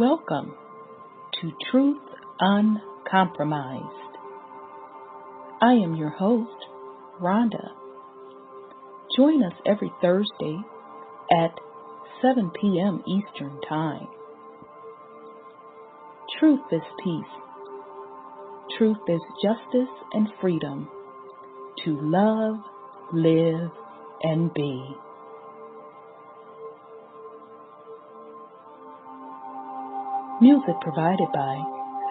Welcome to Truth Uncompromised. I am your host, Rhonda. Join us every Thursday at 7 p.m. Eastern Time. Truth is peace. Truth is justice and freedom to love, live, and be. Music provided by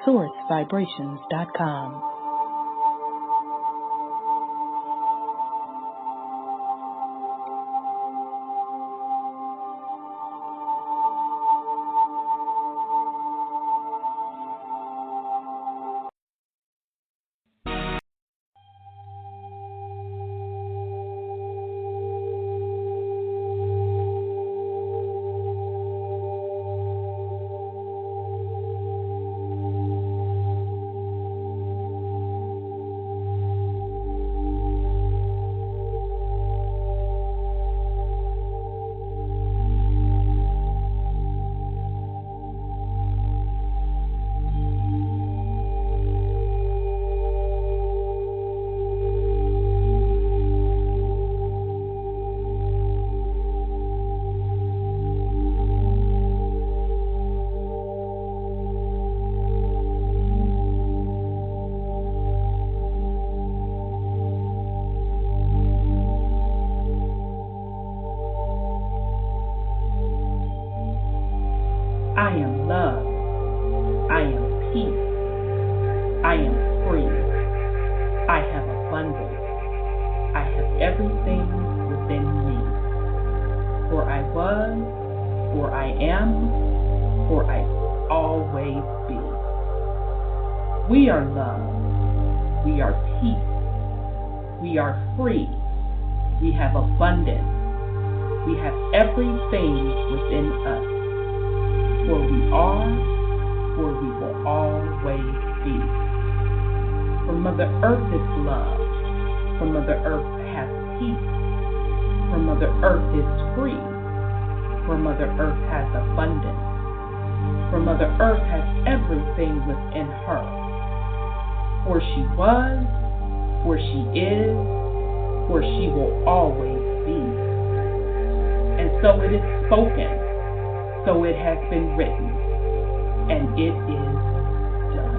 SourceVibrations.com. I am love. I am peace. I am free. I have abundance. I have everything within me. For I was, for I am, for I always be. We are love. We are peace. We are free. We have abundance. We have everything within us. For we are, for we will always be. For Mother Earth is love. For Mother Earth has peace. For Mother Earth is free. For Mother Earth has abundance. For Mother Earth has everything within her. For she was, for she is, for she will always be. And so it is spoken. So it has been written, and it is done.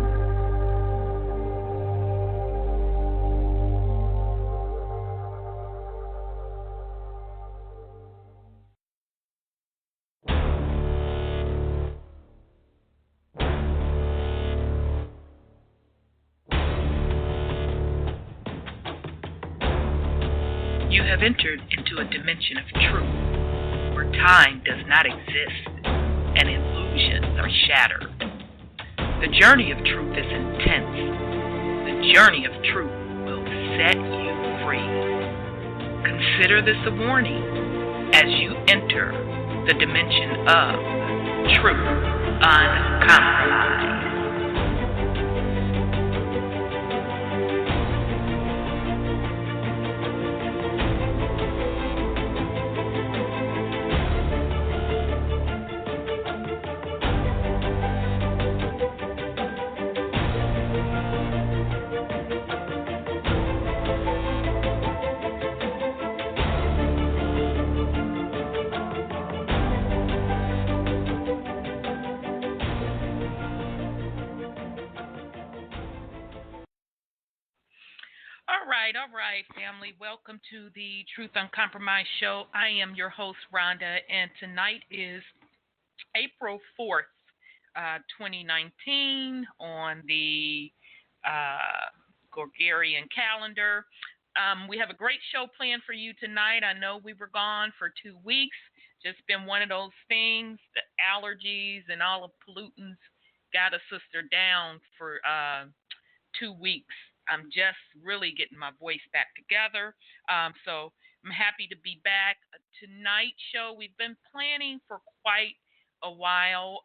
You have entered into a dimension of truth, where time does not exist and illusions are shattered. The journey of truth is intense. The journey of truth will set you free. Consider this a warning as you enter the dimension of truth uncompromised. All right, family. Welcome to the Truth Uncompromised show. I am your host, Rhonda, and tonight is April 4th, 2019 on the Gregorian calendar. We have a great show planned for you tonight. I know we were gone for 2 weeks. Just been one of those things. The allergies and all the pollutants got a sister down for 2 weeks. I'm just really getting my voice back together. So I'm happy to be back. Tonight's show, we've been planning for quite a while.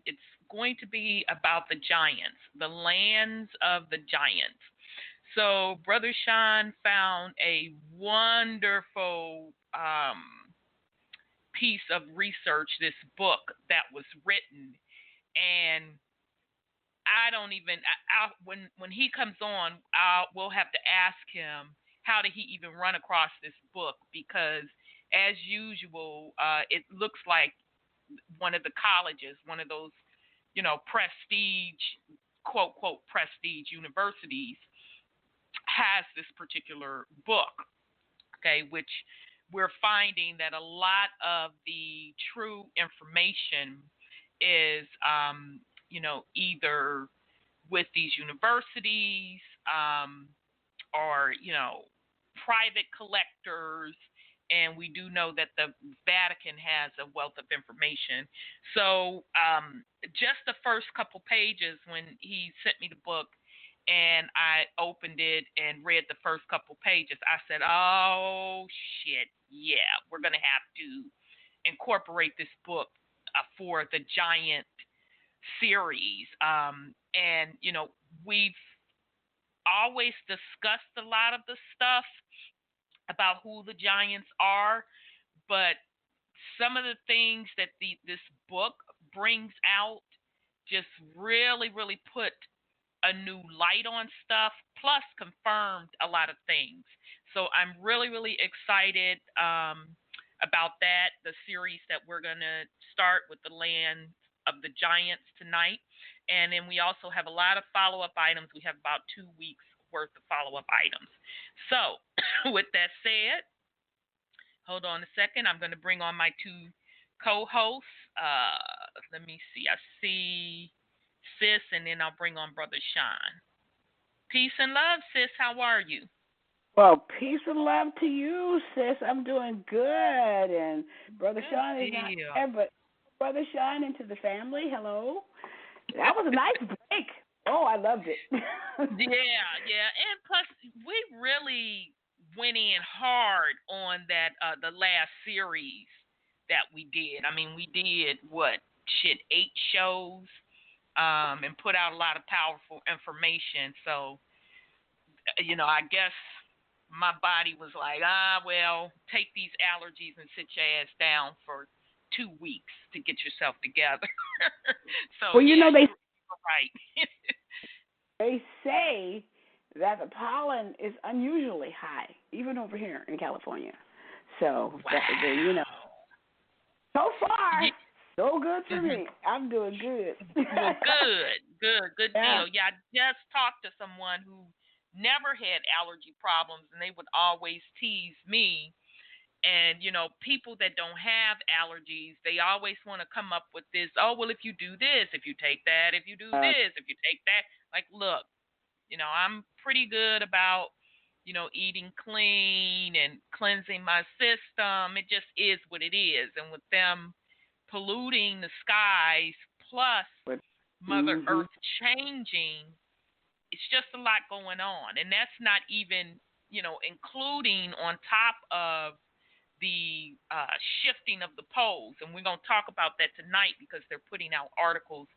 It's going to be about the giants, the lands of the giants. So Brother Sean found a wonderful piece of research, this book that was written and I don't even. When he comes on, we'll have to ask him how did he even run across this book, because as usual, it looks like one of the colleges, one of those, prestige, quote, prestige universities has this particular book, okay, which we're finding that a lot of the true information is, either with these universities or, private collectors. And we do know that the Vatican has a wealth of information. So just the first couple pages, when he sent me the book and I opened it and read the first couple pages, I said, oh, shit, yeah, we're going to have to incorporate this book for the Giant series. And, we've always discussed a lot of the stuff about who the Giants are, but some of the things that this book brings out just really, really put a new light on stuff, plus confirmed a lot of things. So I'm really, really excited about that, the series that we're going to start with the Land of the Giants tonight. And then we also have a lot of follow-up items. We have about 2 weeks worth of follow-up items. So with that said, hold on a second. I'm going to bring on my two co-hosts. Let me see. I see Sis, and then I'll bring on Brother Sean. Peace and love, Sis. How are you? Well, peace and love to you, sis. I'm doing good. And Brother Sean is not there, but Brother Sean into the family. Hello. That was a nice break. Oh, I loved it. Yeah. And plus, we really went in hard on that the last series that we did. I mean, we did 8 shows and put out a lot of powerful information. So, I guess my body was like, well, take these allergies and sit your ass down for 2 weeks to get yourself together. So, well, they right. They say that the pollen is unusually high, even over here in California. So, wow. So far, so good for me. I'm doing good. Well, good deal. Yeah, I just talked to someone who never had allergy problems, and they would always tease me. And, people that don't have allergies, they always want to come up with this, oh, well, if you do this, if you take that, if you do this, if you take that. Like, look, I'm pretty good about, eating clean and cleansing my system. It just is what it is. And with them polluting the skies, plus Mother Earth changing, it's just a lot going on. And that's not even, including on top of the shifting of the poles. And we're going to talk about that tonight because they're putting out articles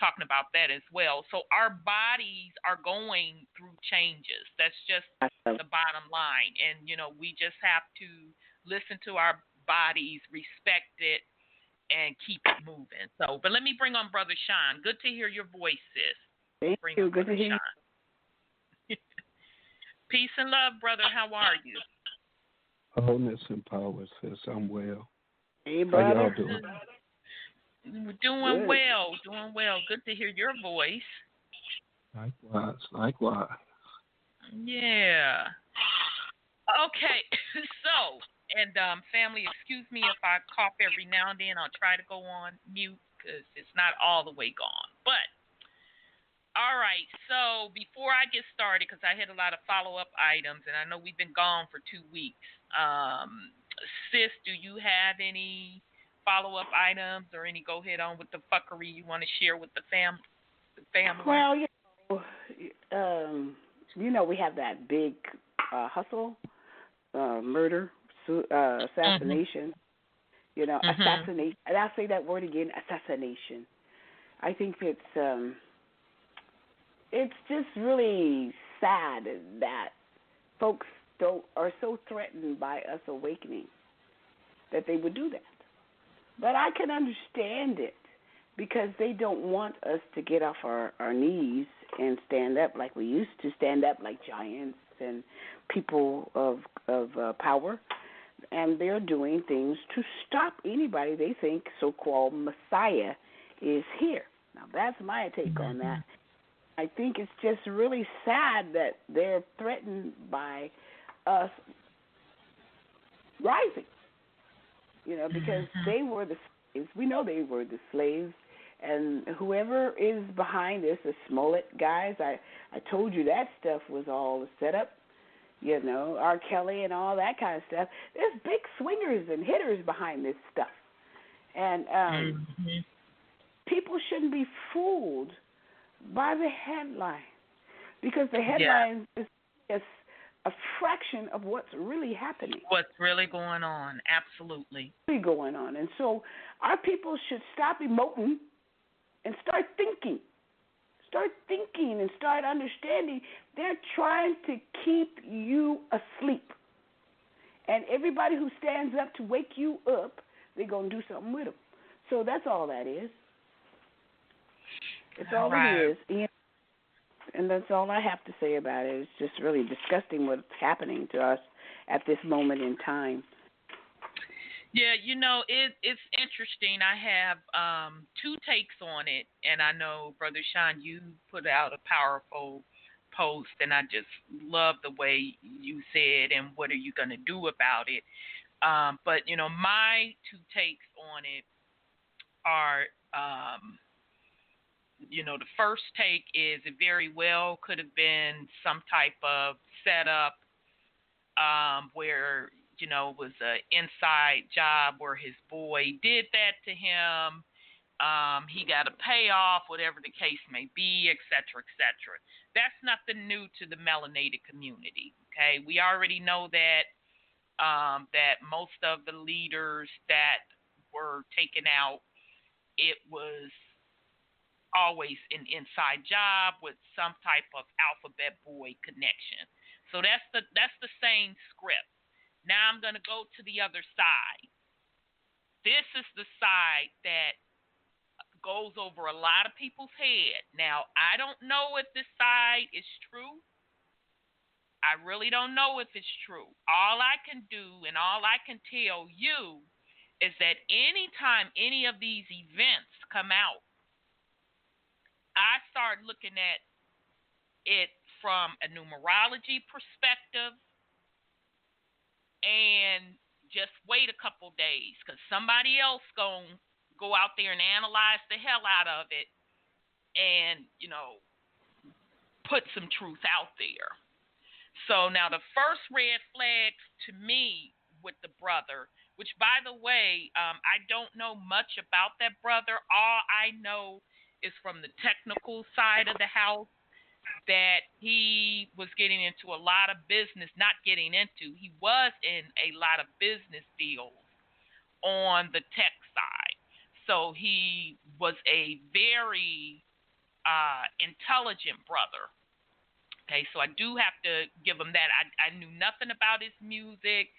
talking about that as well. So our bodies are going through changes. That's just the bottom line. And, we just have to listen to our bodies, respect it, and keep it moving. So, but let me bring on Brother Sean. Good to hear your voice, sis. Thank you. Good to hear you. Peace and love, brother. How are you? Wholeness and power, sis. I'm well. Hey, brother. How y'all doing? Doing well. Good to hear your voice. Likewise. Yeah. Okay. So, and family, excuse me if I cough every now and then. I'll try to go on mute because it's not all the way gone. But, all right. So, before I get started, because I had a lot of follow-up items, and I know we've been gone for 2 weeks. Sis, do you have any follow-up items or any go ahead on with the fuckery you want to share with the family? Well, we have that big Hussle murder, assassination. Assassination. And I'll say that word again, assassination. I think it's just really sad that folks are so threatened by us awakening that they would do that. But I can understand it because they don't want us to get off our knees and stand up like we used to stand up, like giants and people of power. And they're doing things to stop anybody they think so-called Messiah is here. Now, that's my take on that. I think it's just really sad that they're threatened by us rising, because they were the slaves. We know they were the slaves. And whoever is behind this, the Smollett guys, I told you that stuff was all set up. R. Kelly and all that kind of stuff. There's big swingers and hitters behind this stuff. And people shouldn't be fooled by the headline, because the headline is a fraction of what's really happening. What's really going on, absolutely. Really going on. And so our people should stop emoting and start thinking. Start thinking and start understanding. They're trying to keep you asleep. And everybody who stands up to wake you up, they're going to do something with them. So that's all that is. It's all it is. And that's all I have to say about it. It's just really disgusting what's happening to us at this moment in time. Yeah, it's interesting. I have two takes on it, and I know, Brother Sean, you put out a powerful post, and I just love the way you said, and what are you going to do about it? But, my two takes on it are, the first take is it very well could have been some type of setup where, it was an inside job where his boy did that to him. He got a payoff, whatever the case may be, et cetera, et cetera. That's nothing new to the melanated community, okay? We already know that that most of the leaders that were taken out, it was always an inside job with some type of alphabet boy connection. So that's the same script. Now I'm going to go to the other side. This is the side that goes over a lot of people's head. Now, I don't know if this side is true. I really don't know if it's true. All I can do and all I can tell you is that anytime any of these events come out, I start looking at it from a numerology perspective, and just wait a couple days, because somebody else going to go out there and analyze the hell out of it and, put some truth out there. So now the first red flag to me with the brother, which, by the way, I don't know much about that brother. All I know is from the technical side of the house that he was getting into a lot of business, he was in a lot of business deals on the tech side. So he was a very intelligent brother. Okay, so I do have to give him that. I knew nothing about his music.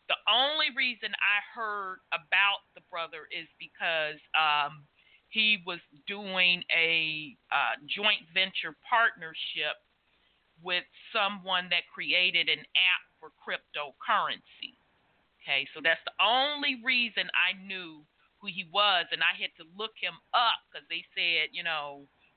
The only reason I heard about the brother is because he was doing a joint venture partnership with someone that created an app for cryptocurrency. Okay, so that's the only reason I knew who he was, and I had to look him up because they said,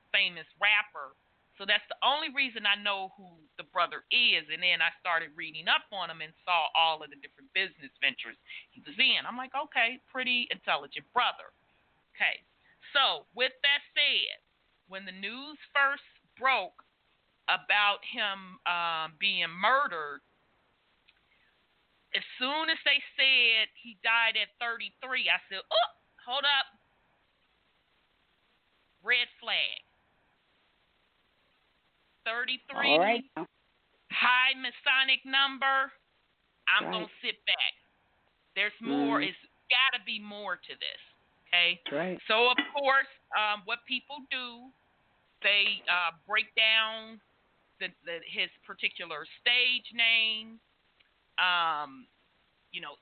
famous rapper. So that's the only reason I know who the brother is, and then I started reading up on him and saw all of the different business ventures he was in. I'm like, okay, pretty intelligent brother. Okay. So, with that said, when the news first broke about him being murdered, as soon as they said he died at 33, I said, oh, hold up. Red flag. 33, all right. High Masonic number. I'm going to sit back. There's more. It's got to be more to this. Okay. Right. So, of course, what people do, they break down his particular stage name.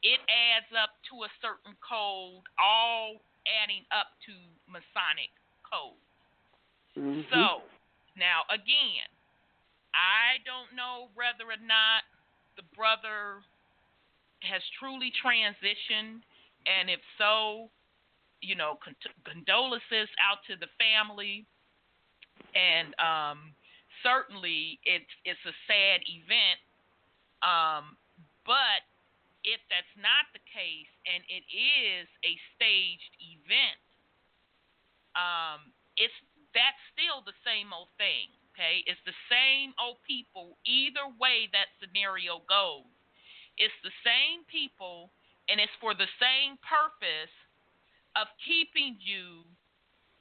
It adds up to a certain code. All adding up to Masonic code. Mm-hmm. So, now again, I don't know whether or not the brother has truly transitioned, and if so, you know, condolences out to the family, and certainly it's a sad event, but if that's not the case and it is a staged event, that's still the same old thing. Okay, it's the same old people. Either way that scenario goes, it's the same people, and it's for the same purpose of keeping you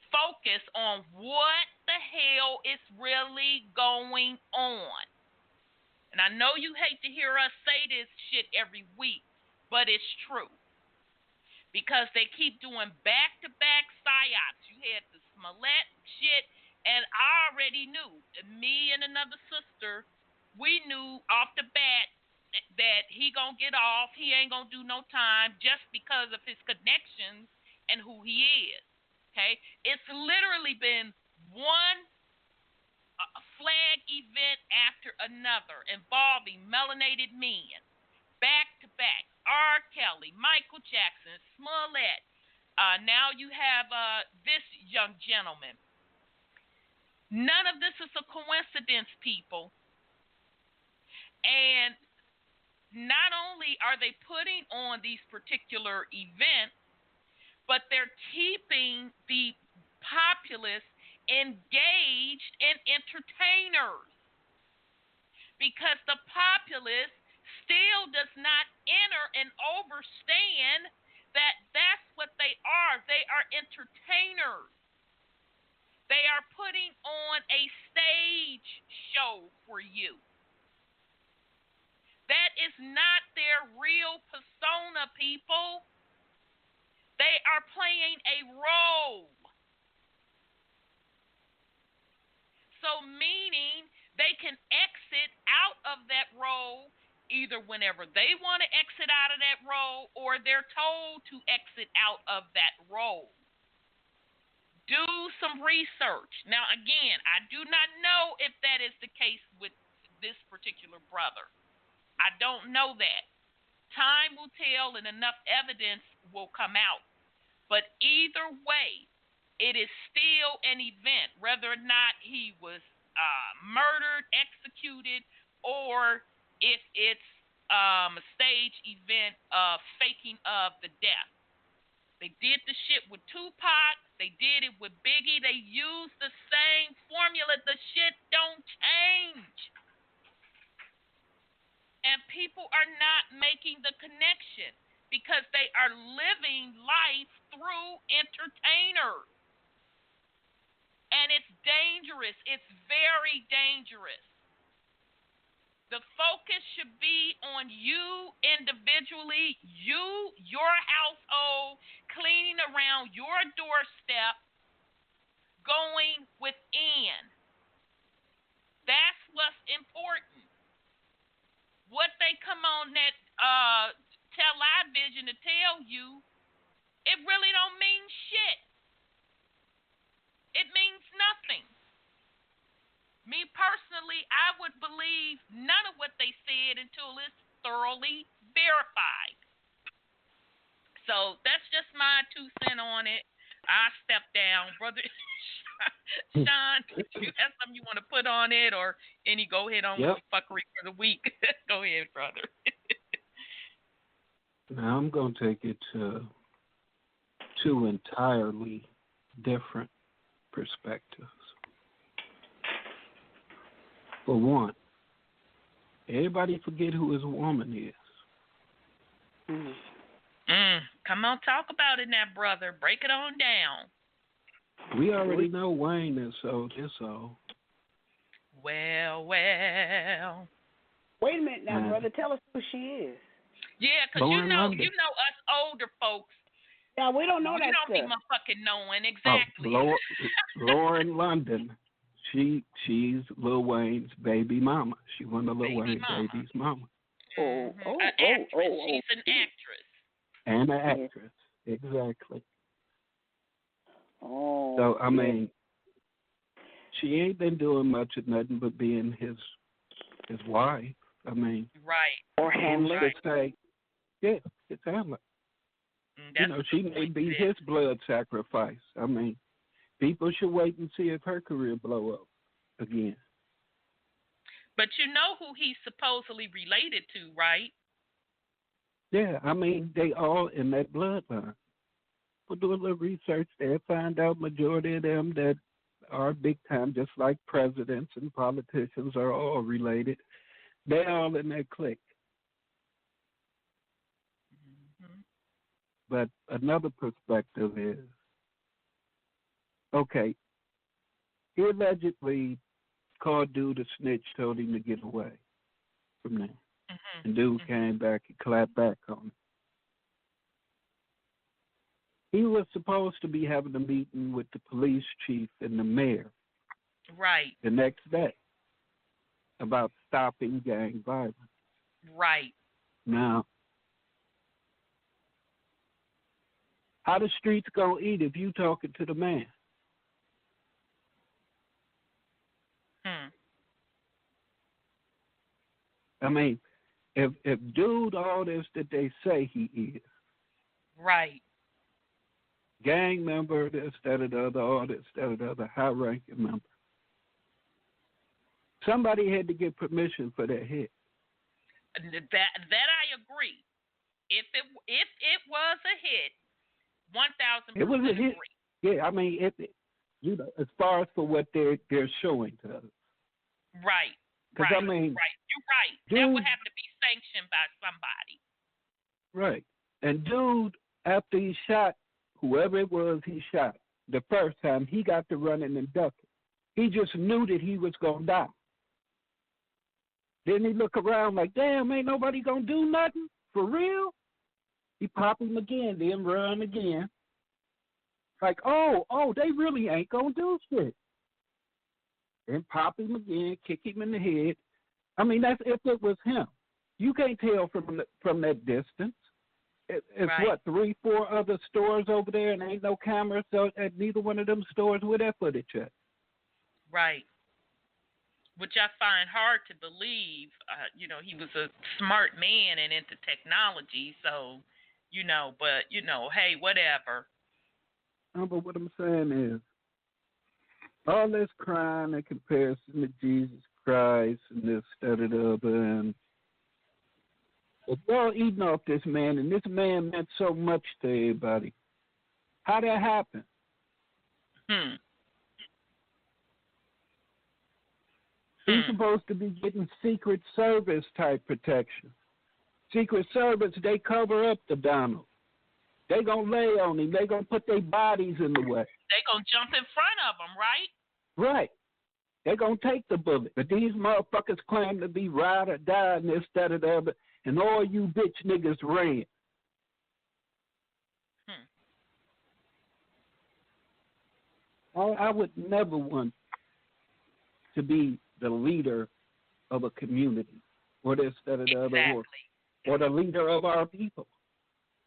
focused on what the hell is really going on. And I know you hate to hear us say this shit every week, but it's true. Because they keep doing back-to-back psyops. You had the Smollett shit, and I already knew. Me and another sister, we knew off the bat that he gonna get off. He ain't gonna do no time just because of his connections and who he is. Okay? It's literally been one flag event after another involving melanated men. Back-to-back. R. Kelly, Michael Jackson, Smollett. Now you have this young gentleman. None of this is a coincidence, people. And not only are they putting on these particular events, but they're keeping the populace engaged and entertainers. Because the populace still does not enter and understand that that's what they are. They are entertainers. They are putting on a stage show for you. That is not their real persona, people. They are playing a role. So meaning they can exit out of that role either whenever they want to exit out of that role or they're told to exit out of that role. Do some research. Now, again, I do not know if that is the case with this particular brother. I don't know that. Time will tell and enough evidence will come out. But either way, it is still an event, whether or not he was murdered, executed, or if it's a stage event of faking of the death. They did the shit with Tupac. They did it with Biggie. They used the same formula. The shit don't change. And people are not making the connection because they are living life through entertainers. And it's dangerous. It's very dangerous. The focus should be on you individually, you, your household, cleaning around your doorstep, going within. That's what's important. What they come on that television to tell you, it really don't mean shit. It means nothing. Me personally, I would believe none of what they said until it's thoroughly verified. So that's just my 2 cents on it. I step down. Brother Sean, if you have something you want to put on it or any go ahead on with the fuckery for the week. Go ahead, brother. Now I'm going to take it to 2 entirely different perspectives. For one, everybody forget who his woman is. Come on, talk about it now, brother. Break it on down. We already know Wayne is sold his soul. Well. Wait a minute now, brother. Tell us who she is. Yeah, because you know us older folks. Yeah, we don't know that stuff. You don't be motherfucking knowing exactly. Lauren London. She's Lil Wayne's baby mama. She one of Lil Wayne's baby's mama. She's an actress. And an actress, exactly. Oh. So, I mean, she ain't been doing much of nothing but being his wife. I mean. Right. Or handler. Say, yeah, his handler. She may be his blood sacrifice. I mean, people should wait and see if her career blow up again. But you know who he's supposedly related to, right? Yeah, I mean, they all in that bloodline. We'll do a little research there, find out majority of them that are big time, just like presidents and politicians are all related. They're all in that clique. Mm-hmm. But another perspective is, okay, he allegedly called dude a snitch, told him to get away from there. Mm-hmm. And dude came back and clapped back on him. He was supposed to be having a meeting with the police chief and the mayor. Right. The next day about stopping gang violence. Right. Now, how the streets gonna eat if you talking to the man? I mean, if dude all this that they say he is, right, gang member, this, that, or the other, all this, that, or the other, high-ranking member, somebody had to get permission for that hit. That I agree. If it was a hit, 1,000% it was a hit. agree. Yeah, I mean, as far as for what they're showing to us. Right. Because right, I mean, right, you're right. Dude, that would have to be sanctioned by somebody. Right. And dude, after he shot whoever it was he shot the first time, he got to running and ducking. He just knew that he was gonna die. Then he look around like, damn, ain't nobody gonna do nothing for real. He pop him again, then run again. Like, oh, they really ain't gonna do shit. Then pop him again, kick him in the head. I mean, that's if it was him. You can't tell from that distance. It's right. What, 3-4 other stores over there, and ain't no cameras at neither one of them stores with that footage at. Right. Which I find hard to believe. He was a smart man and into technology, so, but, hey, whatever. No, but what I'm saying is, all this crying in comparison to Jesus Christ and this, that, and the other, and if y'all eating off this man, and this man meant so much to everybody, how that happen? He's supposed to be getting Secret Service type protection. Secret Service, they cover up the Donald. They gonna lay on him. They gonna put their bodies in the way. They gonna jump in front of him, right? Right. They gonna take the bullet. But these motherfuckers claim to be ride or die and this, that, or the other, and all you bitch niggas ran. I would never want to be the leader of a community or this, that, or the other, or the leader of our people.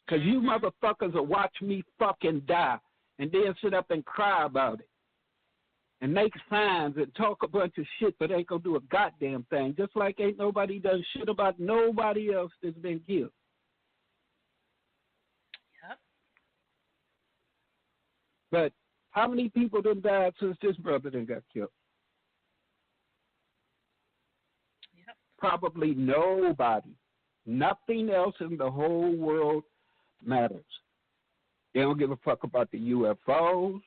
Because you motherfuckers will watch me fucking die and then sit up and cry about it and make signs and talk a bunch of shit, but ain't going to do a goddamn thing, just like ain't nobody done shit about nobody else that's been killed. Yep. But how many people done died since this brother done got killed? Yep. Probably nobody. Nothing else in the whole world matters. They don't give a fuck about the UFOs.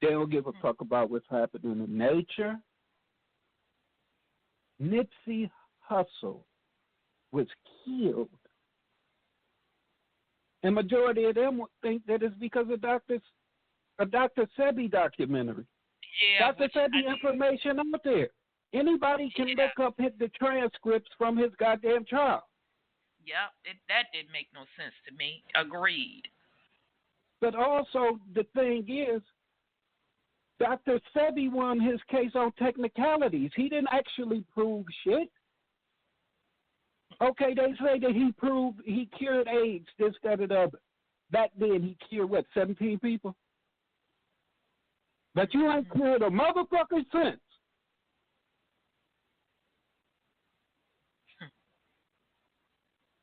They don't give a fuck about what's happening in nature. Nipsey Hussle was killed. And majority of them think that it's because of a Dr. Sebi documentary. Yeah, Dr. Sebi information out there. Anybody can look up the transcripts from his goddamn trial. Yeah, that didn't make no sense to me. Agreed. But also, the thing is, Dr. Sebi won his case on technicalities. He didn't actually prove shit. Okay, they say that he proved he cured AIDS, this, that, and the other. Back then, he cured, 17 people? But you ain't cleared a motherfucker since.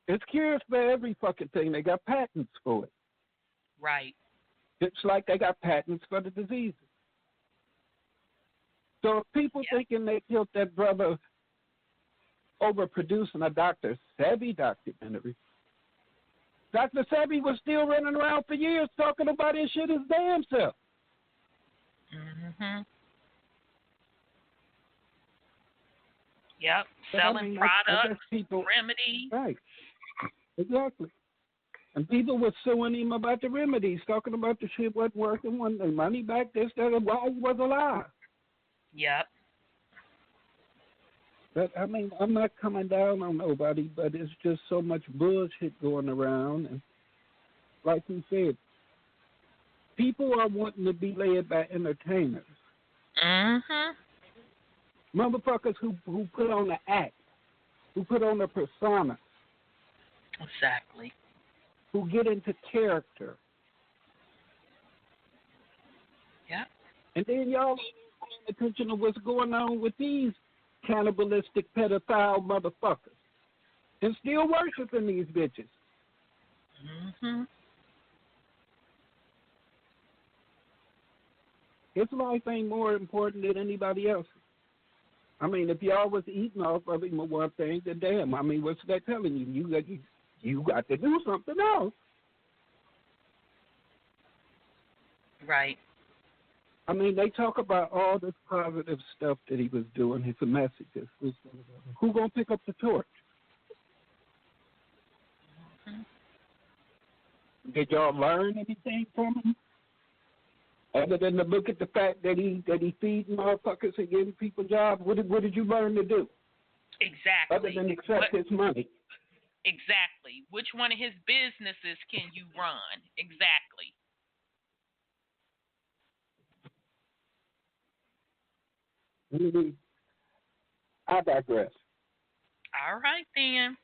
It's cures for every fucking thing. They got patents for it. Right. It's like they got patents for the diseases. So if people thinking they killed that brother overproducing a Dr. Sebi documentary, Dr. Sebi was still running around for years talking about his shit his damn self. Mhm. Yep. Selling products, remedies. Right. Exactly. And people were suing him about the remedies, talking about the shit wasn't working, wanting their money back, this, that, and why he was alive. Yep. But, I mean, I'm not coming down on nobody, but it's just so much bullshit going around. And like you said, people are wanting to be led by entertainers. Mhm. Motherfuckers who put on the act, who put on the persona. Exactly. Who get into character. Yeah. And then y'all ain't paying attention to what's going on with these cannibalistic pedophile motherfuckers. And still worshiping these bitches. Mhm. His life ain't more important than anybody else's. I mean, if y'all was eating off of him or one thing, then damn, I mean, what's that telling you? You got to do something else. Right. I mean, they talk about all this positive stuff that he was doing, his messages. Who gonna pick up the torch? Mm-hmm. Did y'all learn anything from him? Other than to look at the fact that he feeding motherfuckers and giving people jobs, what did you learn to do? Exactly. Other than accept his money. Exactly. Which one of his businesses can you run? Exactly. I digress. All right then.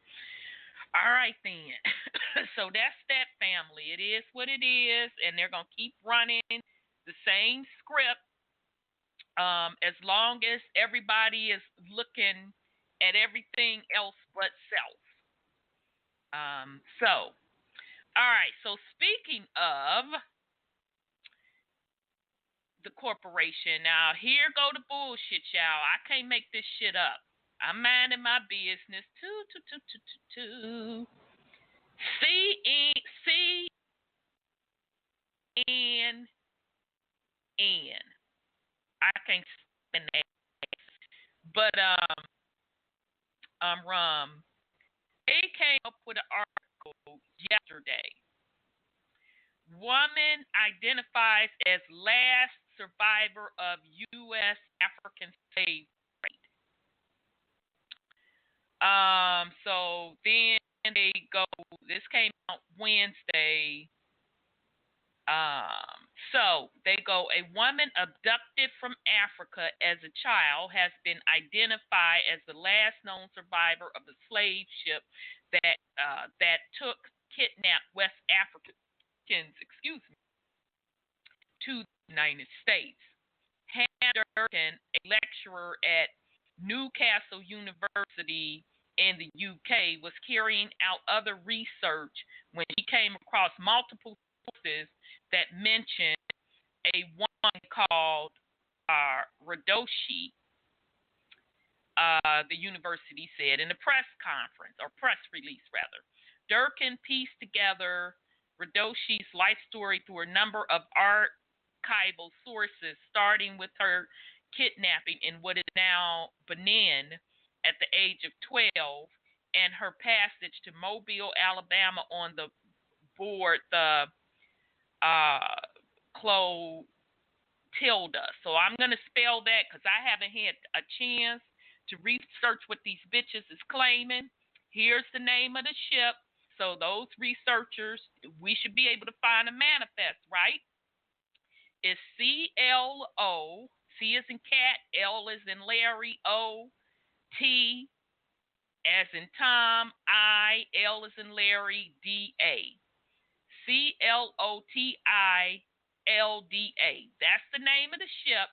So that's that family. It is what it is, and they're gonna keep running the same script as long as everybody is looking at everything else but self. So, all right. So speaking of the corporation, now here go the bullshit, y'all. I can't make this shit up. I'm minding my business. CNN. I can't spell that. But they came up with an article yesterday. Woman identifies as last survivor of U.S. African slave trade. So then they go. This came out Wednesday. So they go. A woman abducted from Africa as a child has been identified as the last known survivor of the slave ship that took kidnapped West Africans, to the United States. Hannah Durkin, a lecturer at Newcastle University in the UK, was carrying out other research when she came across multiple sources that mentioned a woman called Radoshi, the university said in a press release rather. Durkin pieced together Radoshi's life story through a number of archival sources, starting with her kidnapping in what is now Benin at the age of 12 and her passage to Mobile, Alabama on the board the Clotilda. So I'm going to spell that because I haven't had a chance to research what these bitches is claiming. Here's the name of the ship. So those researchers, we should be able to find a manifest, right? It's CLO, C as in cat, L as in Larry, O, T as in Tom, I, L as in Larry, D, A. CLOTILDA. LDA. That's the name of the ship.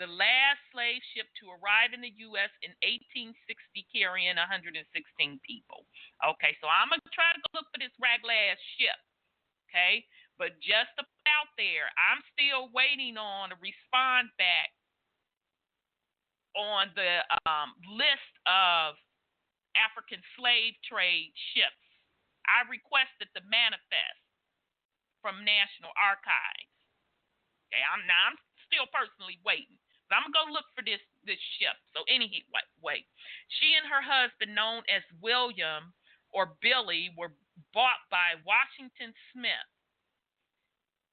The last slave ship to arrive in the U.S. in 1860, carrying 116 people. Okay, so I'm going to try to go look for this raglass ship. Okay, but just out there, I'm still waiting on a response back on the list of African slave trade ships. I requested the manifest from National Archives. Okay, I'm still personally waiting. But I'm gonna go look for this ship. So anyway, she and her husband, known as William or Billy, were bought by Washington Smith.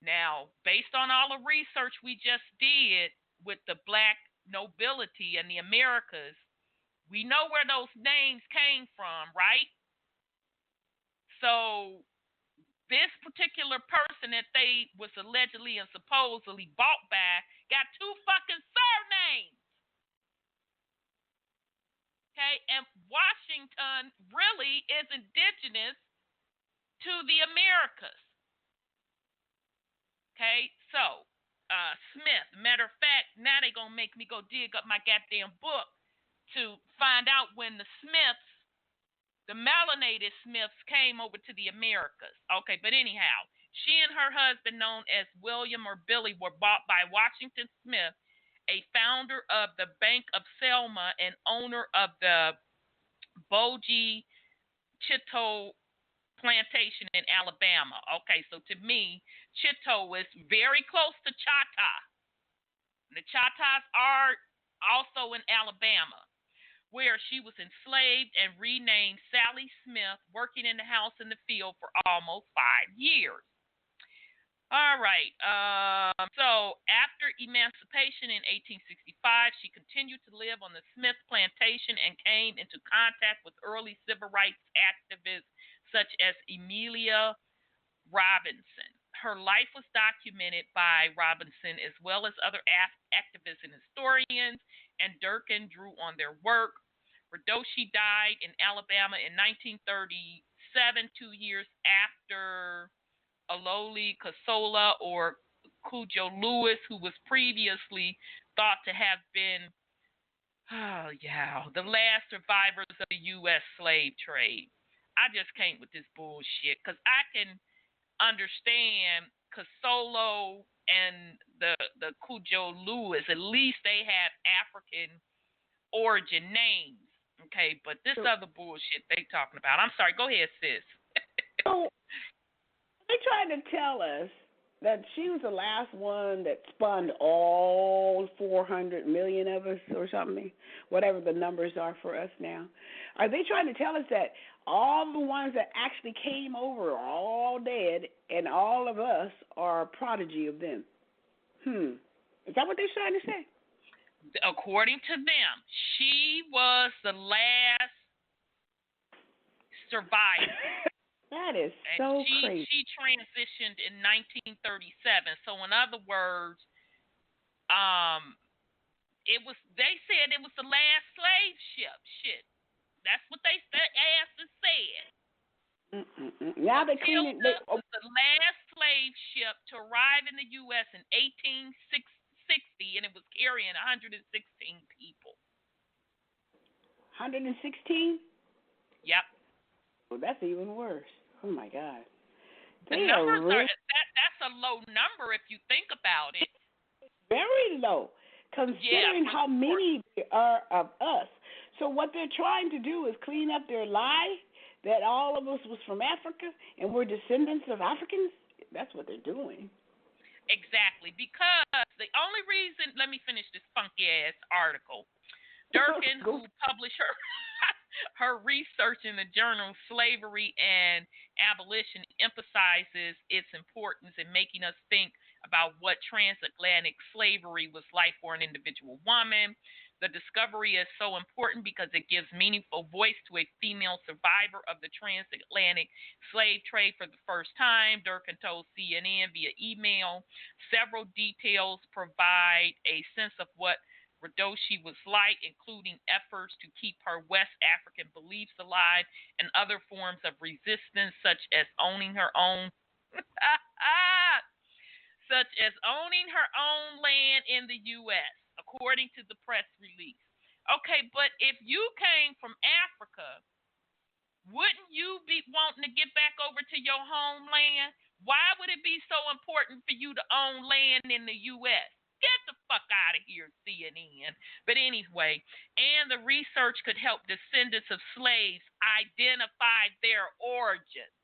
Now, based on all the research we just did with the black nobility in the Americas, we know where those names came from, right? So this particular person that they was allegedly and supposedly bought by got two fucking surnames. Okay, and Washington really is indigenous to the Americas. Okay, so Smith, matter of fact, now they gonna make me go dig up my goddamn book to find out when the Smiths, the melanated Smiths, came over to the Americas. Okay, but anyhow, she and her husband, known as William or Billy, were bought by Washington Smith, a founder of the Bank of Selma and owner of the Bogie Chitto plantation in Alabama. Okay, so to me, Chitto is very close to Chata. The Chatas are also in Alabama, where she was enslaved and renamed Sally Smith, working in the house in the field for almost 5 years. All right. So after emancipation in 1865, she continued to live on the Smith plantation and came into contact with early civil rights activists such as Amelia Robinson. Her life was documented by Robinson as well as other activists and historians, and Durkin drew on their work. Radoshi died in Alabama in 1937, 2 years after Aloli Casola or Cujo Lewis, who was previously thought to have been, the last survivors of the U.S. slave trade. I just can't with this bullshit, because I can understand Casolo and the Cujo Lewis. At least they have African origin names, okay? But this other bullshit they talking about. I'm sorry. Go ahead, sis. So they're trying to tell us that she was the last one that spawned all 400 million of us or something, whatever the numbers are for us now. Are they trying to tell us that all the ones that actually came over are all dead and all of us are a prodigy of them? Is that what they're trying to say? According to them, she was the last survivor. That is so crazy. She transitioned in 1937. So in other words, they said it was the last slave ship. Shit. That's what they said. Now they clean it. It was the last slave ship to arrive in the U.S. in 1860, and it was carrying 116 people. 116? Yep. Well, that's even worse. Oh my God. The numbers that's a low number if you think about it. Very low, considering how many there are of us. So what they're trying to do is clean up their lie that all of us was from Africa and we're descendants of Africans. That's what they're doing. Exactly, because the only reason, let me finish this funky ass article. Durkin, who published her research in the journal Slavery and Abolition, emphasizes its importance in making us think about what transatlantic slavery was like for an individual woman. The discovery is so important because it gives meaningful voice to a female survivor of the transatlantic slave trade for the first time, Durkin told CNN via email. Several details provide a sense of what Radoshi was like, including efforts to keep her West African beliefs alive and other forms of resistance, such as owning her own. such as owning her own land in the U.S., according to the press release. Okay, but if you came from Africa, wouldn't you be wanting to get back over to your homeland? Why would it be so important for you to own land in the U.S.? Get the fuck out of here, CNN. But anyway, and the research could help descendants of slaves identify their origins.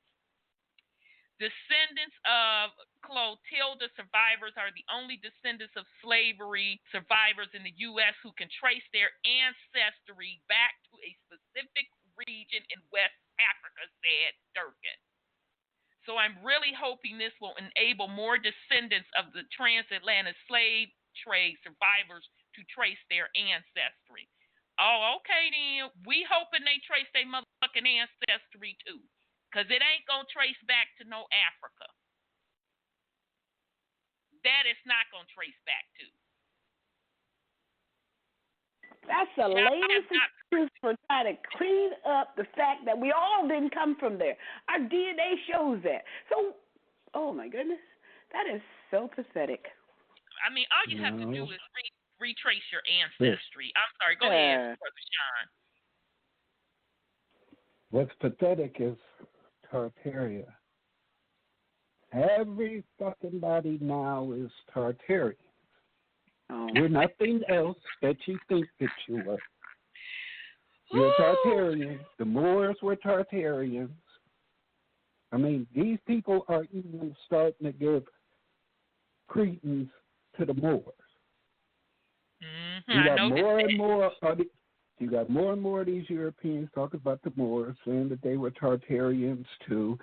Descendants of Clotilda survivors are the only descendants of slavery survivors in the U.S. who can trace their ancestry back to a specific region in West Africa, said Durkin. So I'm really hoping this will enable more descendants of the transatlantic slave trade survivors to trace their ancestry. Oh, okay then. We hoping they trace their motherfucking ancestry too. Because it ain't going to trace back to no Africa. That is not going to trace back to. That's the latest excuse for trying to clean up the fact that we all didn't come from there. Our DNA shows that. So, oh my goodness, that is so pathetic. I mean, all you have to do is retrace your ancestry. I'm sorry, go ahead, Brother Sean. What's pathetic is Tartaria. Every fucking body now is Tartarian. Oh. You're nothing else that you think that you were. You're Tartarian. The Moors were Tartarians. I mean, these people are even starting to give credence to the Moors. Mm-hmm. You got more and more. You got more and more of these Europeans talking about the Moors, saying that they were Tartarians too,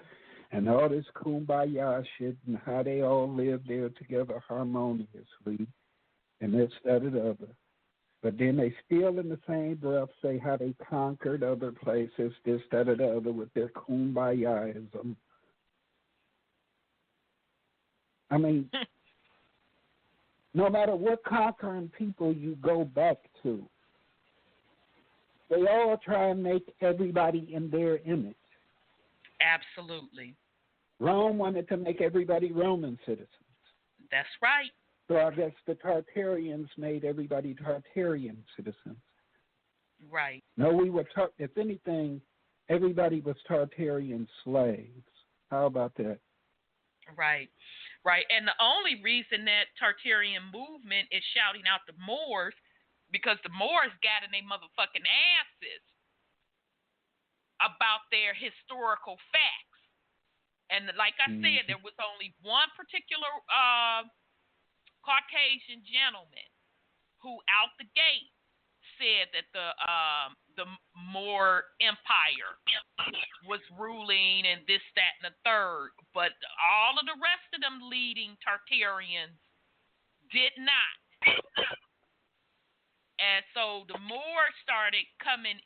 and all this kumbaya shit and how they all lived there together harmoniously, and this, that, and the other. But then they still in the same breath say how they conquered other places, this, that, and the other with their kumbayaism. I mean, no matter what conquering people you go back to, they all try and make everybody in their image. Absolutely. Rome wanted to make everybody Roman citizens. That's right. So I guess the Tartarians made everybody Tartarian citizens. Right. No, we were, if anything, everybody was Tartarian slaves. How about that? Right. Right. And the only reason that Tartarian movement is shouting out the Moors because the Moors got in their motherfucking asses about their historical facts. And like I said, there was only one particular Caucasian gentleman who out the gate said that the Moor Empire was ruling and this, that, and the third. But all of the rest of them leading Tartarians did not. And so the Moors started coming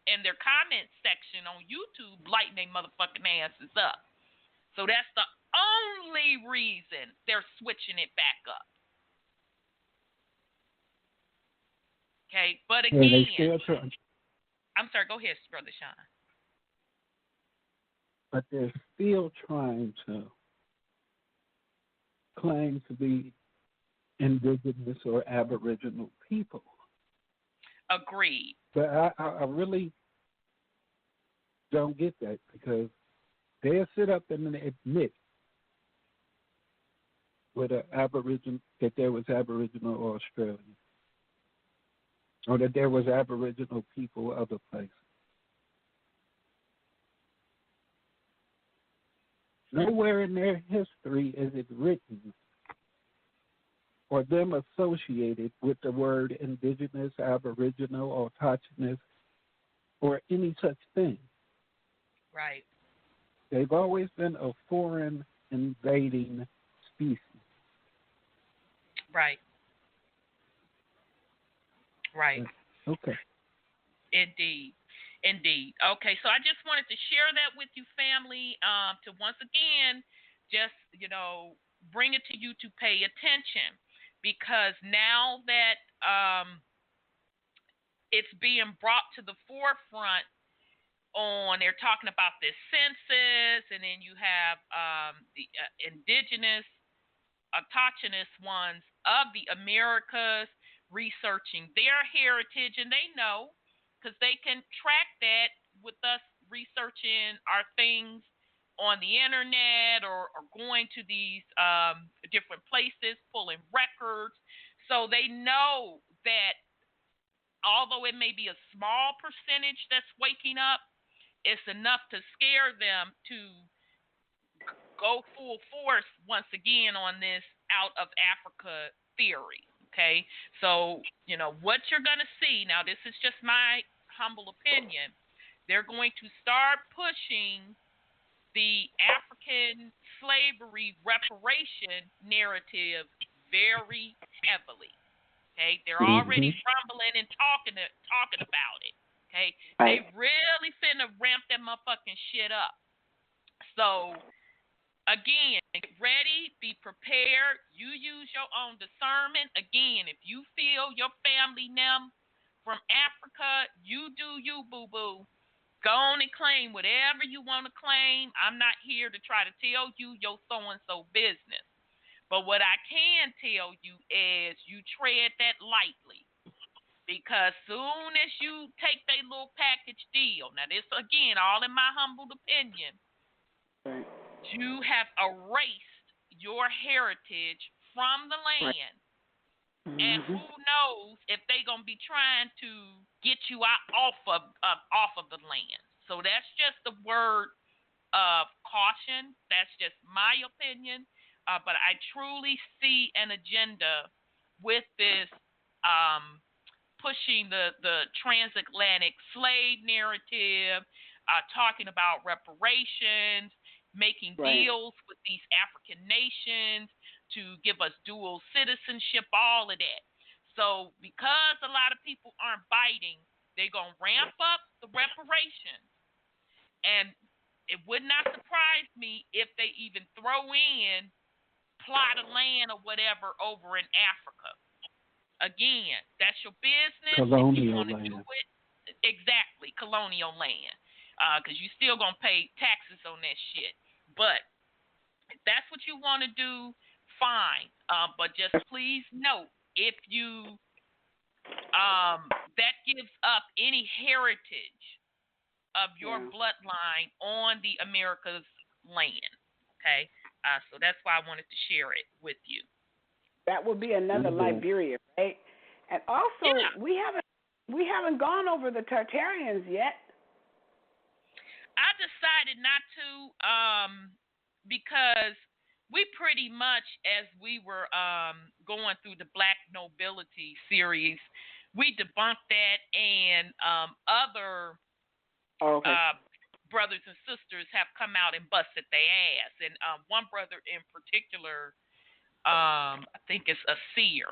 in their comment section on YouTube, lighting their motherfucking asses up. So that's the only reason they're switching it back up. Okay, but again, I'm sorry, go ahead, Brother Sean. But they're still trying to claim to be indigenous or aboriginal people. Agreed. But I really don't get that because they'll sit up and admit with an aboriginal that there was Aboriginal Australia or that there was Aboriginal people other places. Nowhere in their history is it written or them associated with the word indigenous, aboriginal, autochthonous, or any such thing. Right. They've always been a foreign invading species. Right. Right. Okay. Indeed. Indeed. Okay, so I just wanted to share that with you, family, to once again just, bring it to you to pay attention. Because now that it's being brought to the forefront they're talking about this census, and then you have the indigenous autochthonous ones of the Americas, researching their heritage, and they know because they can track that with us researching our things on the internet or going to these different places, pulling records. So they know that although it may be a small percentage that's waking up, it's enough to scare them to go full force once again on this out of Africa theory. Okay, so what you're going to see now. This is just my humble opinion. They're going to start pushing the African slavery reparation narrative very heavily. Okay, they're already rumbling and talking about it. Okay, they really finna ramp that motherfucking shit up. So again, get ready, be prepared. You use your own discernment. Again, if you feel your family from Africa, you do you, boo-boo. Go on and claim whatever you want to claim. I'm not here to try to tell you your so-and-so business. But what I can tell you is you tread that lightly. Because soon as you take that little package deal, now this, again, all in my humble opinion, you have erased your heritage from the land. And who knows if they're going to be trying to get you out off of the land. So that's just a word of caution. That's just my opinion. But I truly see an agenda with this pushing the transatlantic slave narrative, talking about reparations, making deals with these African nations to give us dual citizenship, all of that. So because a lot of people aren't biting, they're going to ramp up the reparations. And it would not surprise me if they even throw in plot of land or whatever over in Africa. Again, that's your business. Colonial land. Do it, exactly, colonial land. Because you're still going to pay taxes on that shit. But if that's what you want to do, fine. But just please note, if you that gives up any heritage of your bloodline on the America's land. Okay? So that's why I wanted to share it with you. That would be another Liberia, right? And also, we haven't gone over the Tartarians yet. I decided not to because we pretty much, as we were going through the Black Nobility series, we debunked that, and other brothers and sisters have come out and busted their ass. And one brother in particular, I think it's a seer.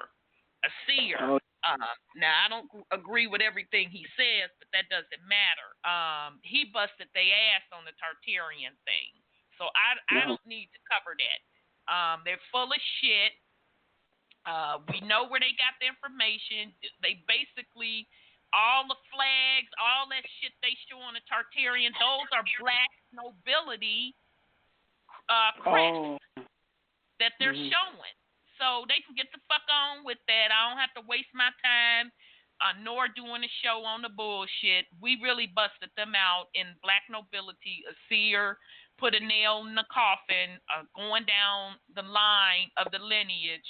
Now, I don't agree with everything he says, but that doesn't matter. He busted their ass on the Tartarian thing. So I don't need to cover that. They're full of shit. We know where they got the information. They basically, all the flags, all that shit they show on the Tartarian, those are black nobility crests that they're showing. So they can get the fuck on with that. I don't have to waste my time nor doing a show on the bullshit. We really busted them out in Black Nobility, a seer, put a nail in the coffin, going down the line of the lineage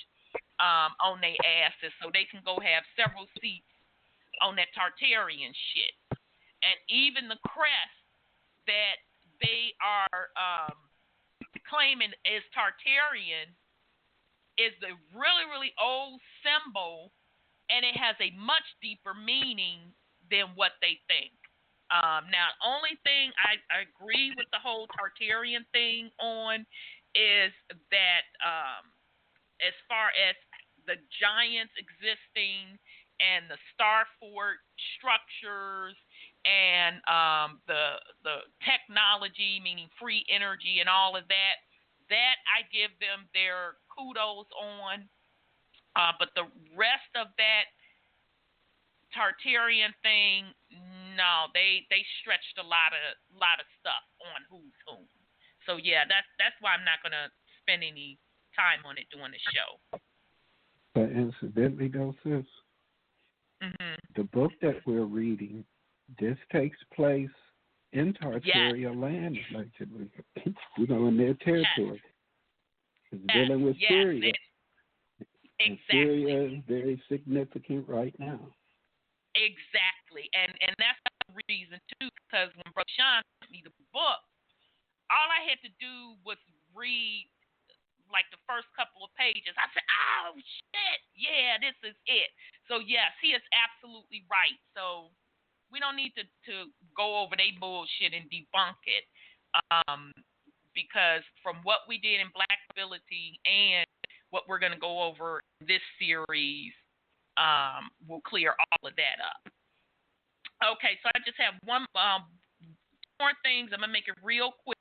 on their asses so they can go have several seats on that Tartarian shit. And even the crest that they are claiming is Tartarian is the really, really old symbol, and it has a much deeper meaning than what they think. Now, only thing I agree with the whole Tartarian thing on is that as far as the giants existing and the star fort structures and the technology, meaning free energy and all of that, that I give them their kudos on. But the rest of that Tartarian thing, no, they stretched a lot of stuff on who's whom. So yeah, that's why I'm not gonna spend any time on it during the show. But incidentally, though, sis, the book that we're reading, this takes place in Tartaria land, allegedly. In their territory. It's dealing with Syria. And Syria is very significant right now. Exactly. And that's the reason, too, because when Brother Sean sent me the book, all I had to do was read, like, the first couple of pages. I said, oh, shit, yeah, this is it. So, yes, he is absolutely right. So we don't need to go over their bullshit and debunk it, because from what we did in Black Ability and what we're going to go over in this series will clear all of that up. Okay, so I just have one more things. I'm going to make it real quick.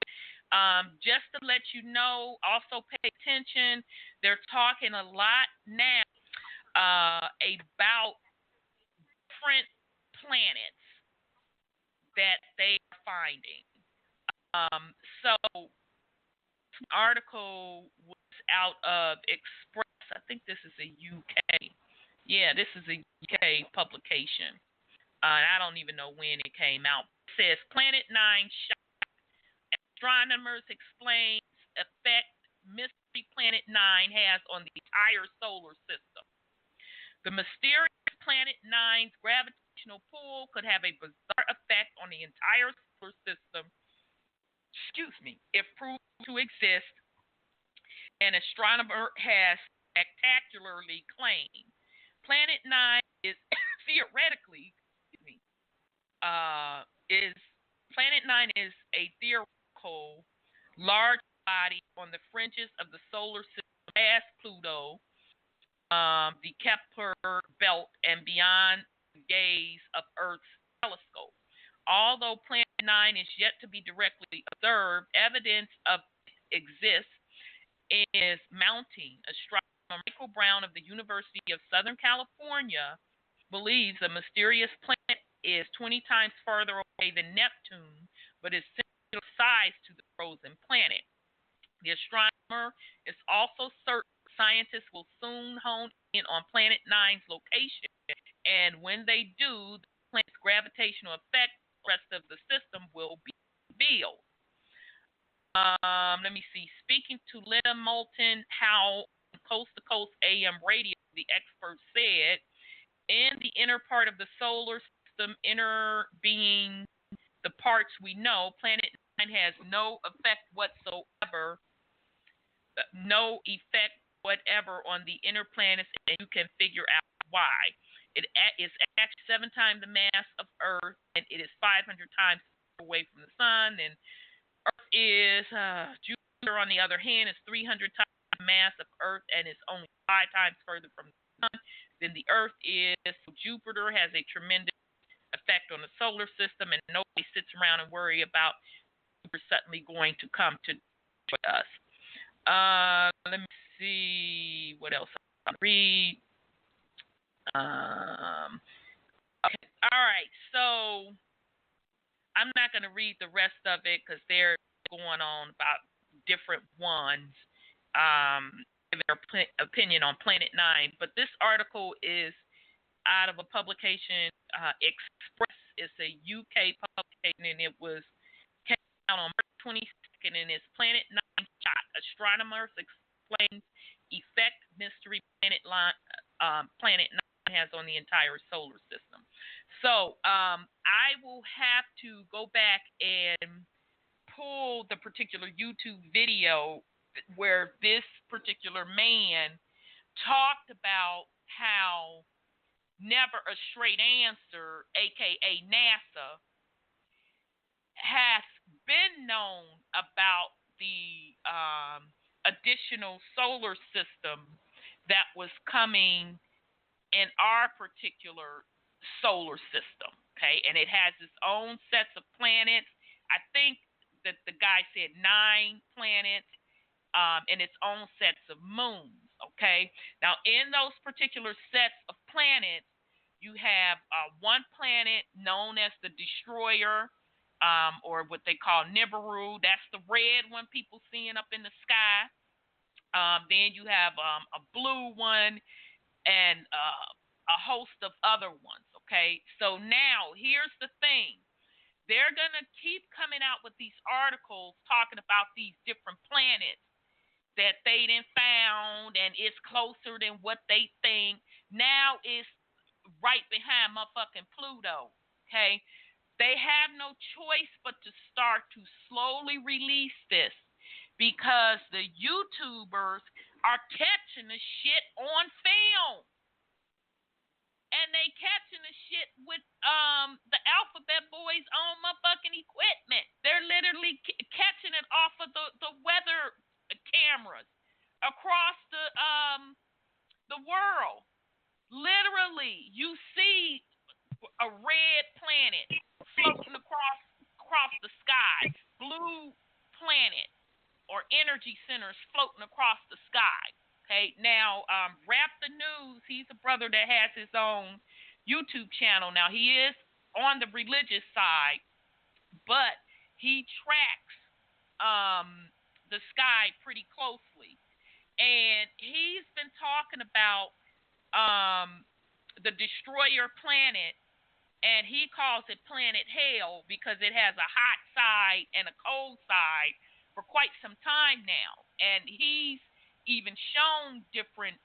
Just to let you know, also pay attention. They're talking a lot now about different planets that they are finding. So, an article was out of Express. I think this is a UK. Yeah, this is a UK publication. I don't even know when it came out. It says Planet 9 shock. Astronomers explain effect mystery Planet 9 has on the entire solar system. The mysterious Planet 9's gravitational pull could have a bizarre effect on the entire solar system. If proved to exist. An astronomer has spectacularly claimed Planet 9 is theoretically, Planet 9 is a theoretical large body on the fringes of the solar system past Pluto, the Kepler belt, and beyond the gaze of Earth's telescope. Although Planet 9 is yet to be directly observed, evidence of it exists is mounting. Astronomer Michael Brown of the University of Southern California believes a mysterious planet is 20 times farther away than Neptune, but is similar size to the frozen planet. The astronomer is also certain scientists will soon hone in on Planet 9's location, and when they do, the planet's gravitational effect on the rest of the system will be revealed. Let me see. Speaking to Linda Moulton Howe on Coast to Coast AM radio, the expert said, in the inner part of the solar system, inner being the parts we know, Planet 9 has no effect whatsoever on the inner planets, and you can figure out why. It is actually 7 times the mass of Earth, and it is 500 times away from the sun, and Earth is, Jupiter, on the other hand, is 300 times the mass of Earth and is only 5 times further from the sun than the Earth is. So Jupiter has a tremendous effect on the solar system, and nobody sits around and worry about Jupiter suddenly going to come to us. Let me see what else I'll read. Okay. All right, so I'm not going to read the rest of it because they're going on about different ones, their opinion on Planet 9. But this article is out of a publication, Express. It's a UK publication, and it came out on March 22nd, and it's Planet 9 Shot. Astronomers explain effect mystery Planet 9 has on the entire solar system. So I will have to go back and pull the particular YouTube video where this particular man talked about how Never a Straight Answer, a.k.a. NASA, has been known about the additional solar system that was coming in our particular solar system, okay? And it has its own sets of planets. I think that the guy said 9 planets, and its own sets of moons, okay? Now, in those particular sets of planets, you have one planet known as the Destroyer, or what they call Nibiru. That's the red one people seeing up in the sky. Then you have a blue one and a host of other ones. Okay, so now here's the thing. They're going to keep coming out with these articles talking about these different planets that they done found and it's closer than what they think. Now it's right behind motherfucking Pluto. Okay? They have no choice but to start to slowly release this because the YouTubers are catching the shit on film. And they catching the shit with the Alphabet Boys' own motherfucking equipment. They're literally catching it off of the weather cameras across the world. Literally, you see a red planet floating across the sky, blue planet or energy centers floating across the sky. Okay, now Rap the News, he's a brother that has his own YouTube channel. Now, he is on the religious side, but he tracks the sky pretty closely. And he's been talking about the destroyer planet, and he calls it Planet Hell because it has a hot side and a cold side for quite some time now. And he's even shown different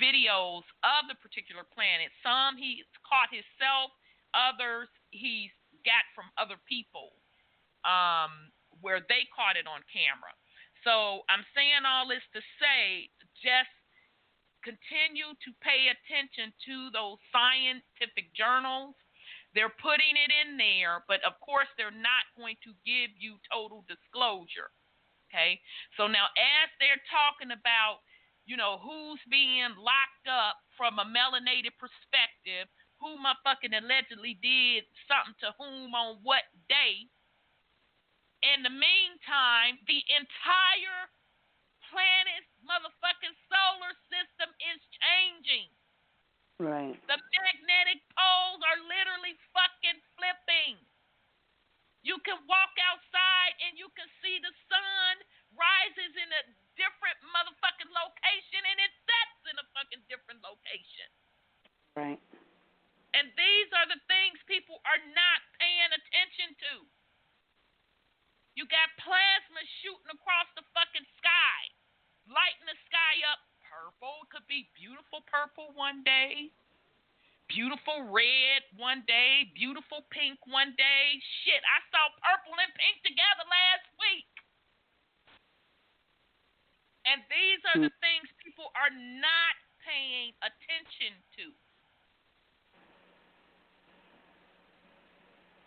videos of the particular planet. Some he's caught himself, others he's got from other people where they caught it on camera. So I'm saying all this to say, just continue to pay attention to those scientific journals. They're putting it in there, but of course they're not going to give you total disclosure. Okay, so now as they're talking about, who's being locked up from a melanated perspective, who motherfucking allegedly did something to whom on what day, in the meantime, the entire planet's motherfucking solar system is changing. Right. The magnetic poles are literally fucking flipping. You can walk outside and you can see the sun rises in a different motherfucking location and it sets in a fucking different location. Right. And these are the things people are not paying attention to. You got plasma shooting across the fucking sky, lighting the sky up purple. It could be beautiful purple one day. Beautiful red one day, beautiful pink one day. Shit, I saw purple and pink together last week. And these are the things people are not paying attention to.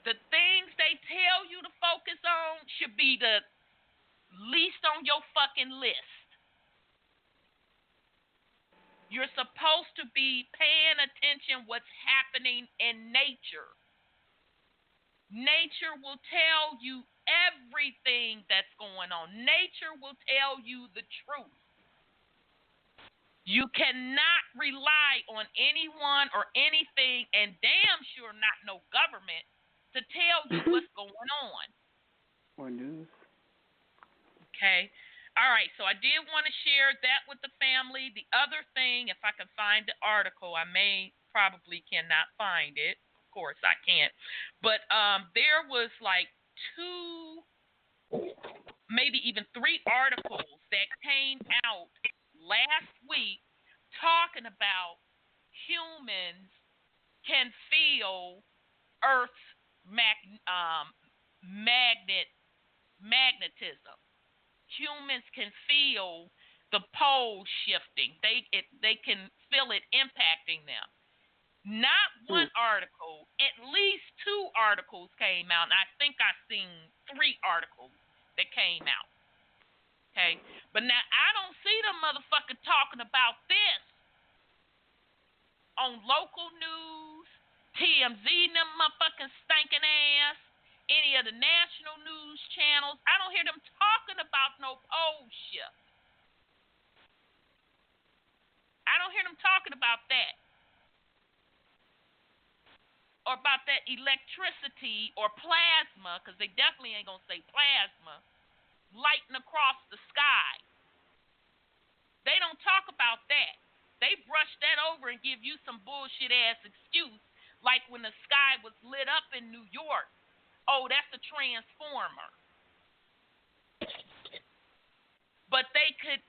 The things they tell you to focus on should be the least on your fucking list. You're supposed to be paying attention what's happening in nature. Nature will tell you everything that's going on. Nature will tell you the truth. You cannot rely on anyone or anything, and damn sure not no government, to tell you what's going on. Or news. Okay. All right, so I did want to share that with the family. The other thing, if I can find the article, I probably cannot find it. Of course, I can't. But there was like 2, maybe even 3 articles that came out last week talking about humans can feel Earth's magnetism. Humans can feel the poles shifting. They can feel it impacting them. Not one article, at least 2 articles came out, and I think I've seen 3 articles that came out. Okay? But now I don't see them motherfuckers talking about this on local news, TMZ and them motherfucking stinking ass, any of the national news channels. I don't hear them talking about no pole shift. I don't hear them talking about that. Or about that electricity or plasma, because they definitely ain't going to say plasma. lighting across the sky. They don't talk about that. They brush that over and give you some bullshit-ass excuse, like when the sky was lit up in New York. Oh, that's a transformer. But they could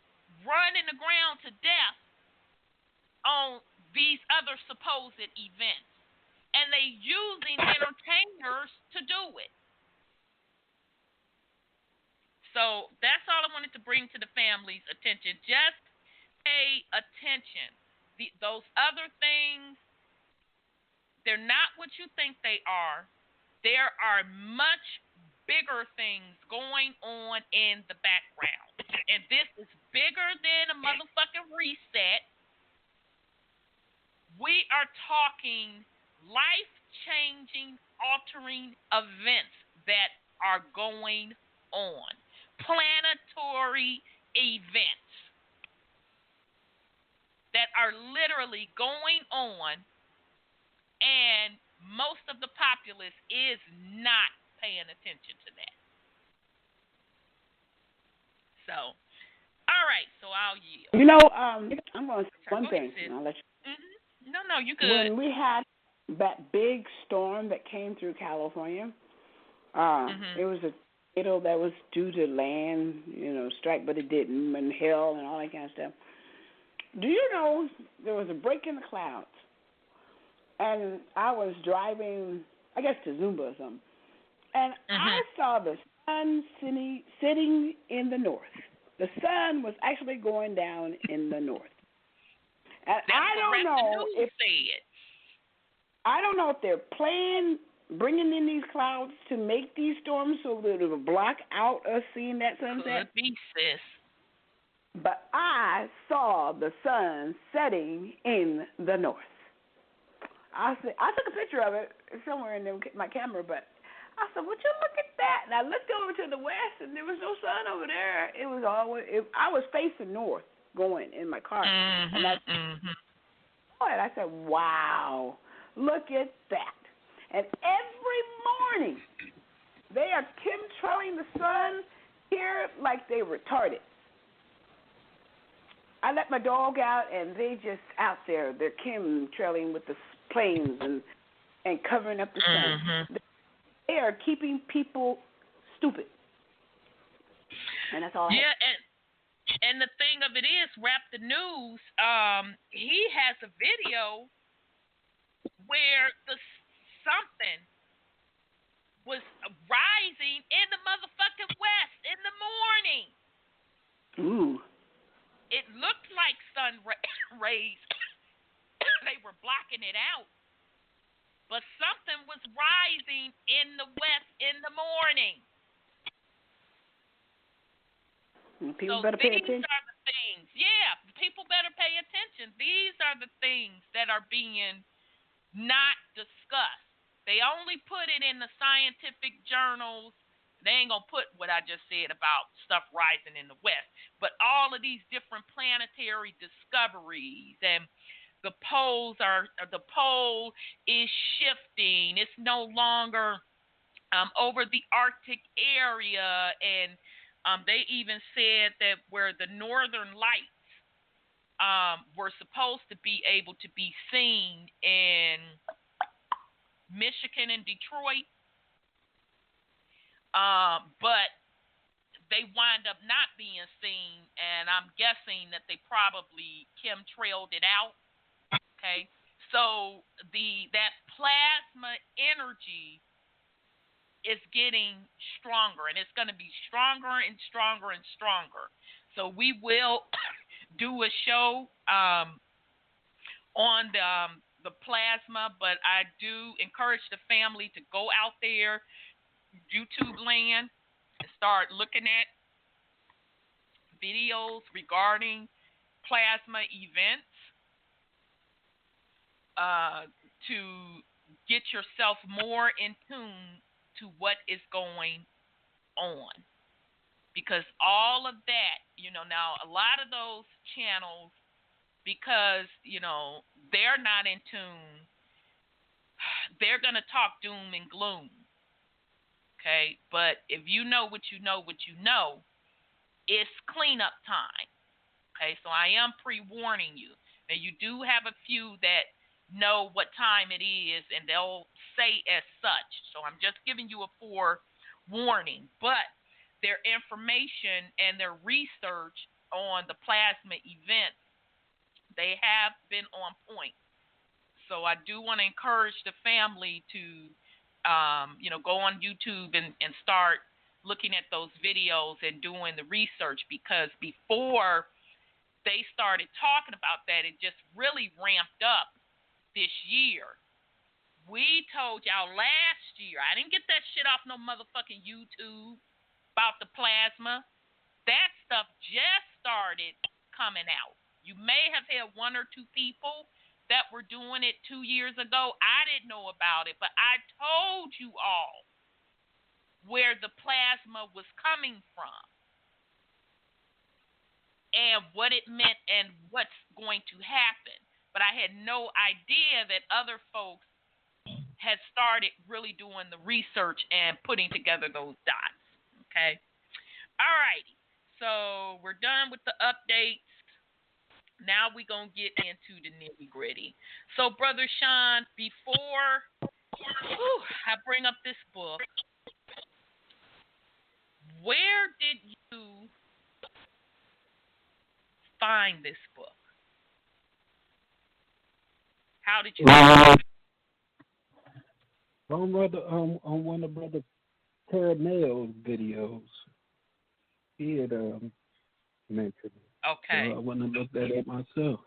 run in the ground to death on these other supposed events. And they using entertainers to do it. So that's all I wanted to bring to the family's attention. Just pay attention. Those other things, they're not what you think they are. There are much bigger things going on in the background. And this is bigger than a motherfucking reset. We are talking life-changing, altering events that are going on. Planetary events that are literally going on, and most of the populace is not paying attention to that. So, all right, so I'll yield. You know, I'm going to say one thing. And I'll let you. Mm-hmm. No, you good. When we had that big storm that came through California, it was a tornado that was due to land, strike, but it didn't, and hail and all that kind of stuff. Do you know there was a break in the clouds, and I was driving, I guess, to Zumba or something, and I saw the sun sitting in the north. The sun was actually going down in the north. And I don't know if they're bringing in these clouds to make these storms so that it will block out us seeing that sunset. Could be, sis. But I saw the sun setting in the north. I took a picture of it somewhere in my camera, but I said, would you look at that? And I looked over to the west, and there was no sun over there. It was I was facing north going in my car. And I said, wow, look at that. And every morning, they are chemtrailing the sun here like they retarded. I let my dog out, and they just out there. They're chemtrailing with the planes and covering up the sun. They are keeping people stupid. And that's all I have. And the thing of it is, Rap the News, he has a video where something was rising in the motherfucking west in the morning. Ooh. It looked like sun rays. They were blocking it out. But something was rising in the west in the morning. People better pay attention. These are the things. Yeah, people better pay attention. These are the things that are being not discussed. They only put it in the scientific journals. They ain't going to put what I just said about stuff rising in the west. But all of these different planetary discoveries, and the pole is shifting. It's no longer over the Arctic area, and they even said that where the northern lights were supposed to be able to be seen in Michigan and Detroit, but they wind up not being seen, and I'm guessing that they probably chemtrailed it out. Okay, so that plasma energy is getting stronger, and it's going to be stronger and stronger and stronger. So we will do a show on the plasma, but I do encourage the family to go out there, YouTube land, and start looking at videos regarding plasma events to get yourself more in tune to what is going on. Because all of that, now a lot of those channels, because, they're not in tune, they're going to talk doom and gloom. Okay? But if you know what you know, it's cleanup time. Okay, so I am pre-warning you. Now, you do have a few that know what time it is, and they'll say as such. So I'm just giving you a forewarning. But their information and their research on the plasma event, they have been on point. So I do want to encourage the family to, go on YouTube and start looking at those videos and doing the research, because before they started talking about that, it just really ramped up this year. We told y'all last year, I didn't get that shit off no motherfucking YouTube about the plasma. That stuff just started coming out. You may have had one or two people that were doing it 2 years ago. I didn't know about it, but I told you all where the plasma was coming from and what it meant and what's going to happen. But I had no idea that other folks had started really doing the research and putting together those dots. Okay? All righty. So we're done with the updates. Now we're going to get into the nitty-gritty. So, Brother Sean, before I bring up this book, where did you find this book? How did you on one of Brother Caravan's videos, he had mentioned it. Okay. So I went and looked at it myself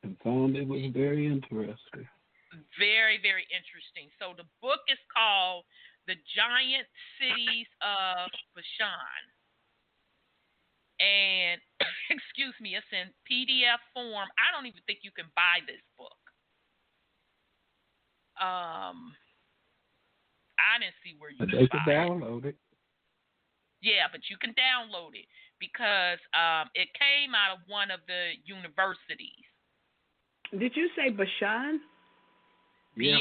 and found it was very interesting. Very, very interesting. So the book is called The Giant Cities of Bashan. And, excuse me, it's in PDF form. I don't even think you can buy this book. I didn't see where you could buy it. They could download it. Yeah, but you can download it because it came out of one of the universities. Did you say Bashan? Yeah.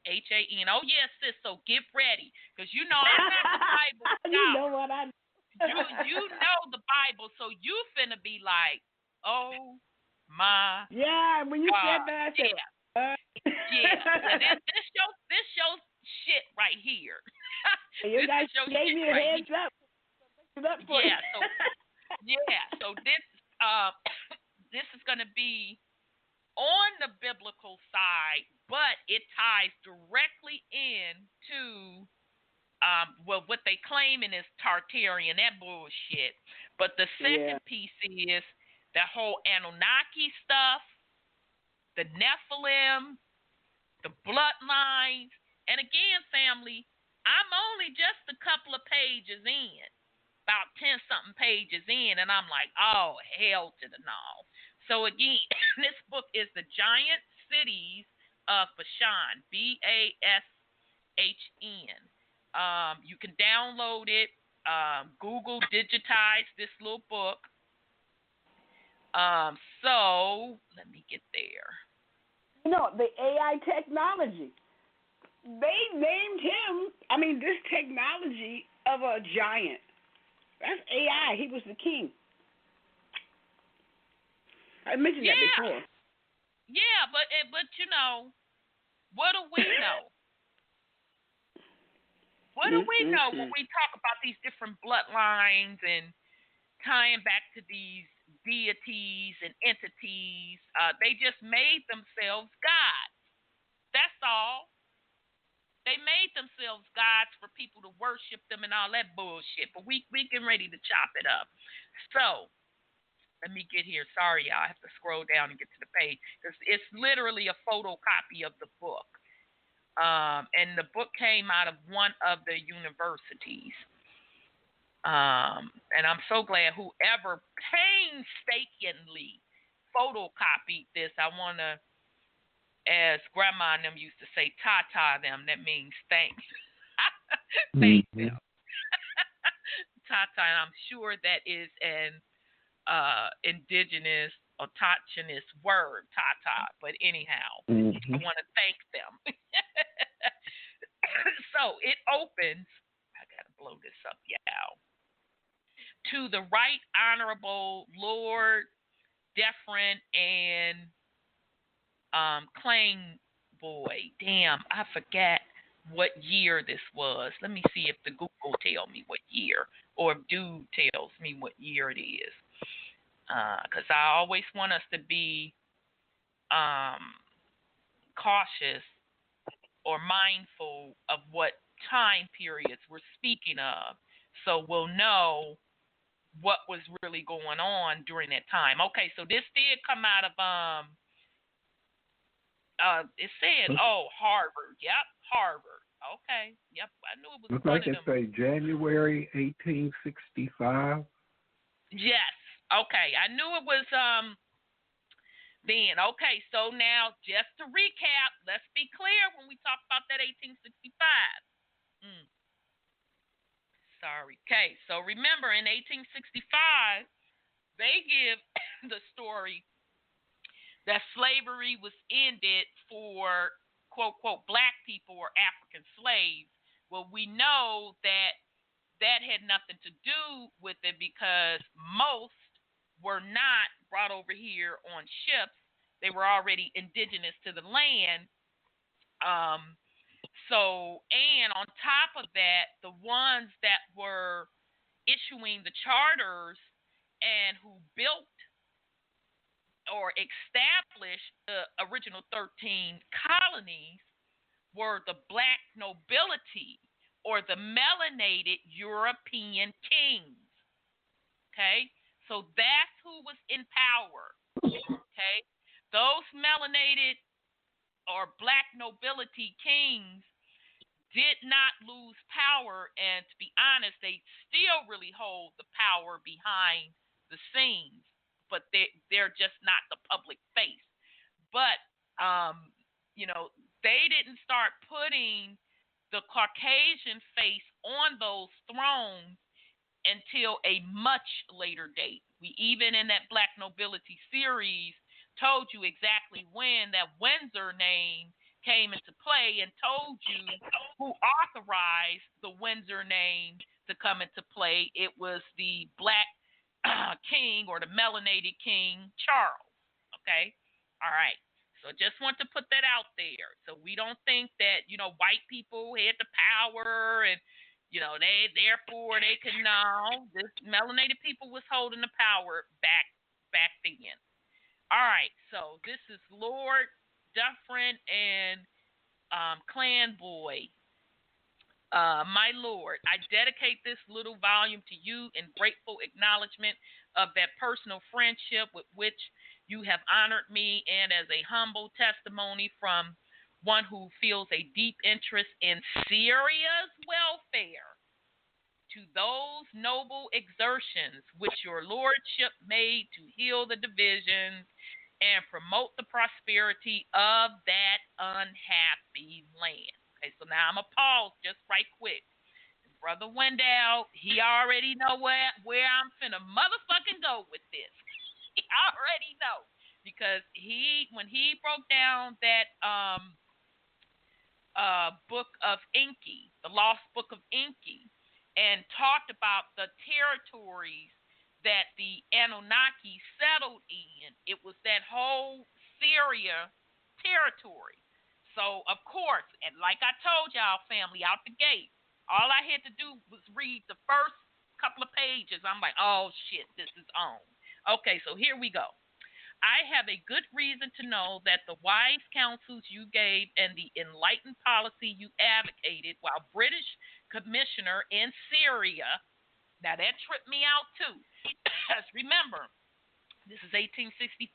Bashan. Oh, yes, sis. So get ready, because you know I have the Bible. You know what I you know the Bible, so you finna be like, oh my. Yeah, when you God. said that, I said, Yeah. This shows shit right here. You guys gave me a heads up. So this is gonna be on the biblical side, but it ties directly into what they claiming is Tartarian, that bullshit. But the second piece is the whole Anunnaki stuff, the Nephilim, the bloodlines. And again, family, I'm only just a couple of pages in, about 10-something pages in, and I'm like, oh, hell to the no. So again, this book is The Giant Cities of Bashan, Bashn. You can download it. Google digitized this little book. So let me get there. You know, the AI technology. They named him, this technology of a giant. That's AI. He was the king. I mentioned that before. Yeah, but you know, what do we know? What do we know when we talk about these different bloodlines and tying back to these deities and entities? They just made themselves gods. That's all. They made themselves gods for people to worship them and all that bullshit. But we getting ready to chop it up. So let me get here. Sorry, y'all. I have to scroll down and get to the page. It's literally a photocopy of the book. And the book came out of one of the universities. And I'm so glad whoever painstakingly photocopied this. I want to, as Grandma and them used to say, ta-ta them. That means thanks. Thank them. Ta-ta. And I'm sure that is an indigenous autochthonous word, ta-ta. But anyhow, I want to thank them. So it opens. I got to blow this up, y'all. To the Right Honorable Lord Deferent and Clang Boy. Damn, I forgot what year this was. Let me see if the Google tell me what year, or if Dude tells me what year it is. Because I always want us to be cautious or mindful of what time periods we're speaking of, so we'll know what was really going on during that time. Okay, so this did come out of it said, Harvard. Yep, Harvard. Okay, yep, I knew it was looks one like of it them. say January 1865. Yes. Okay, I knew it was then. Okay, so now just to recap, let's be clear when we talk about that 1865. Sorry. Okay, so remember in 1865, they give the story that slavery was ended for quote, quote, black people or African slaves. Well, we know that that had nothing to do with it because most were not brought over here on ships. They were already indigenous to the land. And on top of that, the ones that were issuing the charters and who built or established the original 13 colonies were the black nobility or the melanated European kings. Okay? So that's who was in power. Okay? Those melanated or black nobility kings did not lose power, and to be honest, they still really hold the power behind the scenes, but they're just not the public face. But they didn't start putting the Caucasian face on those thrones until a much later date. We even in that Black Nobility series told you exactly when that Windsor name came into play and told you who authorized the Windsor name to come into play. It was the black king or the melanated king, Charles. Okay? All right. So just want to put that out there. So we don't think that, white people had the power and, therefore they could know. This melanated people was holding the power back then. All right. So this is Lord Dufferin and Clan Boy. My Lord, I dedicate this little volume to you in grateful acknowledgement of that personal friendship with which you have honored me, and as a humble testimony from one who feels a deep interest in Syria's welfare, to those noble exertions which your lordship made to heal the divisions and promote the prosperity of that unhappy land. Okay, so now I'm going to pause just right quick. Brother Wendell, he already know where I'm finna motherfucking go with this. He already know. Because when he broke down that book of Enki, the lost book of Enki, and talked about the territories that the Anunnaki settled in, it was that whole Syria territory. So, of course, and like I told y'all, family, out the gate, all I had to do was read the first couple of pages. I'm like, oh, shit, this is on. Okay, so here we go. I have a good reason to know that the wise counsels you gave and the enlightened policy you advocated while British commissioner in Syria, now that tripped me out too. Because remember, this is 1865.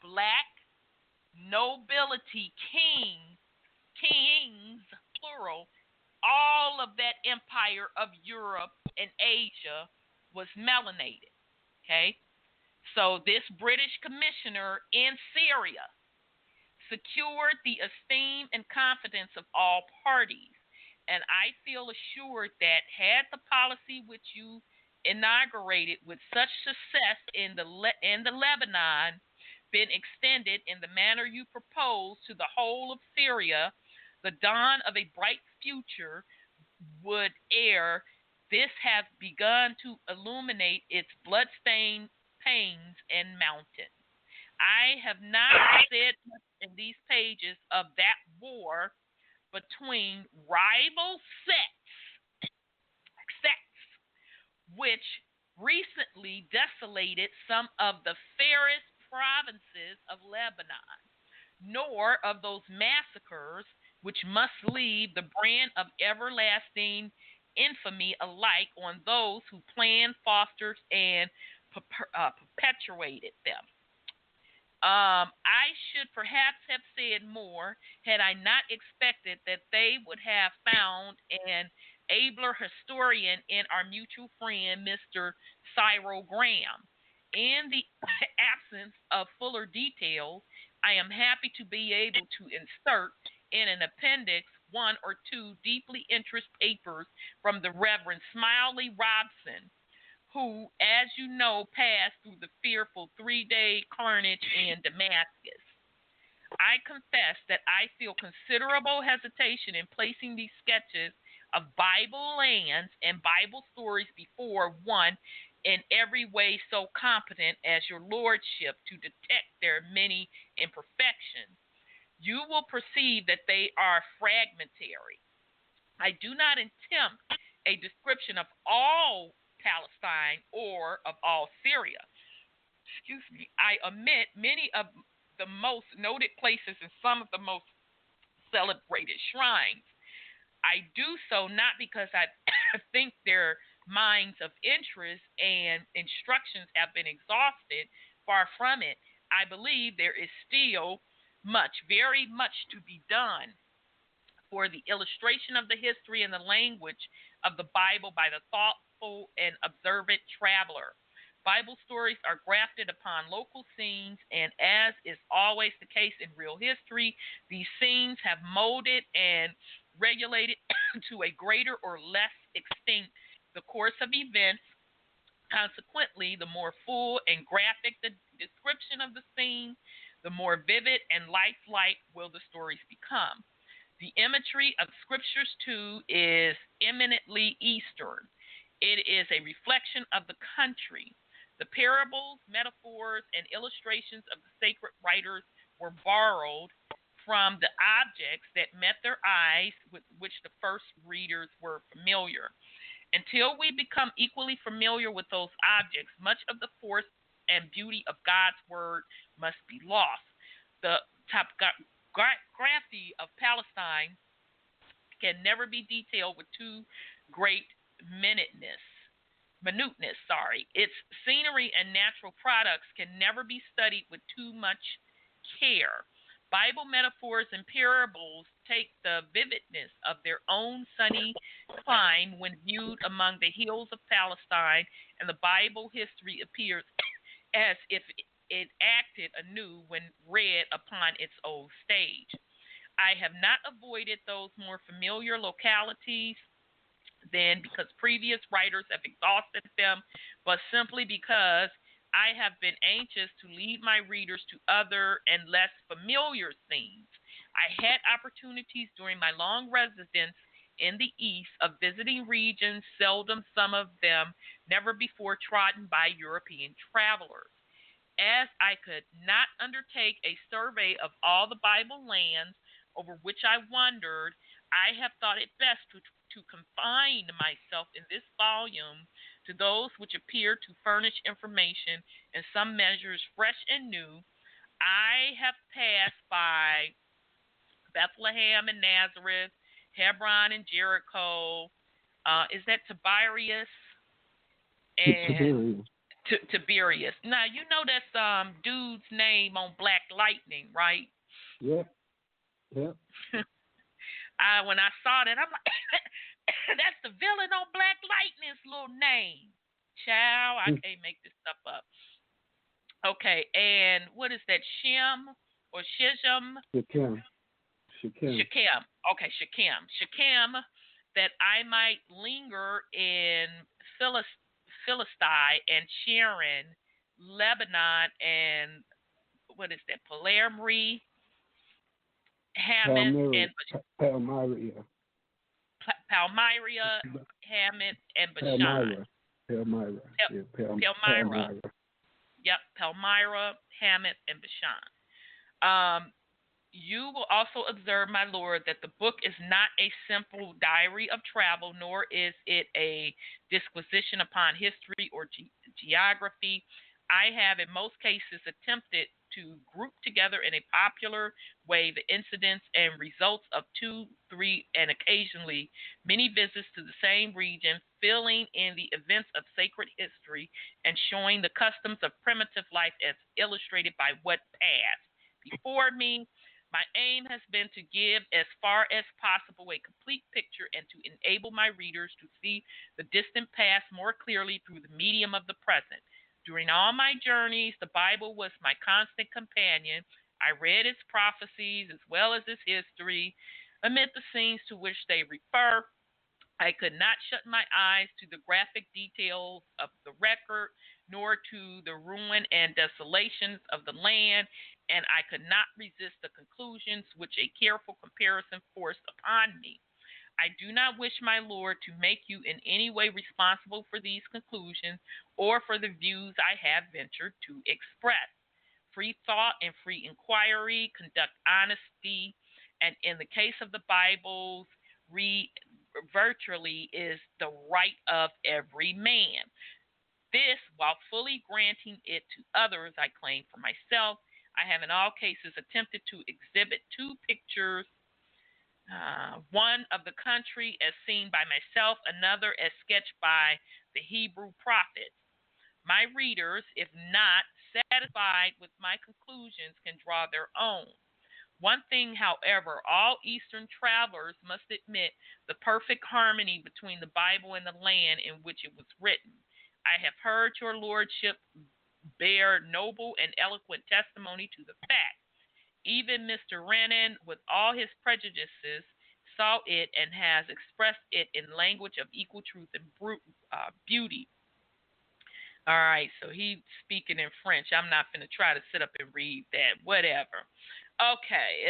Black nobility kings, plural, all of that empire of Europe and Asia was melanated. Okay? So this British commissioner in Syria secured the esteem and confidence of all parties. And I feel assured that had the policy which you inaugurated with such success in the Lebanon been extended in the manner you propose to the whole of Syria, the dawn of a bright future would air, this has begun to illuminate its bloodstained plains and mountains. I have not said much in these pages of that war between rival sects, which recently desolated some of the fairest provinces of Lebanon, nor of those massacres which must leave the brand of everlasting infamy alike on those who planned, fostered, and perpetuated them. I should perhaps have said more had I not expected that they would have found an abler historian in our mutual friend, Mr. Cyril Graham. In the absence of fuller details, I am happy to be able to insert in an appendix one or two deeply interesting papers from the Reverend Smiley Robson, who, as you know, passed through the fearful 3-day carnage in Damascus. I confess that I feel considerable hesitation in placing these sketches of Bible lands and Bible stories before one in every way so competent as your lordship to detect their many imperfections. You will perceive that they are fragmentary. I do not attempt a description of all Palestine or of all Syria. Excuse me. I omit many of the most noted places and some of the most celebrated shrines. I do so not because I think their minds of interest and instructions have been exhausted. Far from it. I believe there is still much, very much to be done for the illustration of the history and the language of the Bible by the thoughtful and observant traveler. Bible stories are grafted upon local scenes, and as is always the case in real history, these scenes have molded and regulated to a greater or less extent the course of events. Consequently, the more full and graphic the description of the scene, the more vivid and lifelike will the stories become. The imagery of scriptures, too, is eminently Eastern. It is a reflection of the country. The parables, metaphors, and illustrations of the sacred writers were borrowed from the objects that met their eyes with which the first readers were familiar. Until we become equally familiar with those objects, much of the force and beauty of God's word must be lost. The topography of Palestine can never be detailed with too great minuteness. Its scenery and natural products can never be studied with too much care. Bible metaphors and parables take the vividness of their own sunny clime when viewed among the hills of Palestine, and the Bible history appears as if it acted anew when read upon its old stage. I have not avoided those more familiar localities then because previous writers have exhausted them, but simply because I have been anxious to lead my readers to other and less familiar scenes. I had opportunities during my long residence in the East of visiting regions, seldom some of them never before trodden by European travelers. As I could not undertake a survey of all the Bible lands over which I wandered, I have thought it best to confine myself in this volume to those which appear to furnish information in some measures fresh and new. I have passed by Bethlehem and Nazareth, Hebron and Jericho. Is that Tiberias? And Tiberias. Now, you know that's dude's name on Black Lightning, right? Yep. Yep. When I saw that, I'm like, that's the villain on Black Lightning's little name. Child, I can't make this stuff up. Okay, and what is that, Shem or Shizem? Shechem. Okay, Shechem, that I might linger in Philistine and Sharon, Lebanon, and what is that, Palermo, Hamath, and Palmyra. Palmyra, Hamath, and Bashan. Palmyra. Yep, Palmyra, Hamath, and Bashan. You will also observe, my Lord, that the book is not a simple diary of travel, nor is it a disquisition upon history or geography. I have, in most cases, attempted to group together in a popular way the incidents and results of 2, 3, and occasionally many visits to the same region, filling in the events of sacred history and showing the customs of primitive life as illustrated by what passed before me. My aim has been to give, as far as possible, a complete picture and to enable my readers to see the distant past more clearly through the medium of the present. During all my journeys, the Bible was my constant companion. I read its prophecies as well as its history. Amid the scenes to which they refer, I could not shut my eyes to the graphic details of the record, nor to the ruin and desolations of the land, and I could not resist the conclusions which a careful comparison forced upon me. I do not wish, my Lord, to make you in any way responsible for these conclusions or for the views I have ventured to express. Free thought and free inquiry conduct honesty, and in the case of the Bibles, virtually is the right of every man. This, while fully granting it to others, I claim for myself. I have in all cases attempted to exhibit 2 pictures, one of the country as seen by myself, another as sketched by the Hebrew prophets. My readers, if not satisfied with my conclusions, can draw their own. One thing, however, all Eastern travelers must admit: the perfect harmony between the Bible and the land in which it was written. I have heard your lordship bear noble and eloquent testimony to the fact. Even Mr. Renan, with all his prejudices, saw it and has expressed it in language of equal truth and beauty. All right, so he's speaking in French. I'm not going to try to sit up and read that. Whatever. Okay,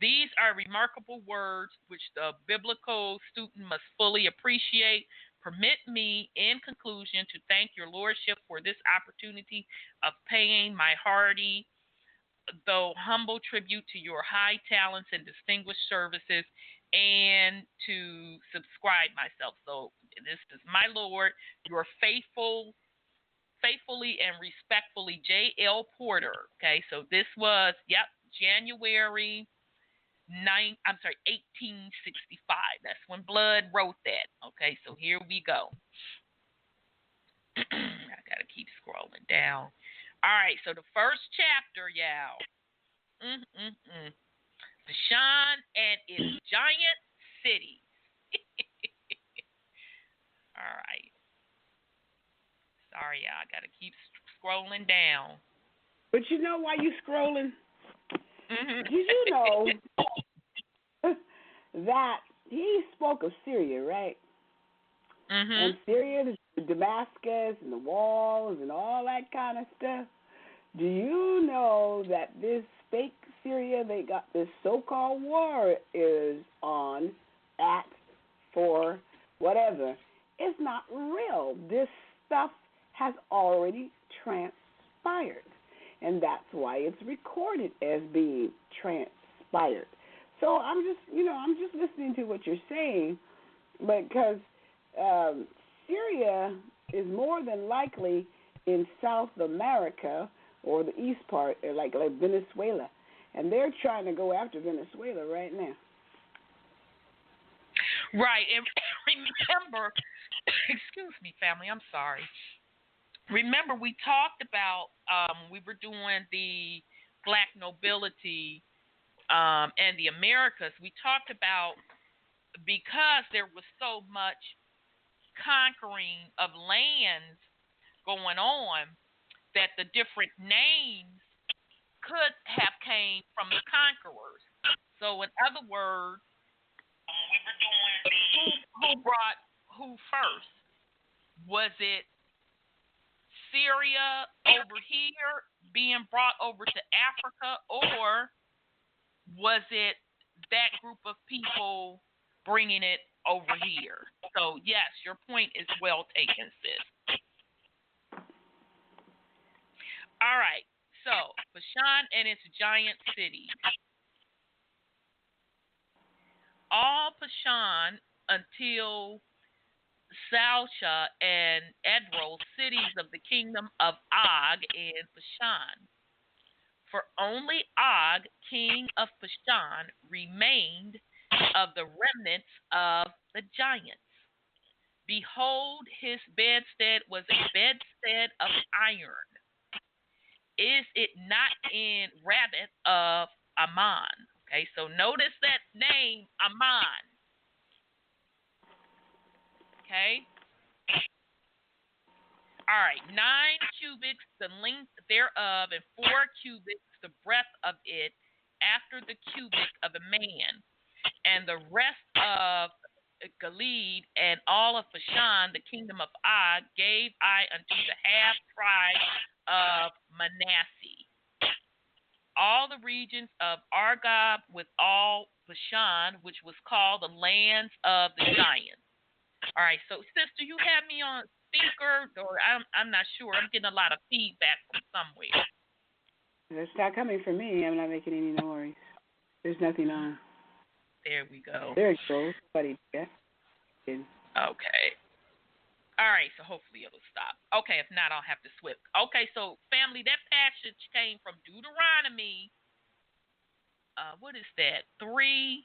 these are remarkable words which the biblical student must fully appreciate. Permit me, in conclusion, to thank your lordship for this opportunity of paying my hearty, though humble, tribute to your high talents and distinguished services, and to subscribe myself. So this is, my Lord, your faithfully and respectfully, J.L. Porter. Okay, so this was, January 1865. That's when Blood wrote that. Okay, so here we go. I gotta keep scrolling down. All right, so the first chapter, y'all. Bashan and its giant cities. All right. Sorry, y'all. I gotta keep scrolling down. But you know why you scrolling? Did you know that he spoke of Syria, right? And Syria, Damascus, and the walls, and all that kind of stuff. Do you know that this fake Syria they got, this so-called war is on, at, for, whatever, it's not real. This stuff has already transpired. And that's why it's recorded as being transpired. So I'm just listening to what you're saying, because Syria is more than likely in South America or the east part, like Venezuela, and they're trying to go after Venezuela right now. Right, and remember, excuse me, family, I'm sorry. Remember, we talked about, we were doing the black nobility and the Americas. We talked about, because there was so much conquering of lands going on, that the different names could have came from the conquerors. So in other words, we were doing who brought who first? Was it Syria over here being brought over to Africa, or was it that group of people bringing it over here. So, yes, your point is well taken, sis. All right. So, Bashan and its giant cities. All Bashan until Salsha and Edrol, cities of the kingdom of Og and Bashan. For only Og, king of Bashan, remained of the remnants of the giants. Behold, his bedstead was a bedstead of iron. Is it not in Rabbit of Ammon? Okay, so notice that name, Ammon. Okay. All right, 9 cubits the length thereof, and 4 cubits the breadth of it, after the cubit of a man. And the rest of Gilead and all of Bashan, the kingdom of Og, gave I unto the half tribe of Manasseh. All the regions of Argob with all Bashan, which was called the lands of the giants. All right, so sister, you have me on speaker, or I'm not sure. I'm getting a lot of feedback from somewhere. It's not coming from me. I'm not making any noise. There's nothing on. There we go. There it goes. Buddy, yeah. Okay. All right, so hopefully it'll stop. Okay, if not, I'll have to switch. Okay, so family, that passage came from Deuteronomy. What is that? 3,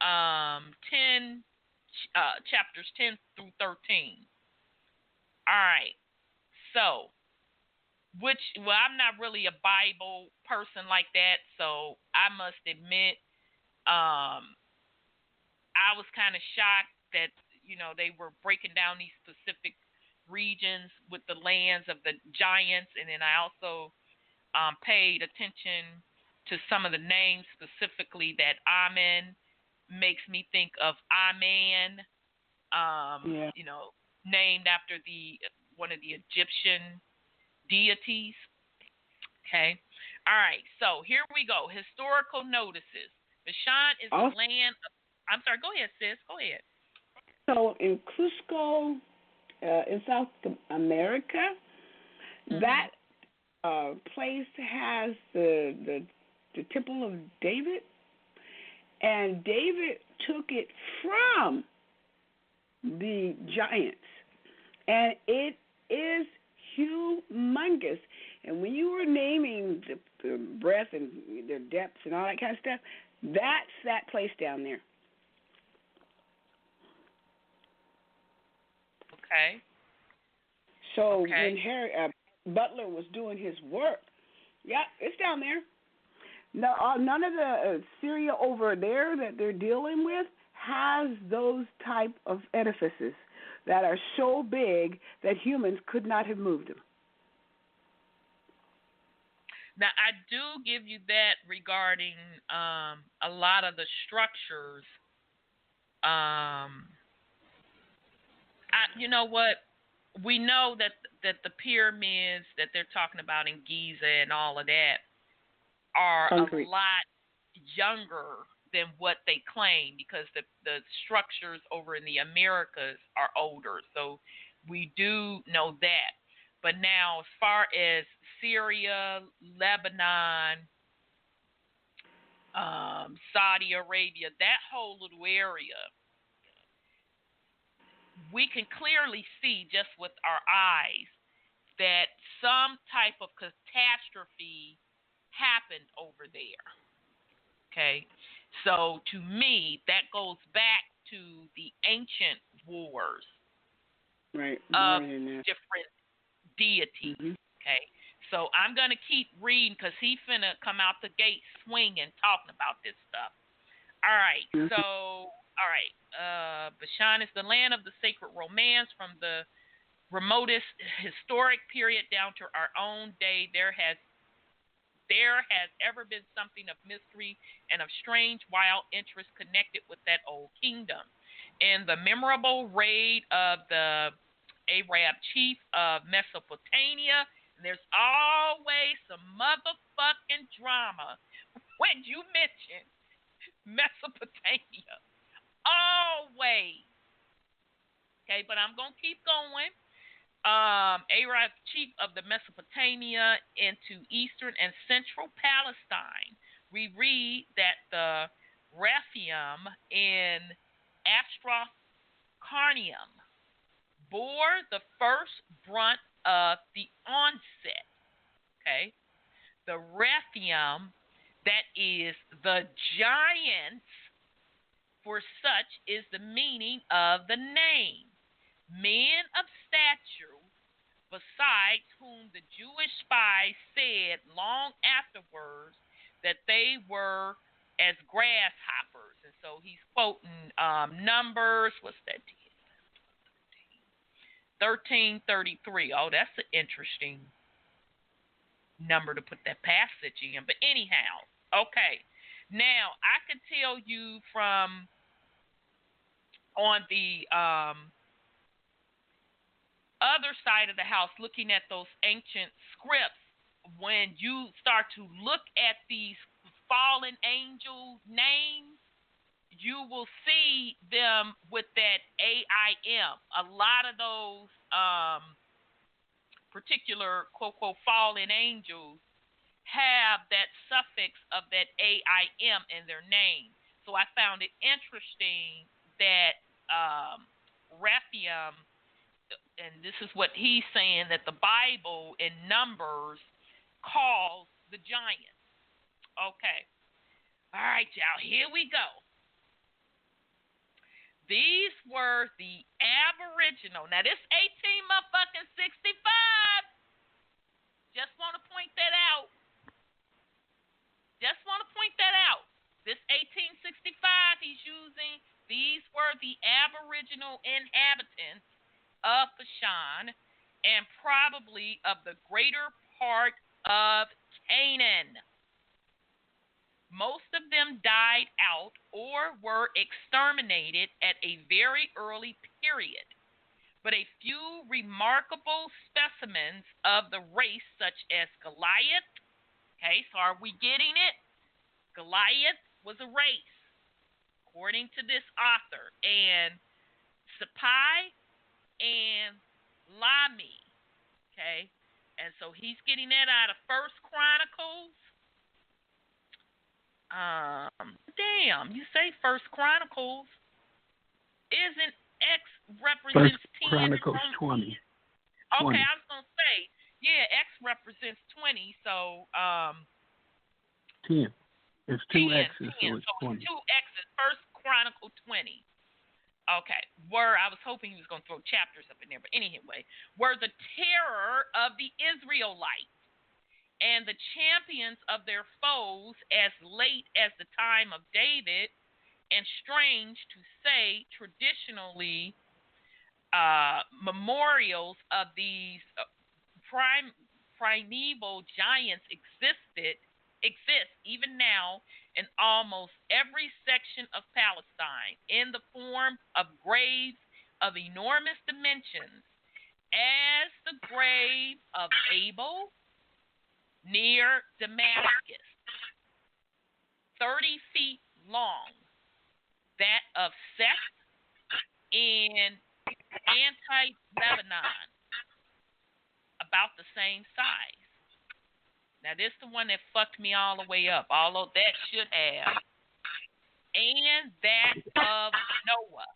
10, chapters 10 through 13. All right, so I'm not really a Bible person like that, so I must admit, I was kind of shocked that they were breaking down these specific regions with the lands of the giants, and then I also paid attention to some of the names, specifically that Amen makes me think of Amen, named after one of the Egyptian deities. Okay. All right. So here we go. Historical notices. Bashan is the land of, I'm sorry. Go ahead, sis. Go ahead. So in Cusco, in South America, that place has the Temple of David, and David took it from the giants, and it is humongous. And when you were naming the breadth and their depths and all that kind of stuff, that's that place down there. Okay. So when Harry Butler was doing his work, yeah, it's down there. No, none of the Syria over there that they're dealing with has those type of edifices that are so big that humans could not have moved them. Now, I do give you that regarding a lot of the structures. You know what? We know that the pyramids that they're talking about in Giza and all of that are a lot younger than what they claim, because the structures over in the Americas are older. So we do know that. But now, as far as Syria, Lebanon, Saudi Arabia, that whole little area, we can clearly see just with our eyes that some type of catastrophe happened over there. Okay? So to me, that goes back to the ancient wars of different deities. Okay? So I'm going to keep reading, because he's finna come out the gate swinging, talking about this stuff. All right. So, all right. Bashan is the land of the sacred romance. From the remotest historic period down to our own day, there has ever been something of mystery and of strange, wild interest connected with that old kingdom. In the memorable raid of the Arab chief of Mesopotamia, there's always some motherfucking drama when you mention Mesopotamia. Always. Okay, but I'm going to keep going. Arab chief of the Mesopotamia into eastern and central Palestine. We read that the Rephaim in Astroscarnium bore the first brunt of the onset. Okay, the Rephaim, that is the giants, for such is the meaning of the name. Men of stature, besides whom the Jewish spies said long afterwards that they were as grasshoppers. And so he's quoting Numbers, what's that? 13:33. Oh, that's an interesting number to put that passage in. But anyhow, okay. Now, I can tell you from on the other side of the house, looking at those ancient scripts, when you start to look at these fallen angel names, you will see them with that AIM. A lot of those particular quote quote fallen angels have that suffix of that AIM in their name. So I found it interesting that Rephaim, and this is what he's saying, that the Bible in Numbers calls the giants. Okay. All right, y'all, here we go. These were the Aboriginal. Now, this 18 65. Just want to point that out. Just want to point that out. This 1865 he's using, these were the Aboriginal inhabitants of Bashan and probably of the greater part of Canaan. Most of them died out or were exterminated at a very early period, but a few remarkable specimens of the race, such as Goliath. Okay, so are we getting it? Goliath was a race, according to this author, and Sapai and Lami. Okay, and so he's getting that out of First Chronicles. Damn, you say First Chronicles. Isn't X represents First 10? Chronicles 20. Okay, I was gonna say, yeah, X represents 20, so 10. It's 2 X's, 10. so it's 20. 2 X's. First Chronicle 20. Okay, I was hoping he was gonna throw chapters up in there, but anyway, were the terror of the Israelites and the champions of their foes as late as the time of David, and strange to say, traditionally, memorials of these primeval giants exist even now in almost every section of Palestine in the form of graves of enormous dimensions, as the grave of Abel near Damascus, 30 feet long, that of Seth in Anti-Lebanon, about the same size. Now, this is the one that fucked me all the way up, although that should have. And that of Noah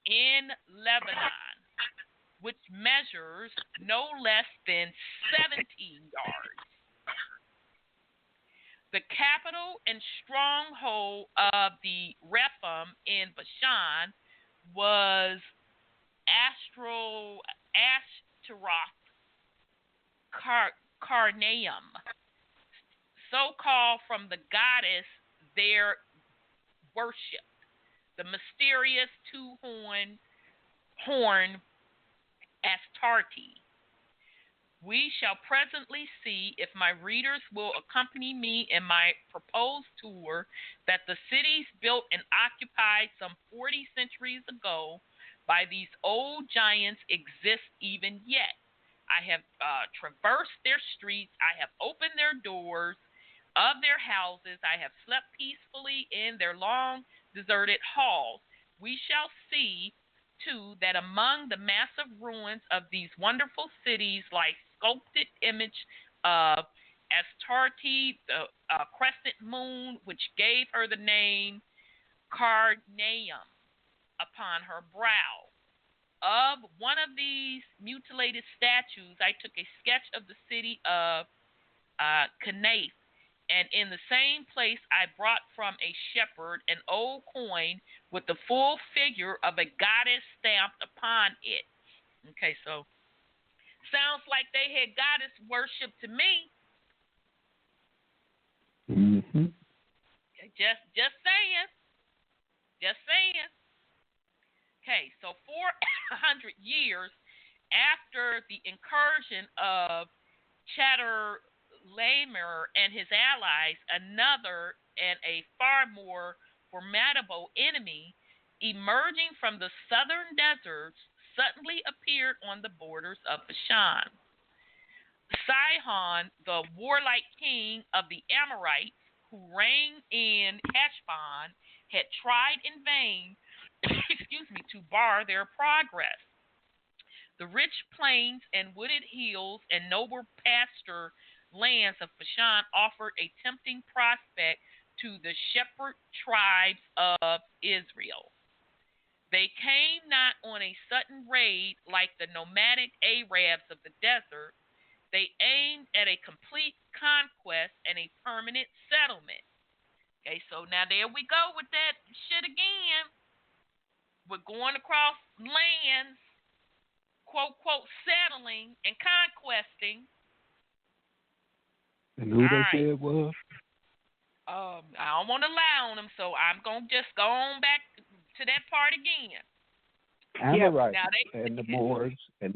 in Lebanon, which measures no less than 17 yards. The capital and stronghold of the Rephaim in Bashan was Ashtaroth Carnaeum, so called from the goddess there worshipped, the mysterious two-horn Astarte. We shall presently see, if my readers will accompany me in my proposed tour, that the cities built and occupied some 40 centuries ago by these old giants exist even yet. I have traversed their streets. I have opened their doors. of their houses. I have slept peacefully in their long deserted halls. We shall see, too, that among the massive ruins of these wonderful cities lie sculpted image of Astarte, the crescent moon, which gave her the name Carneum upon her brow. Of one of these mutilated statues, I took a sketch of the city of Conquest, and in the same place I brought from a shepherd an old coin with the full figure of a goddess stamped upon it. Okay, so sounds like they had goddess worship to me. Mm-hmm. Just saying. Just saying. Okay, so 400 years after the incursion of Chedorlaomer and his allies, another and a far more formidable enemy, emerging from the southern deserts, suddenly appeared on the borders of Bashan. Sihon, the warlike king of the Amorites, who reigned in Heshbon, had tried in vain to bar their progress. The rich plains and wooded hills and noble pasture lands of Bashan offered a tempting prospect to the shepherd tribes of Israel. They came not on a sudden raid like the nomadic Arabs of the desert. They aimed at a complete conquest and a permanent settlement. Okay, so now there we go with that shit again. We're going across lands, quote, quote, settling and conquesting. And who they said was? I don't want to lie on them, so I'm going to just go on back to that part again. Amorites. And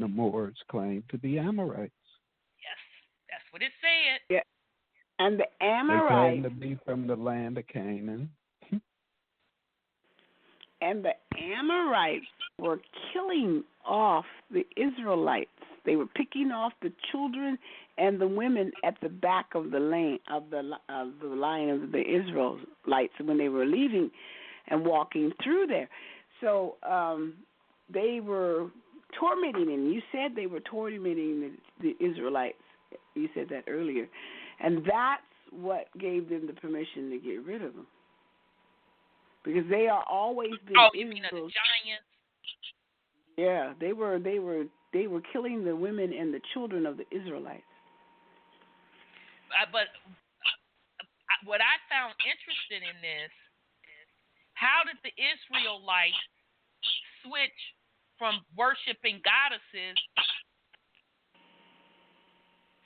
the Moors claim to be Amorites. Yes, that's what it said. Yeah. And the Amorites. They claim to be from the land of Canaan. And the Amorites were killing off the Israelites. They were picking off the children and the women at the back of the line of the Israelites when they were leaving and walking through there. So they were tormenting them. You said they were tormenting the Israelites. You said that earlier. And that's what gave them the permission to get rid of them. Because they are always been you mean the giants? Yeah, they were killing the women and the children of the Israelites. But what I found interesting in this is how did the Israelites switch from worshiping goddesses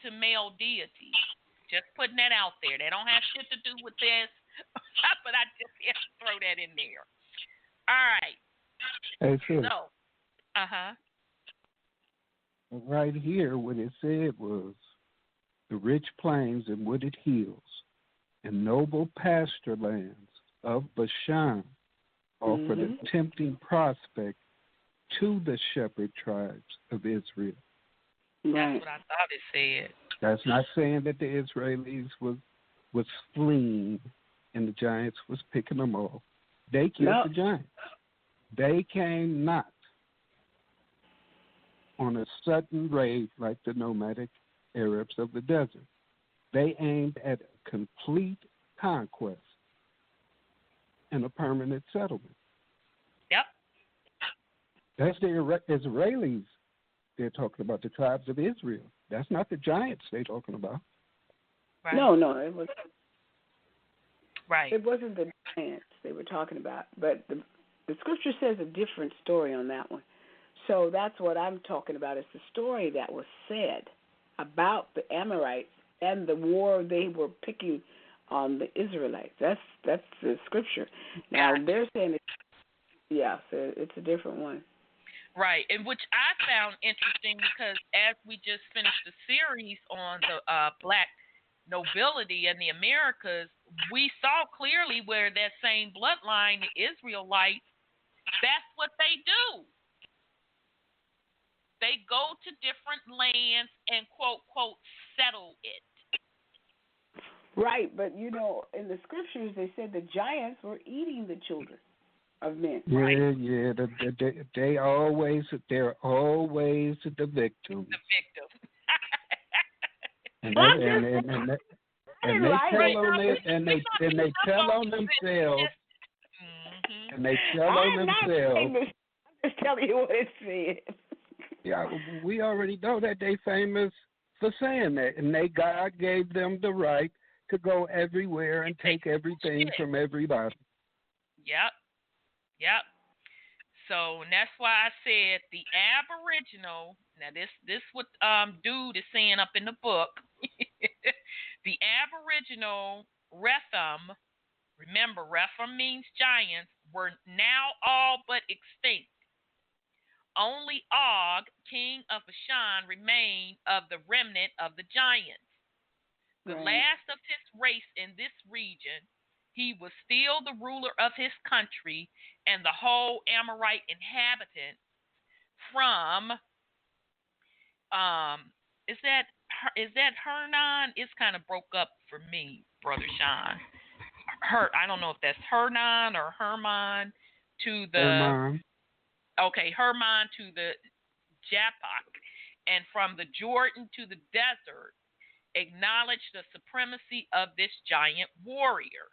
to male deities? Just putting that out there. They don't have shit to do with this, but I just have to throw that in there. All right. Hey, sure. So, right here, what it said was the rich plains and wooded hills and noble pasture lands of Bashan offered a tempting prospect to the shepherd tribes of Israel. That's what I thought it said. That's not saying that the Israelis was fleeing and the giants was picking them off. They killed the giants. They came not on a sudden raid like the nomadic Arabs of the desert. They aimed at a complete conquest and a permanent settlement. Yep. That's the Israelis. They're talking about the tribes of Israel. That's not the giants they're talking about. Right. No, it was right. It wasn't the giants they were talking about, but the scripture says a different story on that one. So that's what I'm talking about. It's the story that was said about the Amorites and the war they were picking on the Israelites. That's the scripture. Now they're saying it's a different one. Right, and which I found interesting because as we just finished the series on the black nobility in the Americas, we saw clearly where that same bloodline, the Israelites, that's what they do. They go to different lands and, quote, quote, settle it. Right, but in the scriptures they said the giants were eating the children of men. Yeah, right? yeah. They're always the victim. The victim. And they tell on it, and they tell on themselves, and they tell on themselves. I'm just telling you what it said. Yeah, we already know that they famous for saying that, and God gave them the right to go everywhere and take everything from everybody. Yep. So and that's why I said the Aboriginal. Now this what dude is saying up in the book. The Aboriginal Reptilians, remember Reptilian means giants, were now all but extinct. Only Og, king of Bashan, remained of the remnant of the giants. The last of his race in this region, he was still the ruler of his country, and the whole Amorite inhabitant from is that Hernan? It's kind of broke up for me, Brother Sean. I don't know if that's Hernan or Herman to the Herman to the Japheth, and from the Jordan to the desert, acknowledged the supremacy of this giant warrior.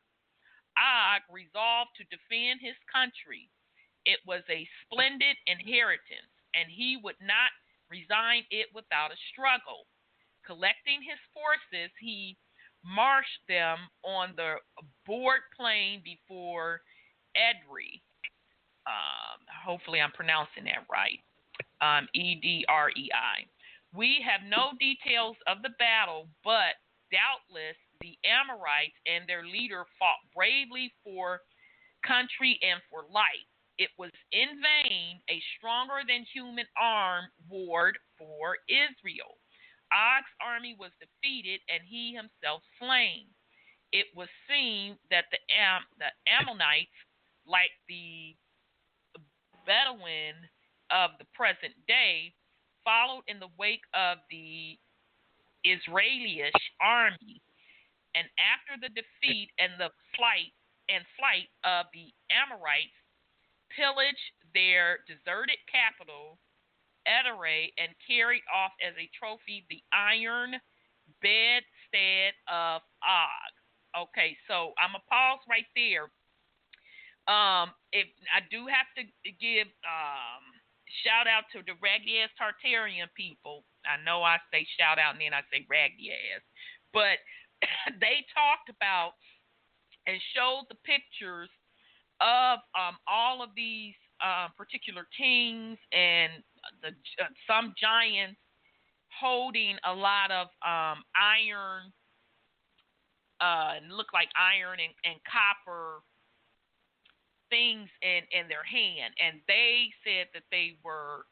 Og resolved to defend his country. It was a splendid inheritance, and he would not resign it without a struggle. Collecting his forces, he marched them on the board plain before Edrei. Hopefully I'm pronouncing that right. Edrei. We have no details of the battle, but doubtless the Amorites and their leader fought bravely for country and for life. It was in vain a stronger than human arm warred for Israel. Og's army was defeated and he himself slain. It was seen that the Ammonites, like the Bedouin of the present day, followed in the wake of the Israeli army, and after the defeat and the flight of the Amorites, pillaged their deserted capital, Edrei, and carried off as a trophy the iron bedstead of Og. Okay, so I'm gonna pause right there. If I do have to give shout out to the raggedy ass Tartarian people. I know I say shout out and then I say raggedy ass, but they talked about and showed the pictures of all of these particular kings and some giants holding a lot of iron, look like iron and copper things in their hand, and they said that they were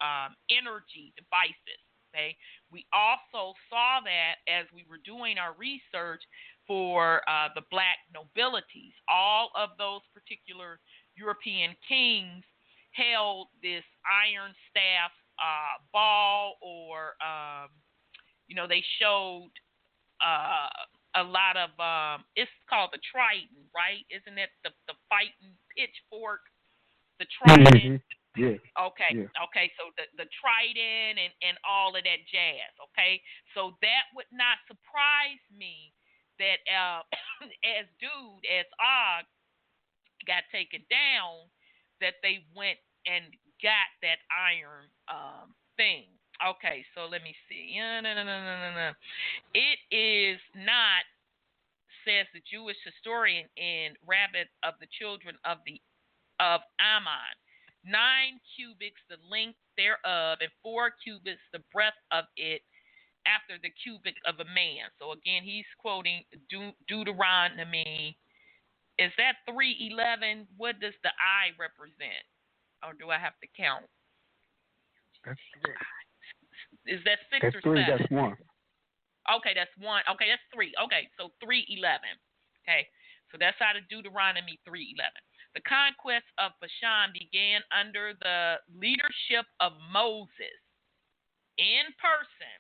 energy devices. Okay, we also saw that as we were doing our research for the black nobilities. All of those particular European kings held this iron staff ball, or they showed a lot of it's called the trident, right? Isn't it the fighting pitchfork, the trident? Yeah. Okay. Yeah. Okay. So the trident and all of that jazz. Okay. So that would not surprise me that as Og got taken down, that they went and got that iron thing. Okay, so let me see. No. It is not, says the Jewish historian in Rabbit of the Children of Ammon, 9 cubits the length thereof, and 4 cubits the breadth of it, after the cubit of a man. So again, he's quoting Deuteronomy. Is that 3:11? What does the I represent? Or do I have to count? That's Is that 6 that's or 3, 7? That's 1. Okay, that's 1. Okay, that's 3. Okay, so 3:11. Okay, so that's out of Deuteronomy 3:11. The conquest of Bashan began under the leadership of Moses in person,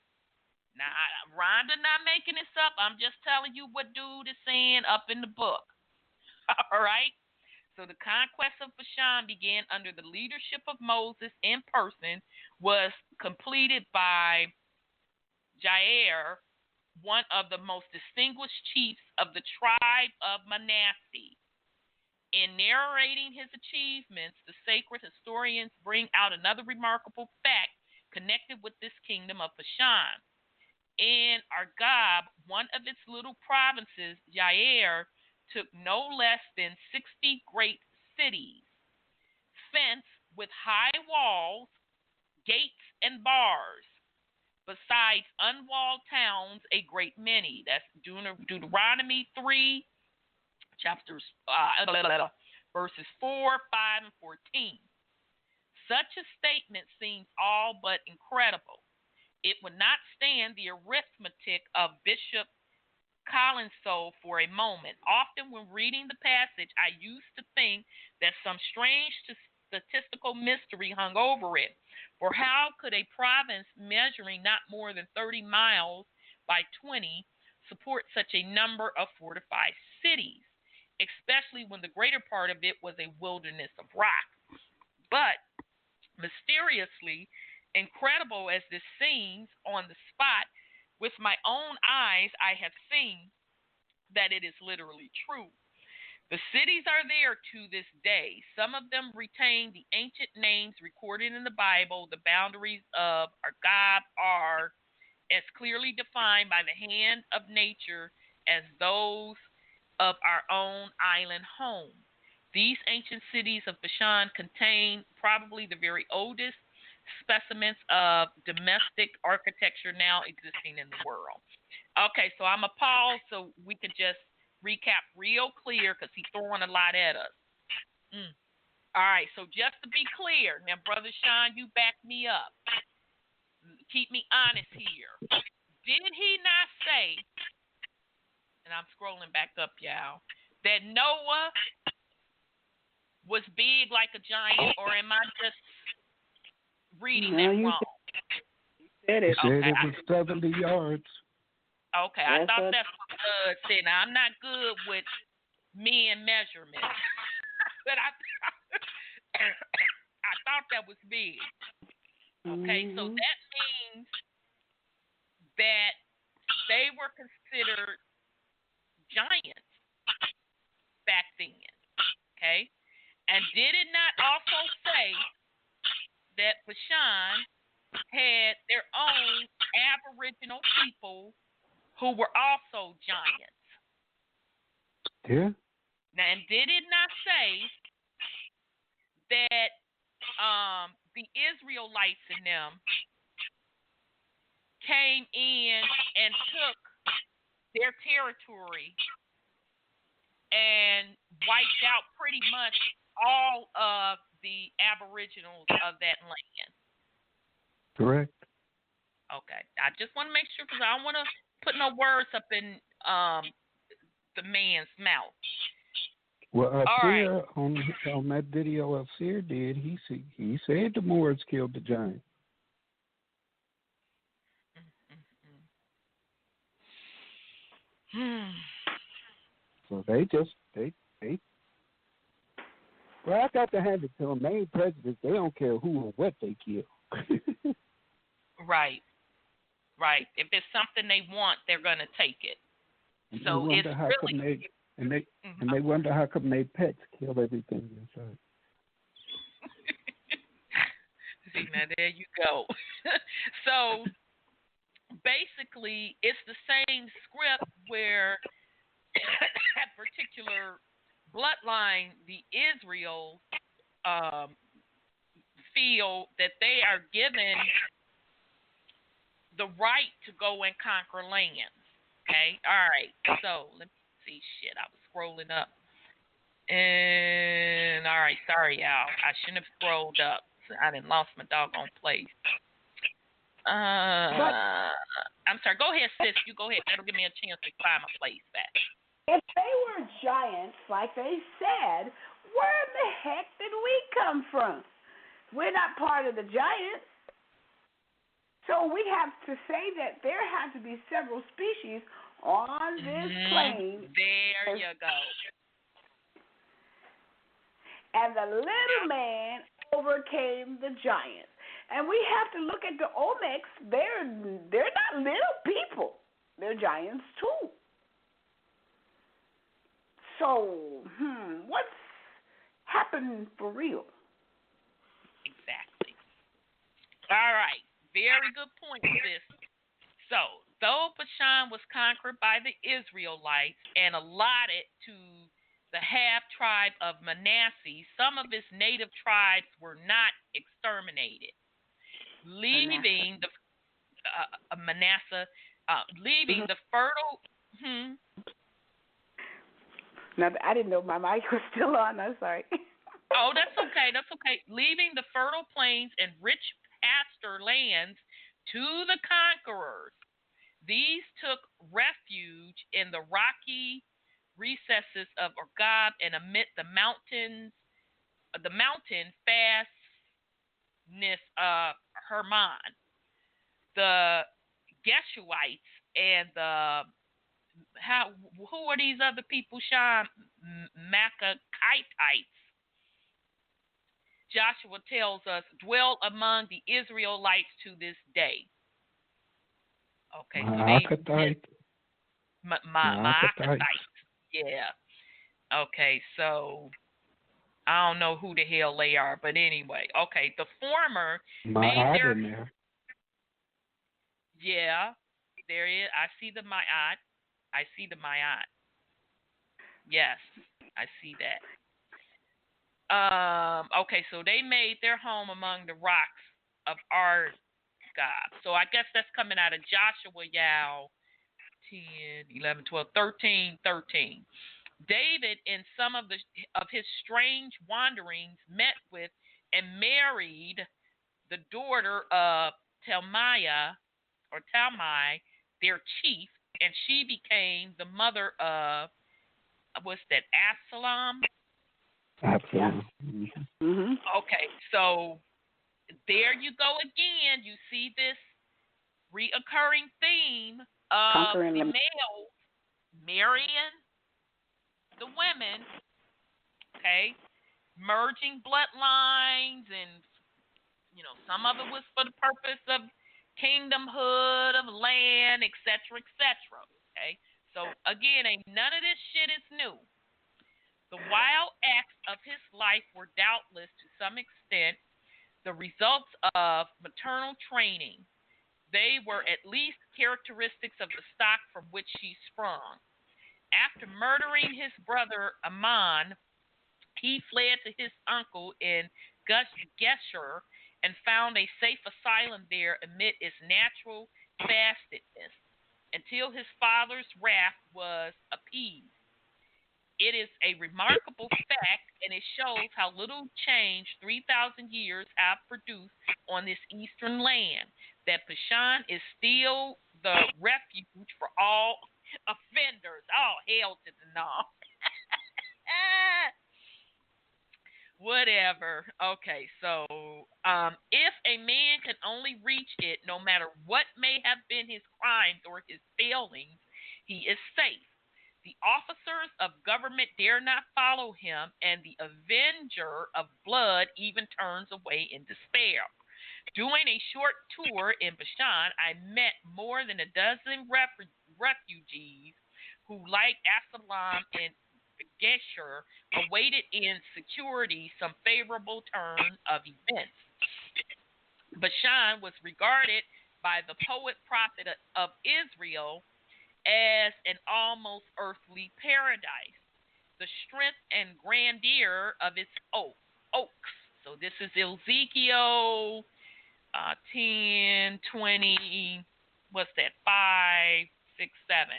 Now, Rhonda not making this up. I'm just telling you what dude is saying up in the book. All right? So the conquest of Bashan began under the leadership of Moses in person, was completed by Jair, one of the most distinguished chiefs of the tribe of Manasseh. In narrating his achievements, the sacred historians bring out another remarkable fact connected with this kingdom of Bashan. In Argob, one of its little provinces, Jair took no less than 60 great cities, fenced with high walls, gates, and bars, besides unwalled towns a great many. That's Deuteronomy 3, verses 4, 5, and 14. Such a statement seems all but incredible. It would not stand the arithmetic of Bishop Collinsole for a moment. Often when reading the passage, I used to think that some strange statistical mystery hung over it. For how could a province measuring not more than 30 miles by 20 support such a number of fortified cities, especially when the greater part of it was a wilderness of rock? But mysteriously, incredible as this seems on the spot, with my own eyes I have seen that it is literally true. The cities are there to this day. Some of them retain the ancient names recorded in the Bible. The boundaries of Argob are as clearly defined by the hand of nature as those of our own island home. These ancient cities of Bashan contain probably the very oldest specimens of domestic architecture now existing in the world. Okay, so I'm going to pause so we can just recap real clear because he's throwing a lot at us. All right, so just to be clear, now, Brother Sean, you back me up. Keep me honest here. Did he not say, and I'm scrolling back up, y'all, that Noah was big like a giant, or am I just reading that wrong? You said it. He said it was 70 yards. Okay, I thought that's what Bud said. Now, I'm not good with men measurements, but I thought that was big. Okay, so that means that they were considered giants back then. Okay, and did it not also say that Bashan had their own aboriginal people who were also giants? Yeah. Now, and did it not say that the Israelites in them came in and took their territory and wiped out pretty much all of the aboriginals of that land? Correct. Okay. I just want to make sure because I don't want to put no words up in the man's mouth. Well, Seer, on that video Seer did, he said the Moors killed the giant. So they well, I got to hand it to them. They ain't presidents. They don't care who or what they kill. Right. If it's something they want, they're going to take it. And so they it's really... They wonder how come their pets kill everything inside. See, now there you go. So basically, it's the same script where that particular bloodline, the Israel, feel that they are given the right to go and conquer lands. Okay? All right. So let me see. Shit, I was scrolling up. And all right, sorry, y'all. I shouldn't have scrolled up. I done lost my doggone place. I'm sorry. Go ahead, sis. You go ahead. That'll give me a chance to find my place back. If they were giants, like they said, where the heck did we come from? We're not part of the giants. So we have to say that there have to be several species on this plane. There you go. And the little man overcame the giants. And we have to look at the Olmecs. They're not little people. They're giants too. So, what's happened for real? Exactly. All right. Very good point, sis. So, though Bashan was conquered by the Israelites and allotted to the half-tribe of Manasseh, some of its native tribes were not exterminated, leaving the leaving the fertile. Now, I didn't know my mic was still on. I'm sorry. Oh, that's okay. That's okay. Leaving the fertile plains and rich pasture lands to the conquerors. These took refuge in the rocky recesses of Argob and amid the mountain fastness of Hermon. The Geshuites and who are these other people, Sean? Macakites. Joshua tells us dwell among the Israelites to this day. Okay, so Macakites. Yeah. Okay, so I don't know who the hell they are, but anyway. Okay, the former made their. Yeah, there is. I see the Ma'at. Yes, I see that. Okay, so they made their home among the rocks of Argob. So I guess that's coming out of Joshua, 10, 11, 12, 13, 13. David, in some of his strange wanderings, met with and married the daughter of Talmai, their chief, and she became the mother of, what's that, Absalom? Absalom. Okay, so there you go again. You see this reoccurring theme of the males marrying the women, okay, merging bloodlines, and some of it was for the purpose of kingdomhood, of land, etc., etc. Okay, so again, none of this shit is new. The wild acts of his life were doubtless, to some extent, the results of maternal training. They were at least characteristics of the stock from which she sprung. After murdering his brother Ammon, he fled to his uncle in Geshur and found a safe asylum there amid its natural fastness until his father's wrath was appeased. It is a remarkable fact, and it shows how little change 3,000 years have produced on this eastern land, that Bashan is still the refuge for all offenders. All hail to the Nom. Whatever. Okay, so if a man can only reach it, no matter what may have been his crimes or his failings, he is safe. The officers of government dare not follow him, and the avenger of blood even turns away in despair. Doing a short tour in Bashan, I met more than a dozen refugees who, like Absalom and Geshur, awaited in security some favorable turn of events. Bashan was regarded by the poet-prophet of Israel as an almost earthly paradise. The strength and grandeur of its oaks. So this is Ezekiel 10, 20, what's that, 5, 6, 7,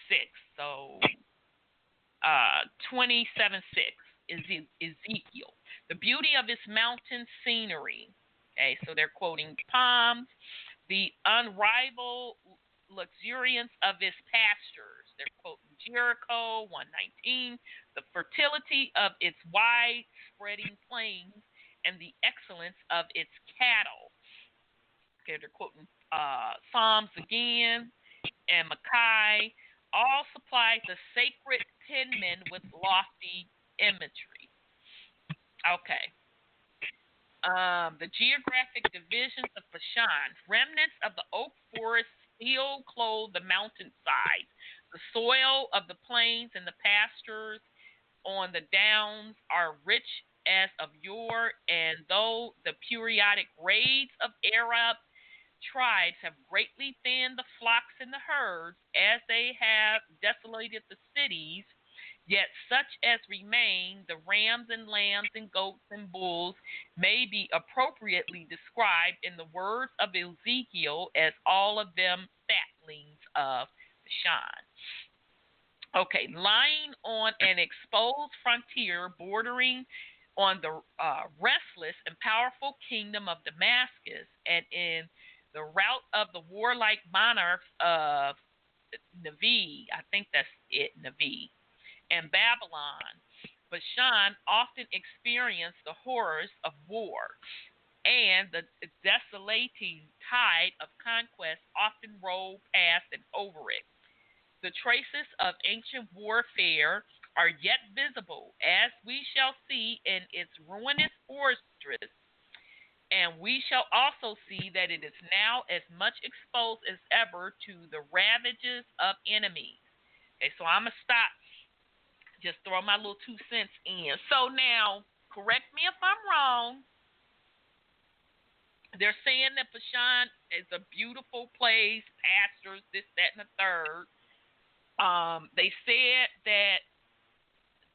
6. So 27, 6 is Ezekiel. The beauty of its mountain scenery. Okay, so they're quoting palms. The unrivaled luxuriance of its pastures. They're quoting Jericho 119. The fertility of its wide spreading plains and the excellence of its cattle. Okay, they're quoting Psalms again, and Mackay, all supplied the sacred penman with lofty imagery. Okay. The geographic divisions of Bashan, remnants of the oak forest still clothe the mountainsides. The soil of the plains and the pastures on the downs are rich as of yore, and though the periodic raids of Arab tribes have greatly thinned the flocks and the herds, as they have desolated the cities, yet such as remain, the rams and lambs and goats and bulls, may be appropriately described in the words of Ezekiel as all of them fatlings of Bashan. Okay, lying on an exposed frontier bordering on the restless and powerful kingdom of Damascus, and in the route of the warlike monarchs of Navi, I think that's it, Navi, and Babylon, Bashan often experienced the horrors of war, and the desolating tide of conquest often rolled past and over it. The traces of ancient warfare are yet visible, as we shall see in its ruinous fortress, and we shall also see that it is now as much exposed as ever to the ravages of enemies. Okay, so I'm going to stop, just throw my little 2 cents in. So now, correct me if I'm wrong, they're saying that Bashan is a beautiful place, pastures, this, that, and the third. They said that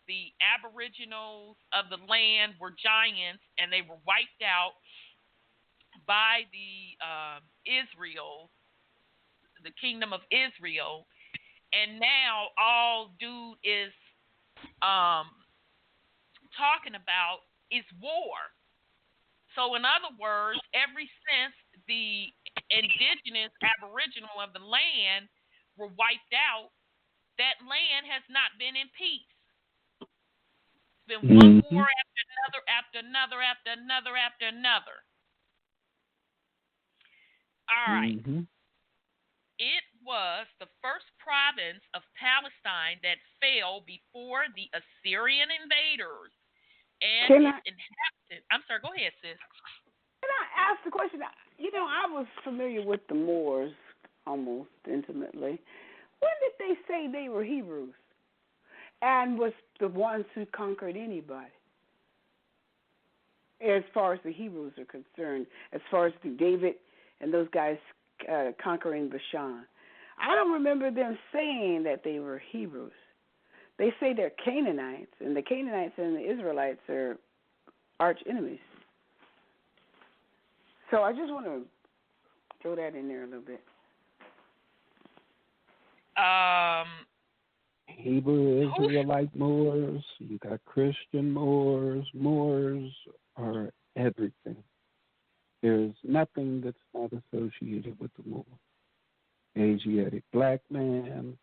the aboriginals of the land were giants, and they were wiped out by the Israel, the kingdom of Israel, and now all dude is talking about is war. So in other words, ever since the indigenous aboriginal of the land were wiped out, that land has not been in peace. It's been one war after another, after another, after another, after another. All right. It was the first province of Palestine that fell before the Assyrian invaders and its inhabitants. I'm sorry, go ahead, sis. Can I ask the question? You know, I was familiar with the Moors almost intimately. When did they say they were Hebrews and was the ones who conquered anybody? As far as the Hebrews are concerned, as far as David and those guys conquering Bashan. I don't remember them saying that they were Hebrews. They say they're Canaanites, and the Canaanites and the Israelites are arch enemies. So I just want to throw that in there a little bit. Hebrew, Israelite Moors, you got Christian Moors. Moors are everything. There's nothing that's not associated with the Moor. Asiatic black man,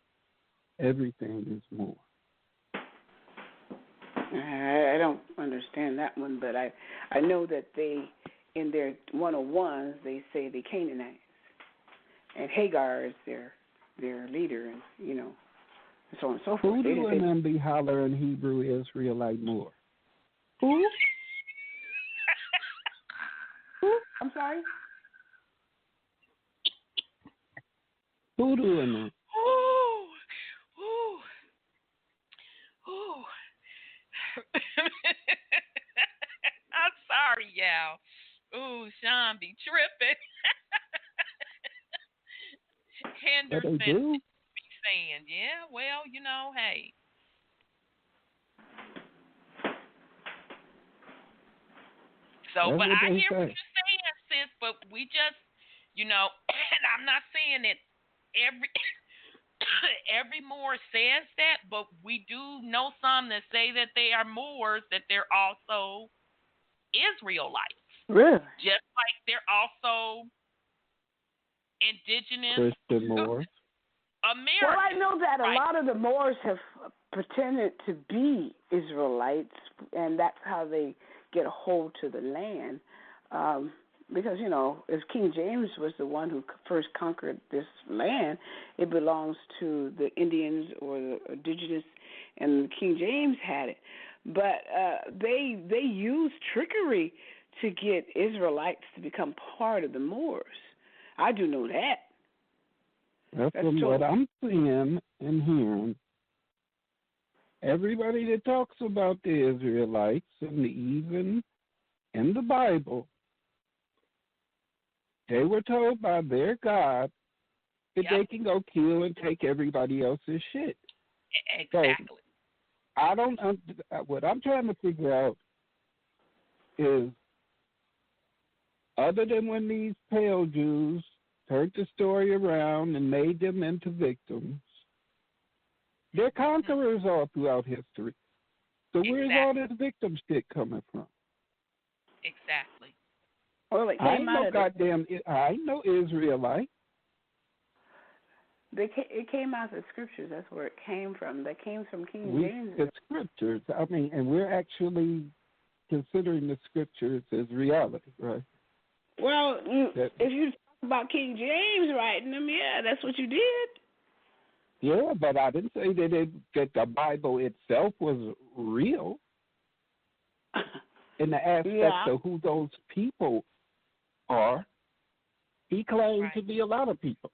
everything is Moor. I don't understand that one, but I know that they, in their 101s, they say the Canaanites. And Hagar is their leader, and, you know, and so on and so forth. Who do them be hollering Hebrew Israelite Moor? Who? Who? I'm sorry? Who doing that? I'm sorry, y'all. Ooh, Sean be tripping. Henderson be saying, yeah, well, you know, hey. So, but I hear what you're saying, sis, but we just, you know, and I'm not saying that every Moor says that, but we do know some that say that they are Moors, that they're also Israelites. Really? Just like they're also indigenous Christian Moors. Americans. Well, I know that a lot of the Moors have pretended to be Israelites, and that's how they get a hold to the land. because, if King James was the one who first conquered this land, it belongs to the Indians or the indigenous, and King James had it. But they used trickery to get Israelites to become part of the Moors. I do know that. That's from what I'm seeing and hearing. Everybody that talks about the Israelites, and even in the Bible, they were told by their God that they can go kill and take everybody else's shit. Exactly. So, what I'm trying to figure out is, other than when these pale Jews turned the story around and made them into victims, they're conquerors all throughout history. So where's all this victim shit coming from? Exactly. Well, it came I ain't no Israelite. It came out of the scriptures. That's where it came from. That came from King James. The scriptures. I mean, and we're actually considering the scriptures as reality, right? Well, if you talk about King James writing them, that's what you did. Yeah, but I didn't say that the Bible itself was real in the aspect of who those people are. He claimed to be a lot of people.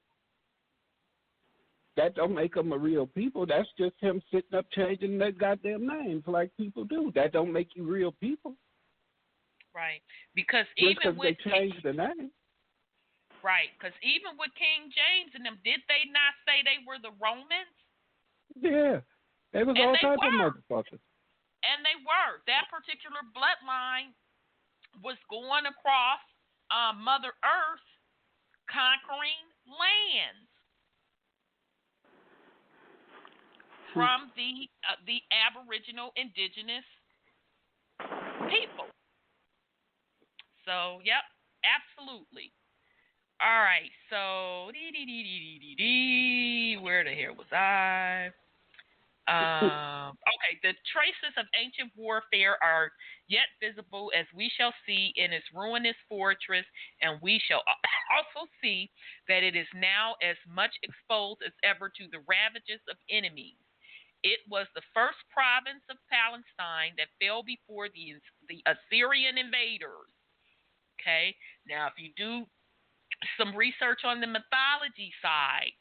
That don't make them a real people. That's just him sitting up changing their goddamn names like people do. That don't make you real people. Right. Because just even with they changed the name. Right. Because even with King James and them, did they not say they were the Romans? Yeah. They was all types of motherfuckers. And they were. That particular bloodline was going across Mother Earth, conquering lands from the Aboriginal indigenous people. So, yep, absolutely. All right, so where the hell was I? Okay, the traces of ancient warfare are yet visible, as we shall see in its ruinous fortress, and we shall also see that it is now as much exposed as ever to the ravages of enemies. It was the first province of Palestine that fell before the Assyrian invaders. Okay, now if you do some research on the mythology side,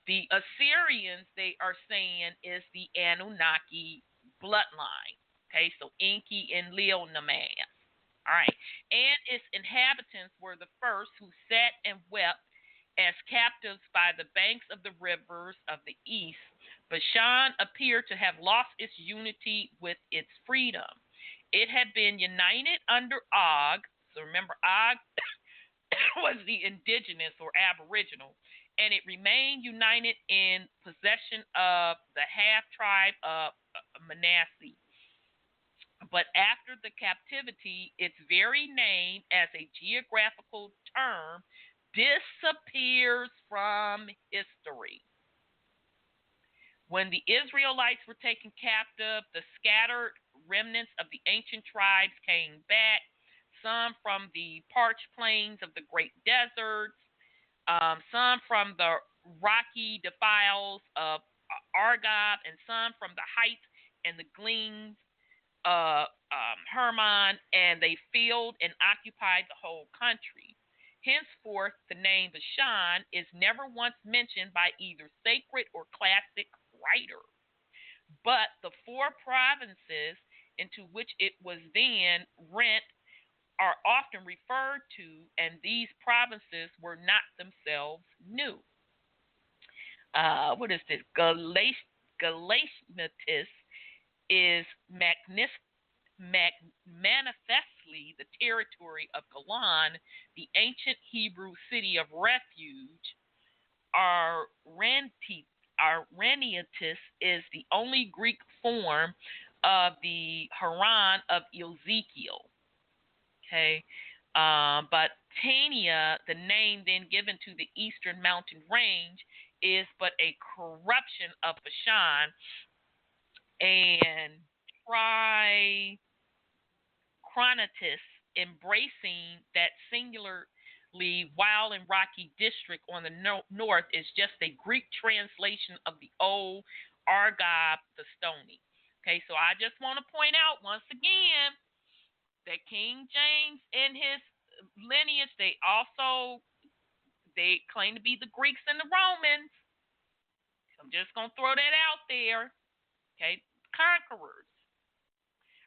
the Assyrians, they are saying, is the Anunnaki bloodline. Okay, so Enki and Leonamas. All right, and its inhabitants were the first who sat and wept as captives by the banks of the rivers of the east. Bashan appeared to have lost its unity with its freedom. It had been united under Og. So remember, Og was the indigenous or aboriginal, and it remained united in possession of the half-tribe of Manasseh. But after the captivity, its very name as a geographical term disappears from history. When the Israelites were taken captive, the scattered remnants of the ancient tribes came back, some from the parched plains of the great deserts, some from the rocky defiles of Argob, and some from the heights and the gleams of Hermon, and they filled and occupied the whole country. Henceforth, the name Bashan is never once mentioned by either sacred or classic writer. But the four provinces into which it was then rent are often referred to, and these provinces were not themselves new. What is this? Galatimus is manifestly the territory of Golan, the ancient Hebrew city of refuge. Arrhenius is the only Greek form of the Haran of Ezekiel. Okay, but Tania, the name then given to the eastern mountain range, is but a corruption of Bashan, and Chronotis embracing that singularly wild and rocky district on the north is just a Greek translation of the old Argob the Stony. Okay, so I just want to point out once again that King James and his lineage, they claim to be the Greeks and the Romans. I'm just going to throw that out there. Okay, conquerors.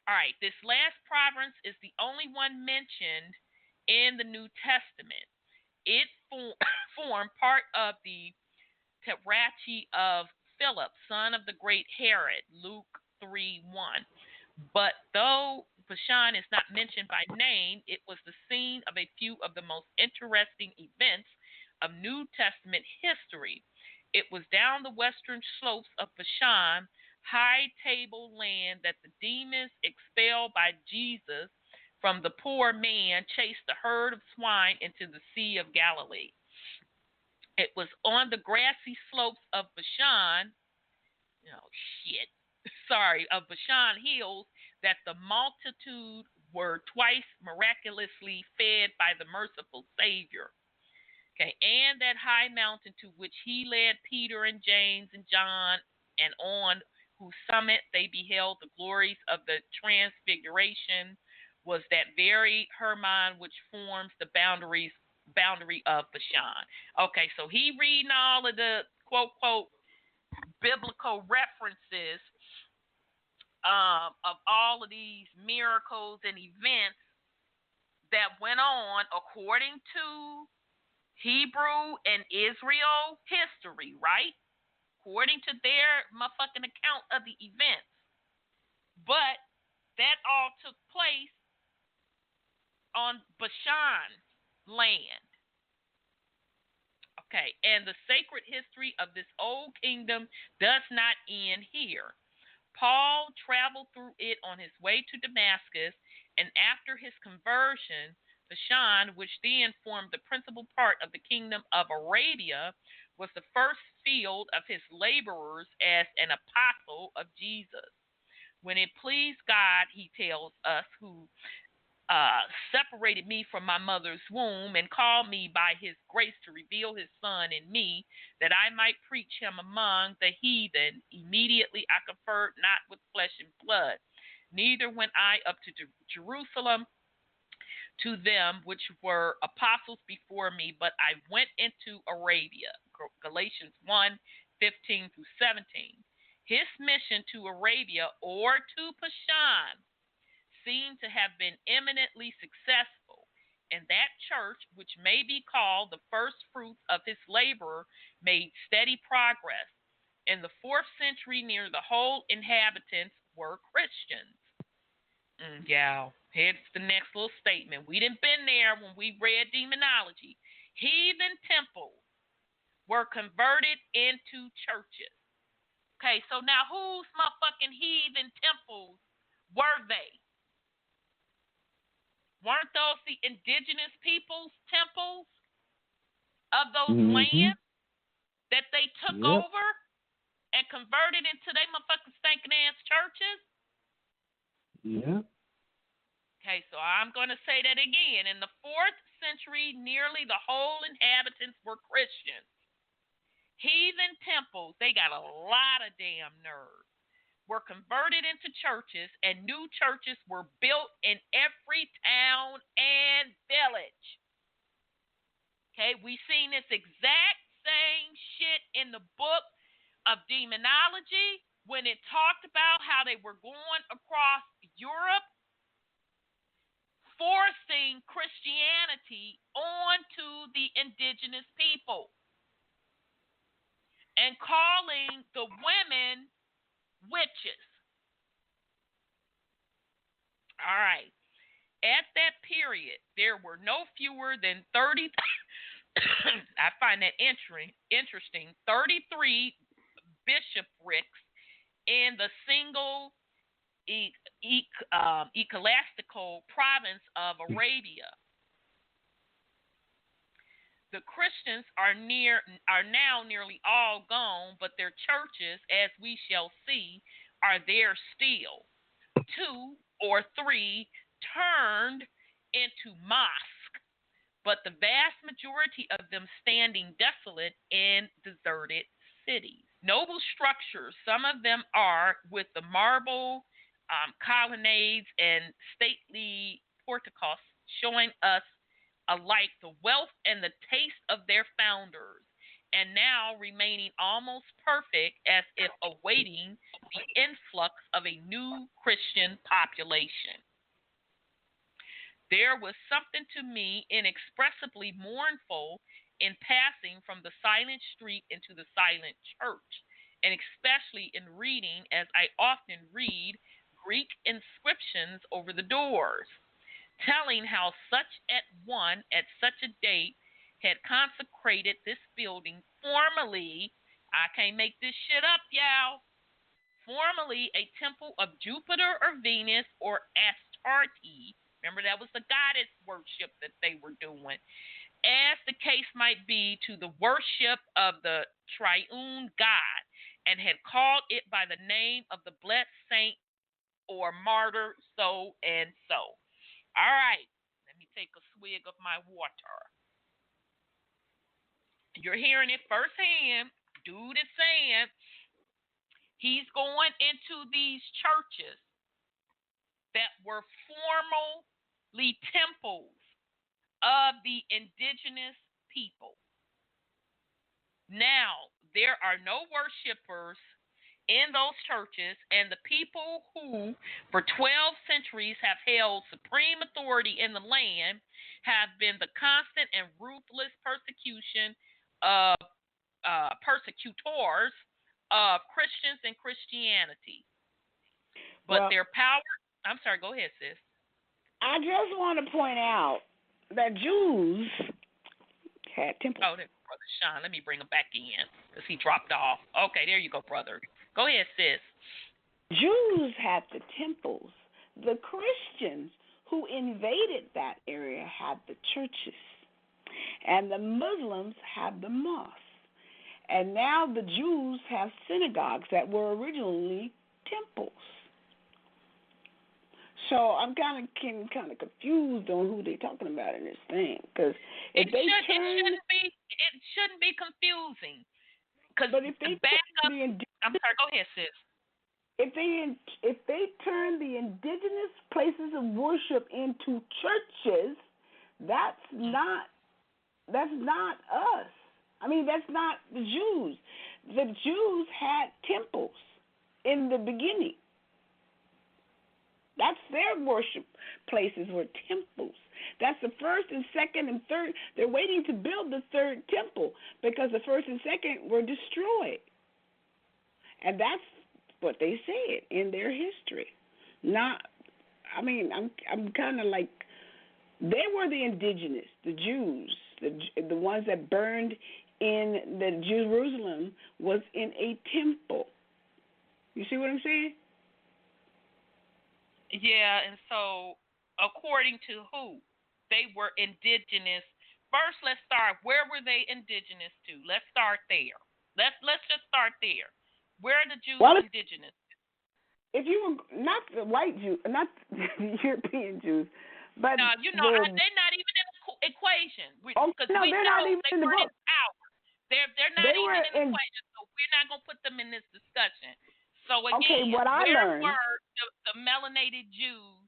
All right, this last province is the only one mentioned in the New Testament. It formed part of the Tetrarchy of Philip, son of the great Herod, Luke 3:1. But though Bashan is not mentioned by name, it was the scene of a few of the most interesting events of New Testament history. It was down the western slopes of Bashan, high table land, that the demons expelled by Jesus from the poor man chased the herd of swine into the Sea of Galilee. It was on the grassy slopes of Bashan, of Bashan hills, that the multitude were twice miraculously fed by the merciful Savior. Okay, and that high mountain to which he led Peter and James and John, and on whose summit they beheld the glories of the transfiguration, was that very Hermon which forms the boundary of Bashan. Okay, so he reading all of the quote biblical references of all of these miracles and events that went on according to Hebrew and Israel history, right? According to their motherfucking account of the events. But that all took place on Bashan land. Okay, and the sacred history of this old kingdom does not end here. Paul traveled through it on his way to Damascus, and after his conversion, Bashan, which then formed the principal part of the kingdom of Arabia, was the first field of his laborers as an apostle of Jesus. When it pleased God, he tells us, who separated me from my mother's womb and called me by his grace to reveal his son in me, that I might preach him among the heathen. Immediately I conferred not with flesh and blood, neither went I up to Jerusalem to them which were apostles before me, but I went into Arabia. Galatians 1:15 through 17. His mission to Arabia, or to Bashan, seemed to have been eminently successful, and that church, which may be called the first fruits of his labor, made steady progress. In the 4th century, near the whole inhabitants were Christians. Here's the next little statement. We didn't been there when we read demonology. Heathen temples were converted into churches. Okay, so now whose motherfucking heathen temples were they? Weren't those the indigenous people's temples of those lands that they took over and converted into their motherfucking stinking ass churches? Yeah. Okay, so I'm going to say that again. In the 4th century, nearly the whole inhabitants were Christians. Heathen temples, they got a lot of damn nerve, were converted into churches, and new churches were built in every town and village. Okay, we seen this exact same shit in the book of demonology when it talked about how they were going across Europe, forcing Christianity onto the indigenous people and calling the women witches. All right. At that period, there were no fewer than 30, I find that interesting, 33 bishoprics in the single ecclesiastical province of Arabia. The Christians are now nearly all gone, but their churches, as we shall see, are there still. 2 or 3 turned into mosques, but the vast majority of them standing desolate in deserted cities. Noble structures, some of them are with the marble colonnades and stately porticos, showing us alike the wealth and the taste of their founders, and now remaining almost perfect as if awaiting the influx of a new Christian population. There was something to me inexpressibly mournful in passing from the silent street into the silent church, and especially in reading, as I often read, Greek inscriptions over the doors, telling how such at such a date had consecrated this building, formerly, I can't make this shit up, y'all, formerly a temple of Jupiter or Venus or Astarte. Remember, that was the goddess worship that they were doing, as the case might be, to the worship of the triune God, and had called it by the name of the blessed saint or martyr so and so. All right, let me take a swig of my water. You're hearing it firsthand. Dude is saying he's going into these churches that were formerly temples of the indigenous people. Now, there are no worshipers in those churches, and the people who for 12 centuries have held supreme authority in the land have been the constant and ruthless persecution of persecutors of Christians and Christianity. But their power, I'm sorry, go ahead, sis. I just want to point out that Jews had temples. Oh, there's Brother Sean. Let me bring him back in because he dropped off. Okay, there you go, brother. Go ahead, sis. Jews had the temples. The Christians who invaded that area had the churches. And the Muslims had the mosques. And now the Jews have synagogues that were originally temples. So I'm kind of confused on who they're talking about in this thing, because it shouldn't be confusing. But if they I'm sorry. Go ahead, sis. If they turn the indigenous places of worship into churches, that's not us. I mean, that's not the Jews. The Jews had temples in the beginning. That's their worship places, were temples. That's the first and second and third. They're waiting to build the third temple because the first and second were destroyed. And that's what they said in their history. I'm kind of like, they were the indigenous, the Jews, the ones that burned in the Jerusalem was in a temple. You see what I'm saying? Yeah, and so according to who? They were indigenous. First, let's start. Where were they indigenous to? Let's start there. Let's just start there. Where are the Jews indigenous? If you were not the white Jews, not the European Jews, but no, they're not even in the equation. They're not even in the book. They're not even in the equation, so we're not going to put them in this discussion. So again, what I learned, were the melanated Jews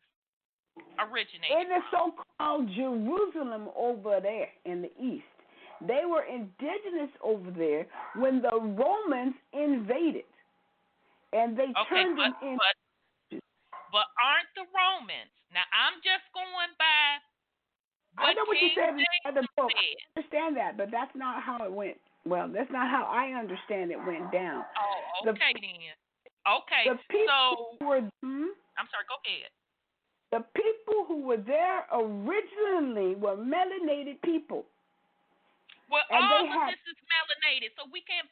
originated? In the so-called Jerusalem over there in the east. They were indigenous over there when the Romans invaded. And they turned them in. But aren't the Romans? Now, I'm just going by what I know what you said in the book. said. I understand that, but that's not how it went. Well, that's not how I understand it went down. Oh, okay then. Okay, the people so who were, I'm sorry, go ahead. The people who were there originally were melanated people. Well, and all of this is melanated, so we're not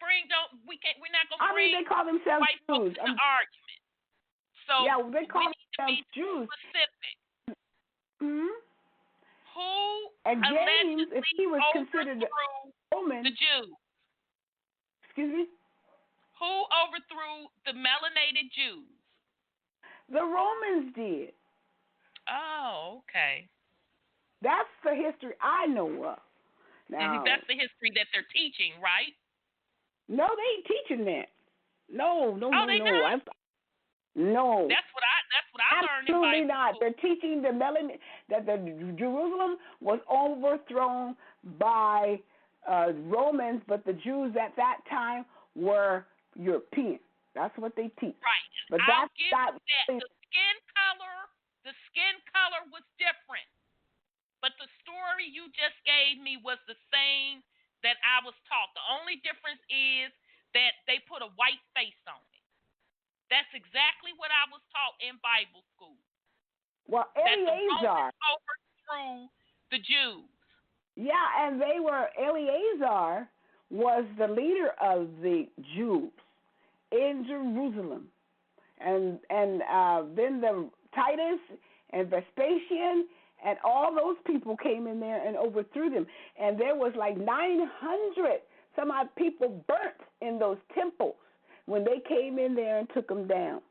going to bring they call themselves white folks Jews. in the argument. So yeah, they call themselves Jews. Specific. Who and James, if he was considered a Roman, the Jews? Excuse me? Who overthrew the melanated Jews? The Romans did. Oh, okay. That's the history I know of. Now, that's the history that they're teaching, right? No, they ain't teaching that. No. Not? No. That's what I learned. Absolutely in Bible not. school. They're teaching that the Jerusalem was overthrown by Romans, but the Jews at that time were European. That's what they teach. Right. But I'll that's give not. You that. The skin color was different. But the story you just gave me was the same that I was taught. The only difference is that they put a white face on it. That's exactly what I was taught in Bible school. Well, Eleazar overthrew the Jews. Yeah, and Eleazar was the leader of the Jews in Jerusalem. And then the Titus and Vespasian and all those people came in there and overthrew them. And there was like 900 some odd people burnt in those temples when they came in there and took them down.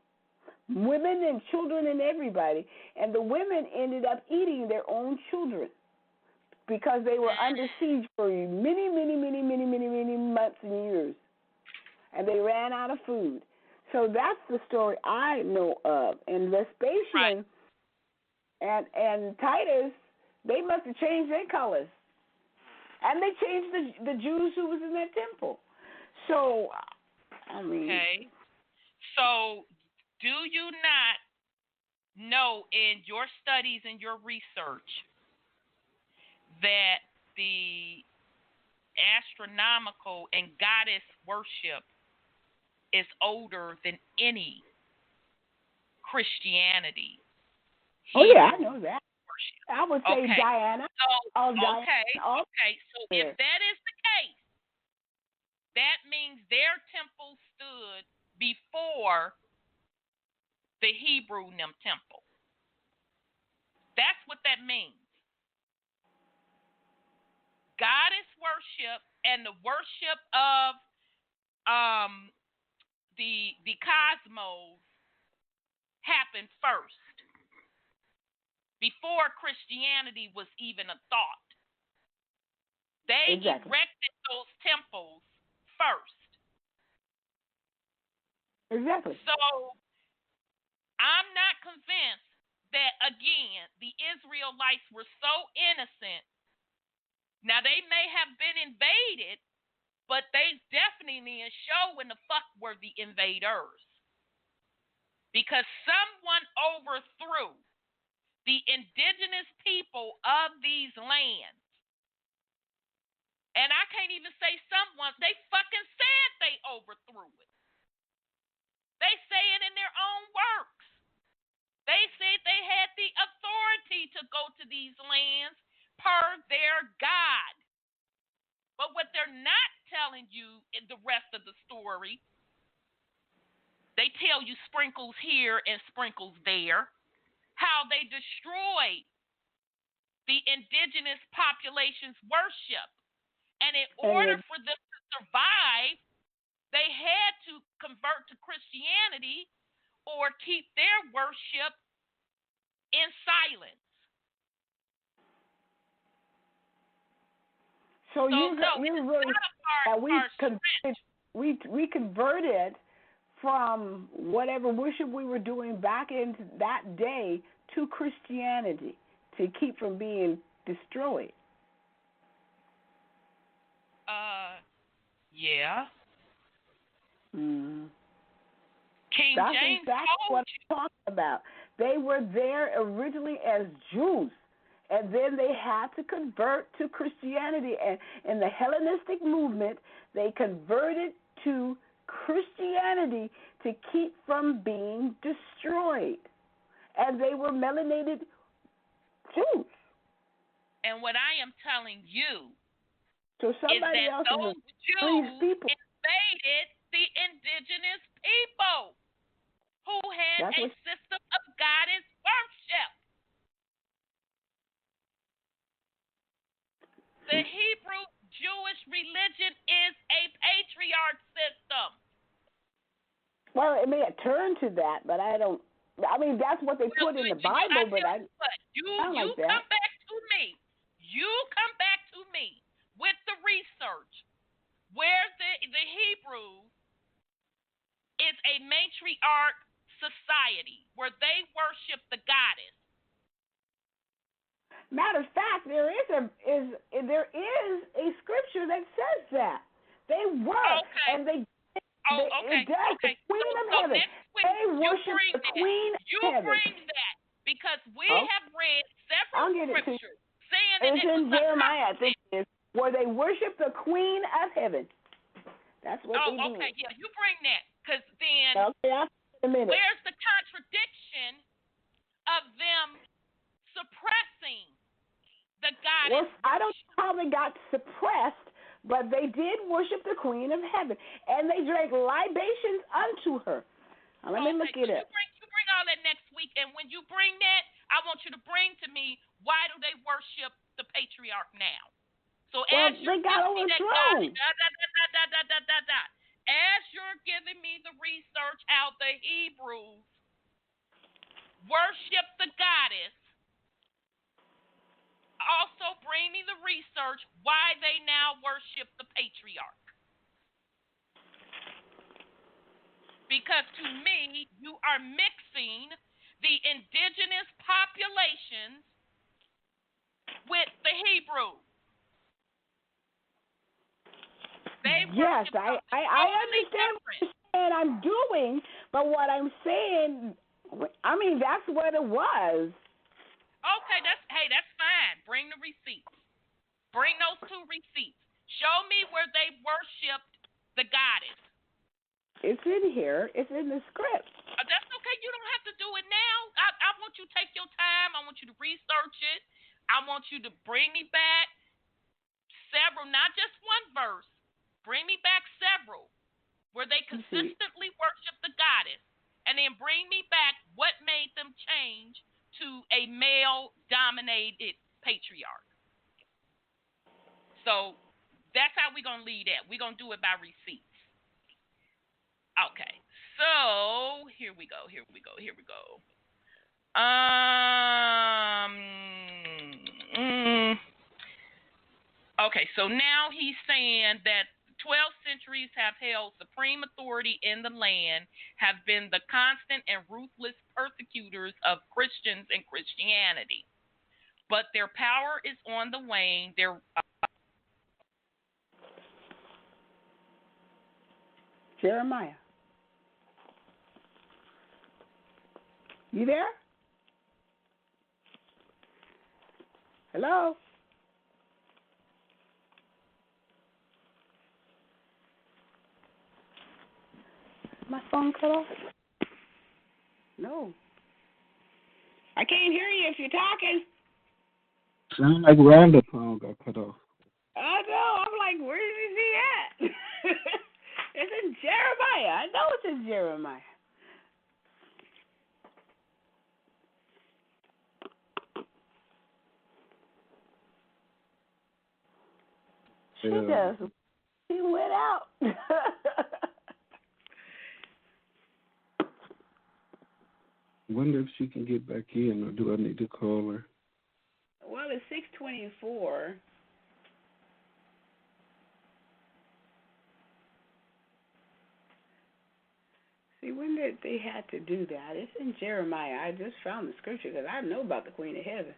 Women and children and everybody. And the women ended up eating their own children because they were under siege for many months and years. And they ran out of food. So that's the story I know of. And Vespasian and Titus, they must have changed their colors. And they changed the Jews who was in that temple. So, I mean. Okay. So, do you not know in your studies and your research that the astronomical and goddess worship is older than any Christianity? Oh, yeah, I know that. Worship. I would say Diana. Okay. So if that is the case, that means their temple stood before the Hebrew temple. That's what that means. Goddess worship and the worship of the cosmos happened first, before Christianity was even a thought. They erected those temples first. Exactly. So I'm not convinced that, again, the Israelites were so innocent. Now, they may have been invaded, but they definitely didn't show when the fuck were the invaders. Because someone overthrew the indigenous people of these lands. And I can't even say someone, they fucking said they overthrew it. They say it in their own works. They said they had the authority to go to these lands per their God. But what they're not telling you in the rest of the story, they tell you sprinkles here and sprinkles there, how they destroyed the indigenous population's worship. And in order for them to survive, they had to convert to Christianity or keep their worship in silence. So you really we converted from whatever worship we were doing back in that day to Christianity to keep from being destroyed. Yeah. Mm. King That's James exactly what I'm talking about. They were there originally as Jews, and then they had to convert to Christianity. And in the Hellenistic movement, they converted to Christianity to keep from being destroyed. And they were melanated Jews. And what I am telling you so somebody is that else those Jews invaded the indigenous people who had a system of goddess worship. The Hebrew Jewish religion is a patriarch system. Well, it may have turned to that, but I don't. I mean, that's what they put in the Bible, but I don't like that. You come back to me. you come back to me with the research where the Hebrew is a matriarch society where they worship the goddess. Matter of fact, there is a scripture that says that they were, and it does. The Queen of Heaven. They worship the Queen of Heaven. You bring that because we have read several scriptures saying that it's in Jeremiah. I think it is where they worship the Queen of Heaven. That's what they do. Okay, yeah, you bring that because then where's the contradiction of them suppressing the goddess? Well, I don't know how they got suppressed, but they did worship the Queen of Heaven, and they drank libations unto her. Now, let me look it up. You bring all that next week, and when you bring that, I want you to bring to me why do they worship the patriarch now? So as they got overthrown. As you're giving me the research out, the Hebrews worship the goddess. Also bring me the research why they now worship the patriarch. Because to me, you are mixing the indigenous populations with the Hebrews. Yes, I understand what you're saying I'm doing, but what I'm saying, I mean, that's what it was. Okay, that's fine. Bring the receipts. Bring those 2 receipts. Show me where they worshipped the goddess. It's in here. It's in the script. That's okay. You don't have to do it now. I want you to take your time. I want you to research it. I want you to bring me back several, not just one verse. Bring me back several where they consistently worship the goddess. And then bring me back what made them change to a male-dominated patriarch. So that's how we're going to lead that. We're going to do it by receipts. Okay. So here we go. Okay, so now he's saying that 12 centuries have held supreme authority in the land, have been the constant and ruthless persecutors of Christians and Christianity. But their power is on the wane. Jeremiah. You there? Hello? My phone cut off? No. I can't hear you if you're talking. Sound like Rhonda's phone got cut off. I know. I'm like, where is he at? It's in Jeremiah. I know it's in Jeremiah. She does. He went out. Wonder if she can get back in, or do I need to call her? Well, it's 6:24. See, when did they had to do that? It's in Jeremiah. I just found the scripture because I know about the Queen of Heaven.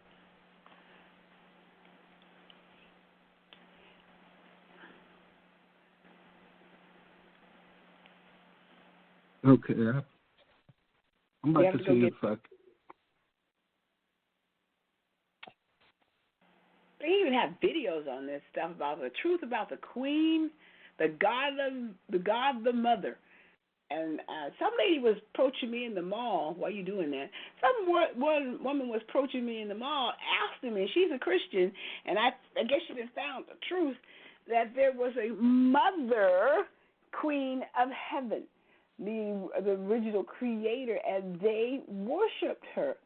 Okay, I'm about to see if I. They even have videos on this stuff about the truth about the Queen, the God, the Mother. And some lady was approaching me in the mall. Why are you doing that? One woman was approaching me in the mall, asking me. She's a Christian, and I guess she just found the truth that there was a Mother Queen of Heaven, the original creator, and they worshipped her.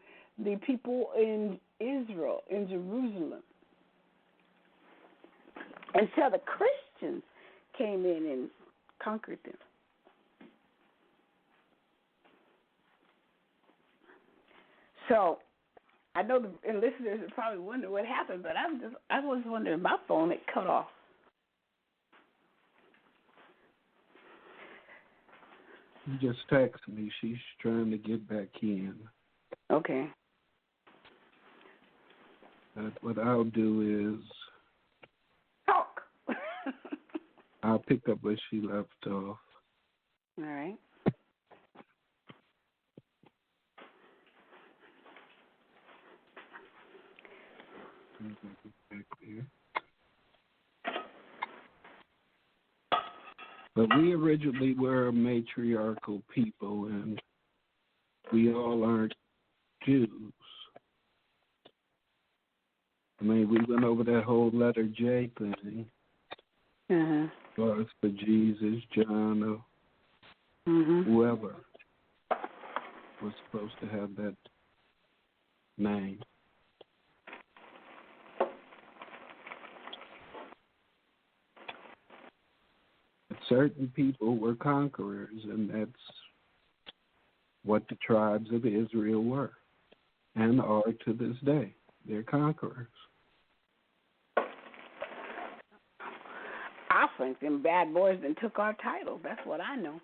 The people in Israel, in Jerusalem. And so the Christians came in and conquered them. So I know the listeners are probably wondering what happened, but I was wondering, my phone had cut off. She just texted me. She's trying to get back in. Okay. What I'll do is talk. I'll pick up where she left off. All right. Back there. But we originally were a matriarchal people, and we all aren't Jews. I mean, we went over that whole letter J thing. Uh-huh. Well, for Jesus, John, or whoever was supposed to have that name. But certain people were conquerors, and that's what the tribes of Israel were and are to this day. They're conquerors. I think them bad boys then took our title. That's what I know.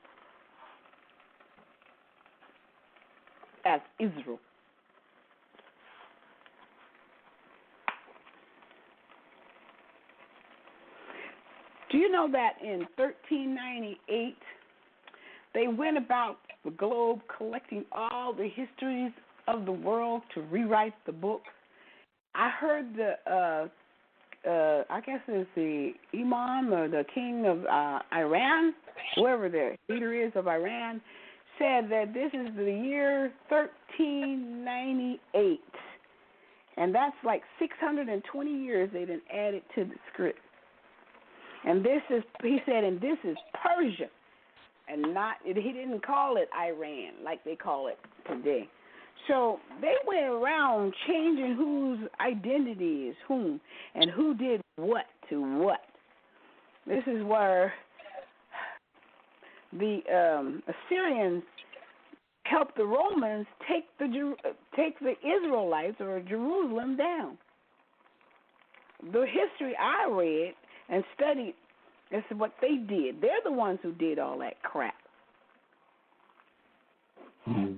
As Israel. Do you know that in 1398, they went about the globe collecting all the histories of the world to rewrite the book? I heard I guess it's the Imam or the king of Iran, whoever the leader is of Iran, said that this is the year 1398. And that's like 620 years they done added to the script. And this is, he said, and this is Persia. And he didn't call it Iran like they call it today. So they went around changing whose identity is whom and who did what to what. This is where the Assyrians helped the Romans take the Israelites or Jerusalem down. The history I read and studied is what they did. They're the ones who did all that crap. Mm-hmm.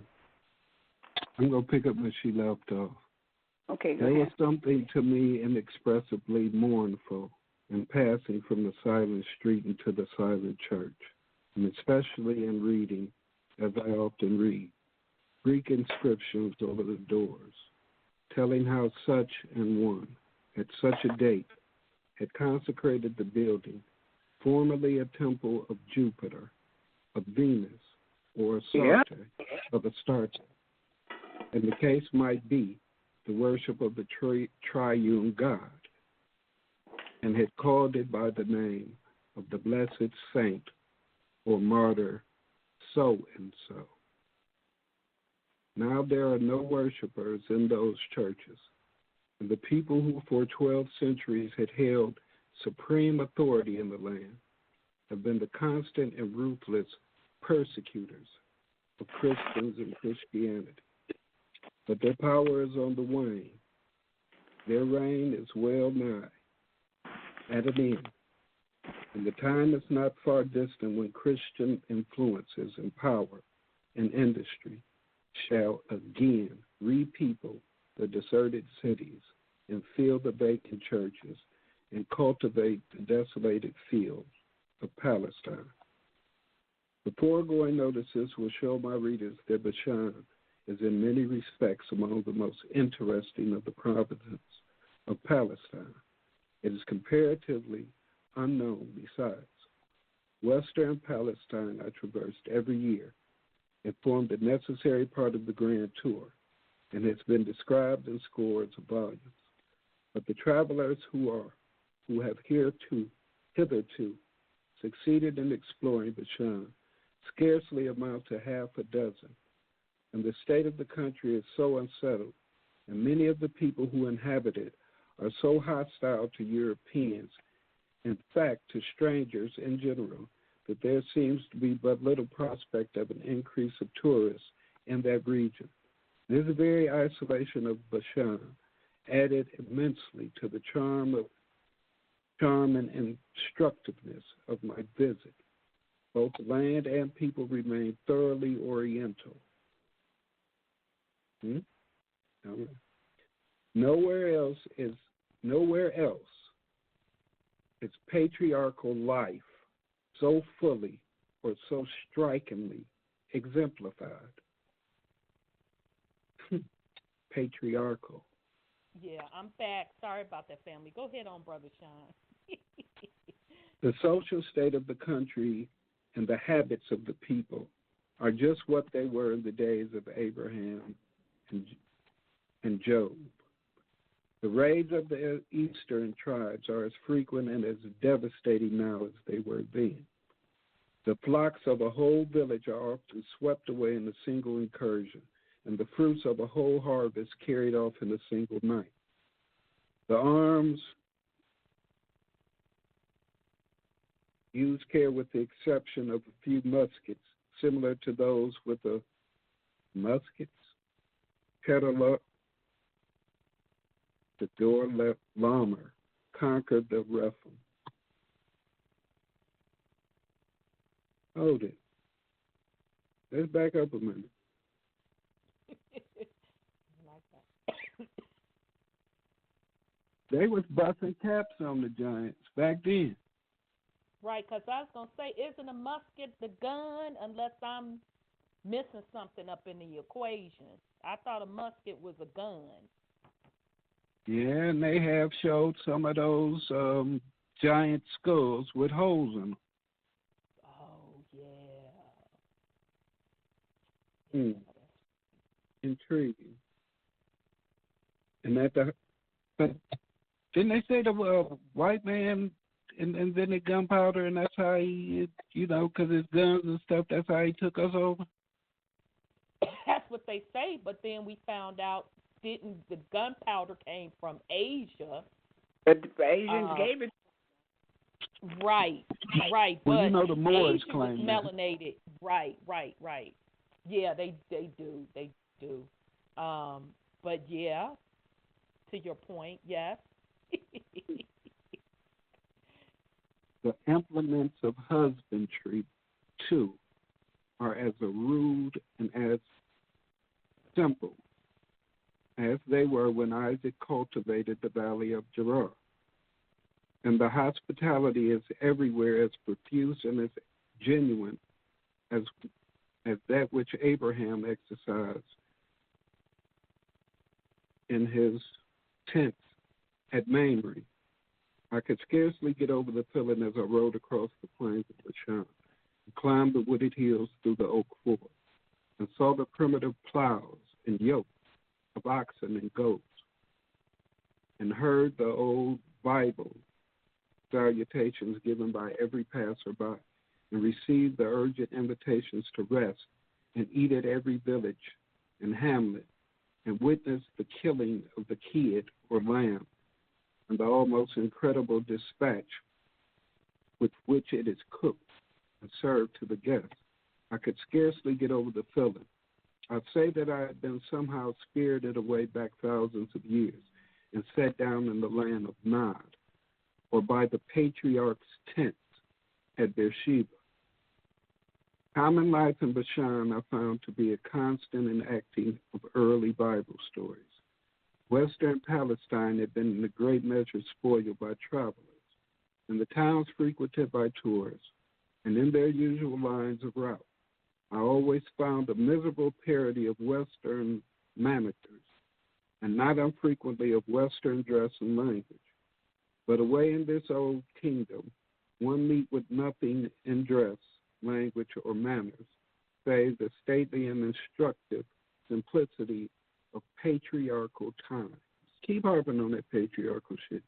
I'm going to pick up where she left off. Okay, go There ahead. was something to me inexpressibly mournful in passing from the silent street into the silent church, and especially in reading, as I often read, Greek inscriptions over the doors, telling how such and one, at such a date, had consecrated the building, formerly a temple of Jupiter, of Venus, or Astarte, of Astarte. And the case might be the worship of the triune God, and had called it by the name of the blessed saint or martyr so-and-so. Now there are no worshipers in those churches, and the people who for 12 centuries had held supreme authority in the land have been the constant and ruthless persecutors of Christians and Christianity. But their power is on the wane. Their reign is well nigh at an end. And the time is not far distant when Christian influences and power and industry shall again repeople the deserted cities and fill the vacant churches and cultivate the desolated fields of Palestine. The foregoing notices will show my readers that Bashan is in many respects among the most interesting of the provinces of Palestine. It is comparatively unknown besides. Western Palestine I traversed every year. It formed a necessary part of the grand tour and has been described in scores of volumes. But the travelers who have hitherto succeeded in exploring Bashan scarcely amount to half a dozen, and the state of the country is so unsettled, and many of the people who inhabit it are so hostile to Europeans, in fact to strangers in general, that there seems to be but little prospect of an increase of tourists in that region. This very isolation of Bashan added immensely to the charm and instructiveness of my visit. Both land and people remained thoroughly Oriental. All right. Nowhere else is patriarchal life so fully or so strikingly exemplified. Patriarchal. Yeah, I'm back. Sorry about that, family. Go ahead on, Brother Sean. The social state of the country and the habits of the people are just what they were in the days of Abraham and Job. The raids of the eastern tribes are as frequent and as devastating now as they were then. The flocks of a whole village are often swept away in a single incursion, and the fruits of a whole harvest carried off in a single night. The arms used care with the exception of a few muskets, similar to those with the muskets, the door Lamer conquered the Rephaim. Hold it. Let's back up a minute. They was busting caps on the Giants back then. Right, because I was going to say, isn't a musket the gun unless I'm missing something up in the equation? I thought a musket was a gun. Yeah, and they have showed some of those giant skulls with holes in them. Oh, yeah. Intriguing. And but didn't they say the white man invented gunpowder, and that's how he, because his guns and stuff, that's how he took us over? That's what they say, but then we found out the gunpowder came from Asia. But the Asians gave it. Right. Well, but the Moors Asia claim was melanated. Right. Yeah, they do. But yeah, to your point, yes. The implements of husbandry, too, are as rude and as simple as they were when Isaac cultivated the valley of Gerar. And the hospitality is everywhere as profuse and as genuine as that which Abraham exercised in his tents at Mamre. I could scarcely get over the feeling as I rode across the plains of Bashan and climbed the wooded hills through the oak forest and saw the primitive plows and yokes of oxen and goats and heard the old Bible salutations given by every passerby and received the urgent invitations to rest and eat at every village and hamlet and witnessed the killing of the kid or lamb and the almost incredible dispatch with which it is cooked and served to the guests. I could scarcely get over the feeling. I'd say that I had been somehow spirited away back thousands of years and set down in the land of Nod, or by the patriarch's tents at Beersheba. Common life in Bashan I found to be a constant enacting of early Bible stories. Western Palestine had been in a great measure spoiled by travelers, and the towns frequented by tourists, and in their usual lines of route, I always found a miserable parody of Western managers, and not unfrequently of Western dress and language. But away in this old kingdom, one meet with nothing in dress, language, or manners, save the stately and instructive simplicity of patriarchal times. Keep harping on that patriarchal shit.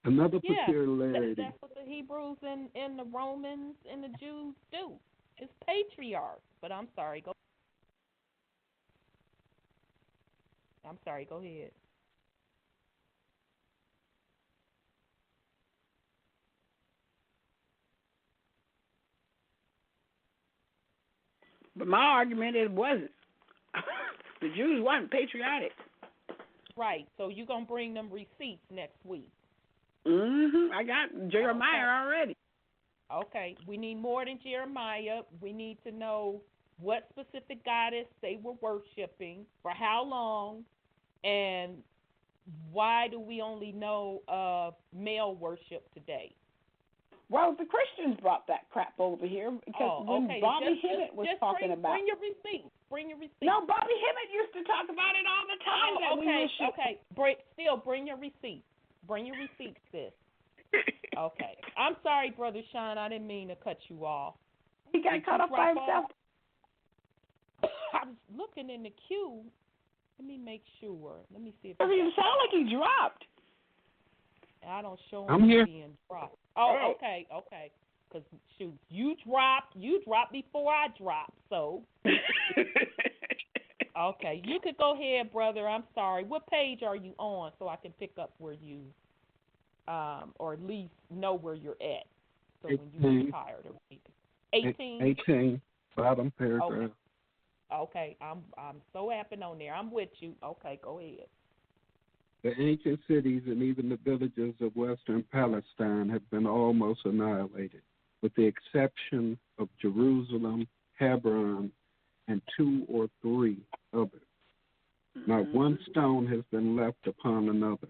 Another peculiarity. That's what the Hebrews and the Romans and the Jews do. It's patriarchs. But I'm sorry, go ahead. But my argument, it wasn't. The Jews weren't patriotic. Right. So you're going to bring them receipts next week. I got Jeremiah already. Okay. We need more than Jeremiah. We need to know what specific goddess they were worshiping, for how long, and why do we only know of male worship today? Well, the Christians brought that crap over here because when Bobby Hemmett was talking about. Bring your receipts. Bring your receipts. No, Bobby Hemmett used to talk about it all the time. Bring your receipts. Bring your receipts, sis. Okay. I'm sorry, Brother Sean. I didn't mean to cut you off. He got cut off by himself. I was looking in the queue. Let me make sure. Let me see if you sound like he dropped. I don't show him I'm here. being dropped. Oh, okay. Because, shoot, you dropped before I dropped, so. Okay, you could go ahead, brother. I'm sorry. What page are you on so I can pick up where you, or at least know where you're at? So 18. when you get tired of reading. 18? 18, bottom paragraph. Okay, I'm so happy on there. I'm with you. Okay, go ahead. The ancient cities and even the villages of western Palestine have been almost annihilated, with the exception of Jerusalem, Hebron, and 2 or 3 others. Not one stone has been left upon another.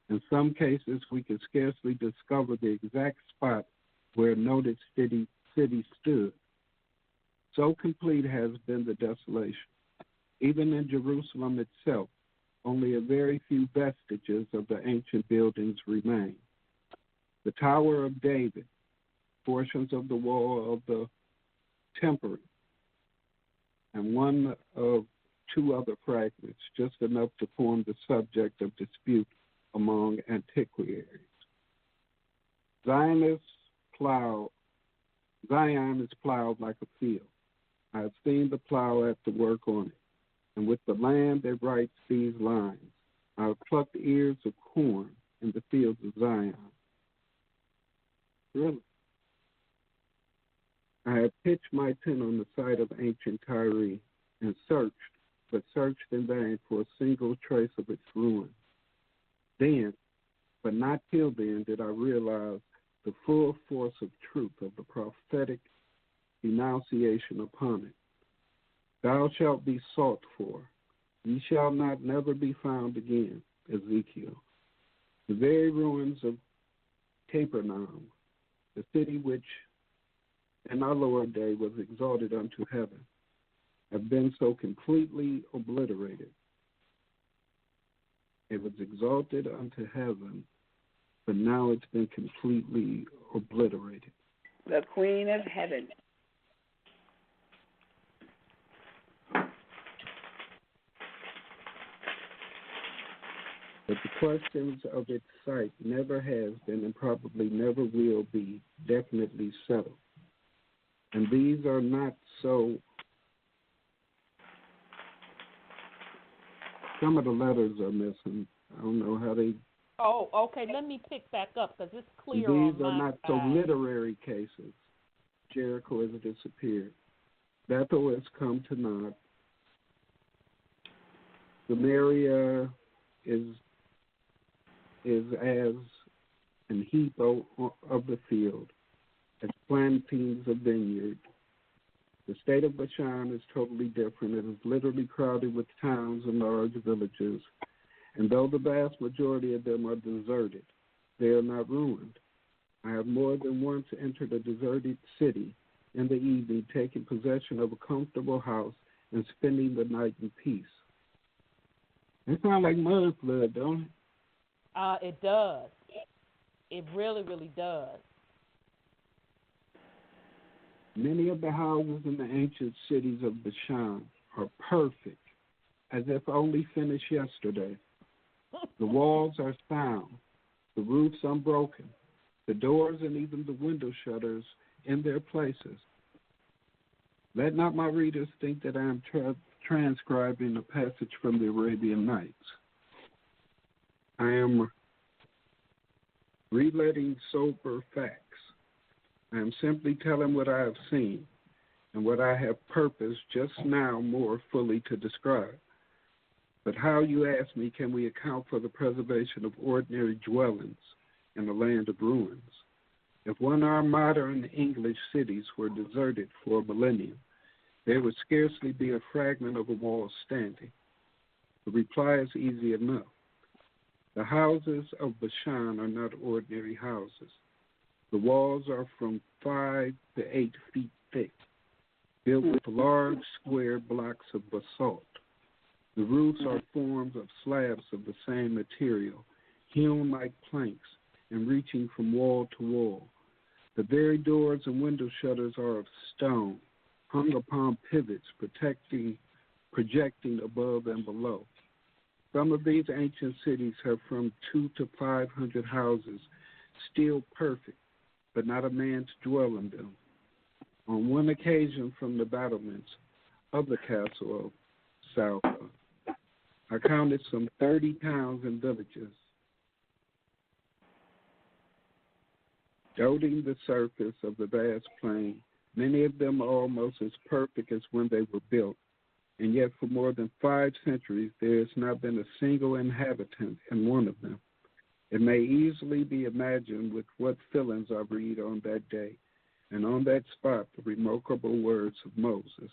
In some cases, we can scarcely discover the exact spot where a noted city stood. So complete has been the desolation. Even in Jerusalem itself, only a very few vestiges of the ancient buildings remain. The Tower of David, portions of the wall of the Temple, and one of 2 other fragments, just enough to form the subject of dispute among antiquaries. Zion is plowed like a field. I have seen the plow at the work on it, and with the land it writes these lines. I have plucked ears of corn in the fields of Zion. Really? I have pitched my tent on the site of ancient Tyre and searched in vain for a single trace of its ruin. Then, but not till then, did I realize the full force of truth of the prophetic denunciation upon it. Thou shalt be sought for. Ye shall not never be found again, Ezekiel. The very ruins of Capernaum, the city which in our Lord day was exalted unto heaven, have been so completely obliterated. It was exalted unto heaven, but now it's been completely obliterated. The Queen of Heaven. But the questions of its site never has been and probably never will be definitely settled. And these are not so. Some of the letters are missing. I don't know how they. Oh, okay. Let me pick back up because it's clear These on are my not so literary cases. Jericho has disappeared. Bethel has come to naught. Samaria is as an heap of the field, as plantings a vineyard. The state of Bashan is totally different. It is literally crowded with towns and large villages. And though the vast majority of them are deserted, they are not ruined. I have more than once entered a deserted city in the evening, taking possession of a comfortable house and spending the night in peace. It sounds like mud flood, don't it? It does. It really, really does. Many of the houses in the ancient cities of Bashan are perfect, as if only finished yesterday. The walls are sound, the roofs unbroken, the doors and even the window shutters in their places. Let not my readers think that I am transcribing a passage from the Arabian Nights. I am relating sober facts. I am simply telling what I have seen and what I have purposed just now more fully to describe. But how, you ask me, can we account for the preservation of ordinary dwellings in a land of ruins? If one of our modern English cities were deserted for a millennium, there would scarcely be a fragment of a wall standing. The reply is easy enough. The houses of Bashan are not ordinary houses. The walls are from 5 to 8 feet thick, built with large square blocks of basalt. The roofs are formed of slabs of the same material, hewn like planks and reaching from wall to wall. The very doors and window shutters are of stone, hung upon pivots projecting above and below. Some of these ancient cities have from 200 to 500 houses, still perfect, but not a man to dwell in them. On one occasion from the battlements of the castle of Salfa, I counted some 30 towns and villages, dotting the surface of the vast plain, many of them almost as perfect as when they were built. And yet for more than 5 centuries, there has not been a single inhabitant in one of them. It may easily be imagined with what feelings I read on that day, and on that spot the remarkable words of Moses.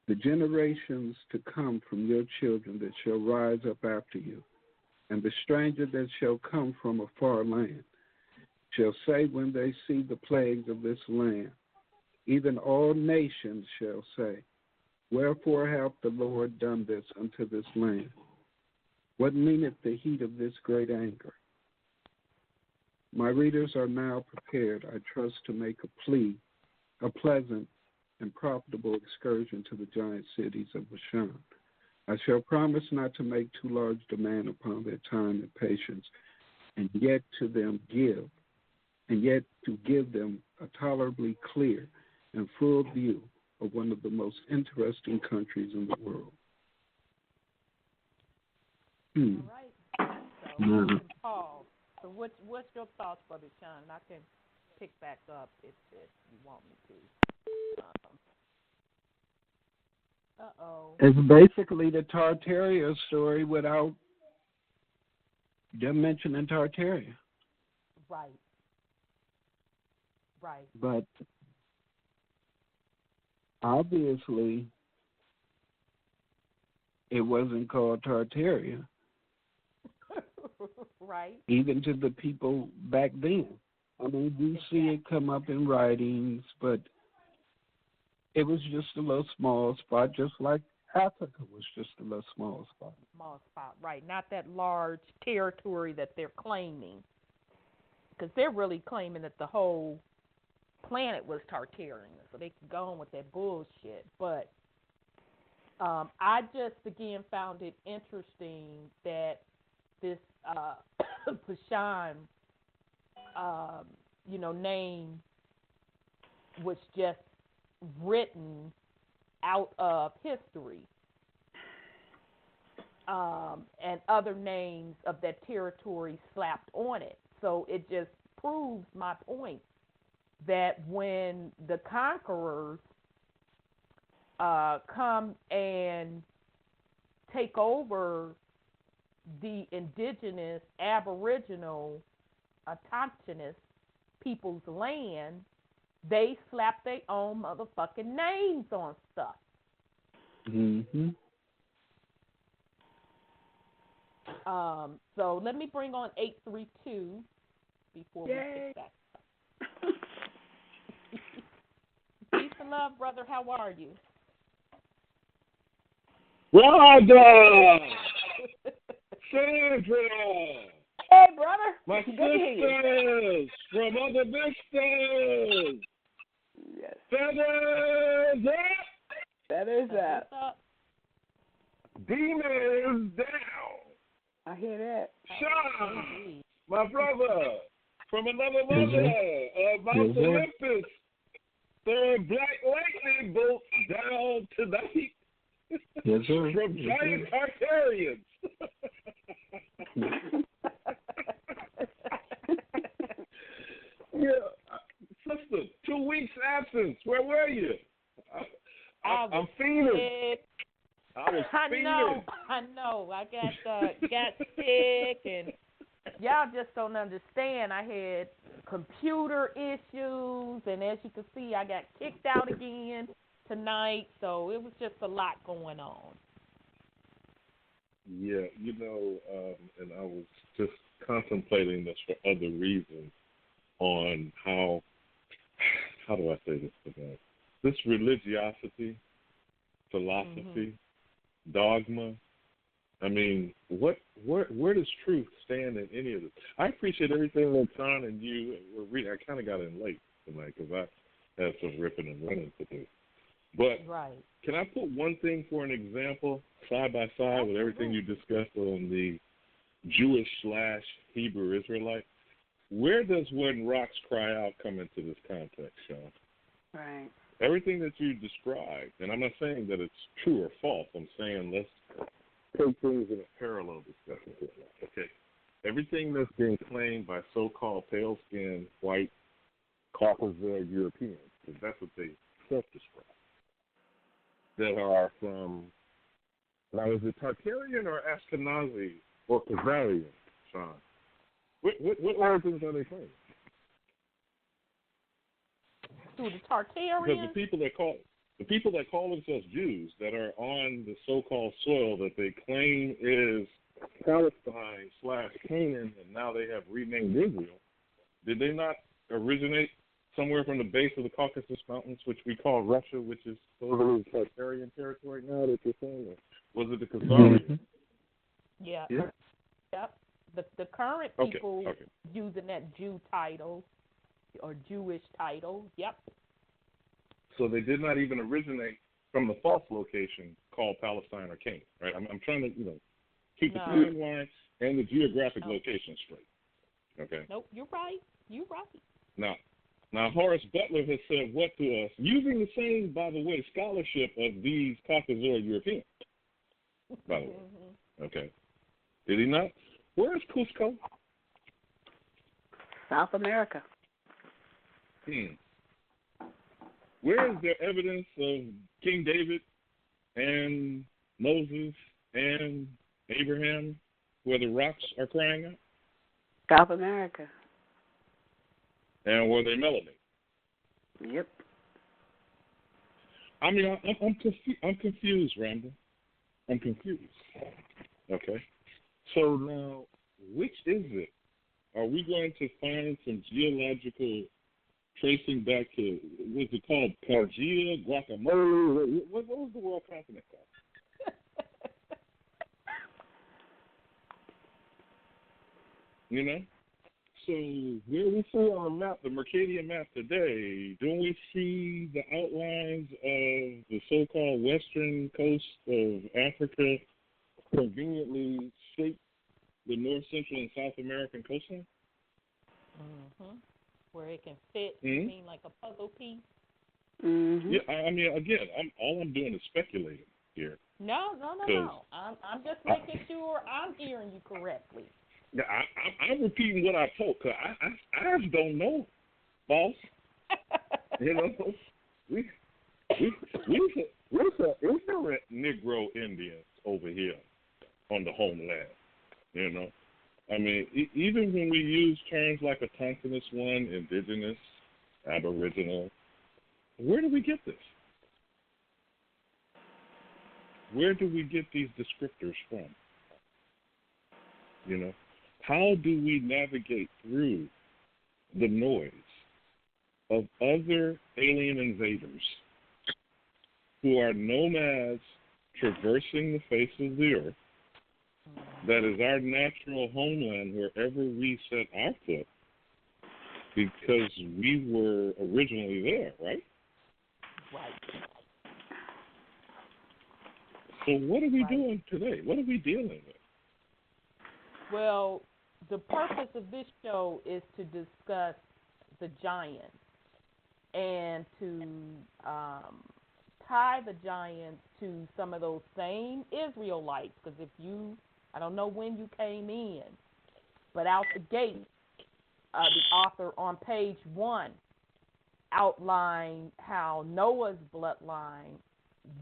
The generations to come from your children that shall rise up after you, and the stranger that shall come from a far land, shall say when they see the plagues of this land, even all nations shall say, wherefore hath the Lord done this unto this land? What meaneth the heat of this great anger? My readers are now prepared, I trust, to make a pleasant and profitable excursion to the giant cities of Bashan. I shall promise not to make too large demand upon their time and patience, and yet to give them a tolerably clear and full view of one of the most interesting countries in the world. All right. So, Paul, so what's your thoughts, Brother Sean? And I can pick back up if you want me to. It's basically the Tartaria story without them mentioning Tartaria. Right. Right. But obviously, it wasn't called Tartaria. Right. Even to the people back then. I mean, we see it come up in writings, but it was just a little small spot, just like Africa was just a little small spot. Small spot, right. Not that large territory that they're claiming. Because they're really claiming that the whole planet was Tartarian, so they could go on with that bullshit. But I just, again, found it interesting that this Bashan, name was just written out of history, and other names of that territory slapped on it. So it just proves my point that when the conquerors come and take over the indigenous, aboriginal, autochthonous people's land, they slap their own motherfucking names on stuff. Mm-hmm. So let me bring on 832 before we pick back up. Peace and love, brother. How are you? Brother! Sandra! Hey, brother. My sisters from other vistas! Yes. Feathers up! Feathers up. Demons down! I hear that. Sean, my brother, from another mother, Mount Olympus, throwing black lightning bolts down tonight. Yes, sir. From giant Tartarians. Yeah, sister, 2 weeks absence. Where were you? I'm fiending. I was fiending. I know. I got sick, and y'all just don't understand. I had computer issues, and as you can see, I got kicked out again tonight, so it was just a lot going on. Yeah, and I was just contemplating this for other reasons on how do I say this today? This religiosity, philosophy, dogma. I mean, where does truth stand in any of this? I appreciate everything that John and you were reading. I kind of got in late tonight because I had some ripping and running to do. But can I put one thing for an example side by side with everything you discussed on the Jewish/Hebrew Israelite? Where does when rocks cry out come into this context, Sean? Right. Everything that you described, and I'm not saying that it's true or false. I'm saying let's take things in a parallel discussion here. Okay. Everything that's being claimed by so-called pale-skinned, white, Caucasian Europeans, because that's what they self-describe, that are from, now is it Tartarian or Ashkenazi or Khazarian, Sean? What origins are they claiming? Through the Tartarians? Because the people that call themselves Jews that are on the so-called soil that they claim is Palestine/Canaan, and now they have renamed Israel, did they not originate somewhere from the base of the Caucasus Mountains, which we call Russia, which is supposedly Tartarian territory now that you're saying? Or was it the Khazarians? Yeah. Yep. The current people using that Jew title or Jewish title, yep. So they did not even originate from the false location called Palestine or Canaan, right? I'm trying to, keep the timeline and the geographic location straight. Okay. Nope, you're right. You're right. Now Horace Butler has said what to us, using the same, by the way, scholarship of these Caucasoid Europeans, by the way. Okay. Did he not? Where is Cusco? South America. Where is there evidence of King David and Moses and Abraham where the rocks are crying out? South America. And were they melanated? Yep. I mean, I'm confused, Randall. I'm confused. Okay. So now, which is it? Are we going to find some geological tracing back to, what's it called, Pangea, guacamole? What was the world continent called? So where we see on the map, the Mercadian map today, don't we see the outlines of the so-called western coast of Africa conveniently shape the North, Central, and South American coastline? Where it can fit, you mean like a puzzle piece? Yeah, I mean, again, all I'm doing is speculating here. No. I'm just making sure I'm hearing you correctly. Yeah, I'm repeating what I told, because I just don't know, boss. We're some ignorant Negro Indians over here on the homeland, I mean, even when we use terms like autochthonous one, indigenous, aboriginal, where do we get this? Where do we get these descriptors from? How do we navigate through the noise of other alien invaders who are nomads traversing the face of the earth? That is our natural homeland wherever we set our foot, because we were originally there, right? Right. So what are we doing today? What are we dealing with? Well, the purpose of this show is to discuss the giants and to tie the giants to some of those same Israelites, because I don't know when you came in, but out the gate, the author on page 1 outlined how Noah's bloodline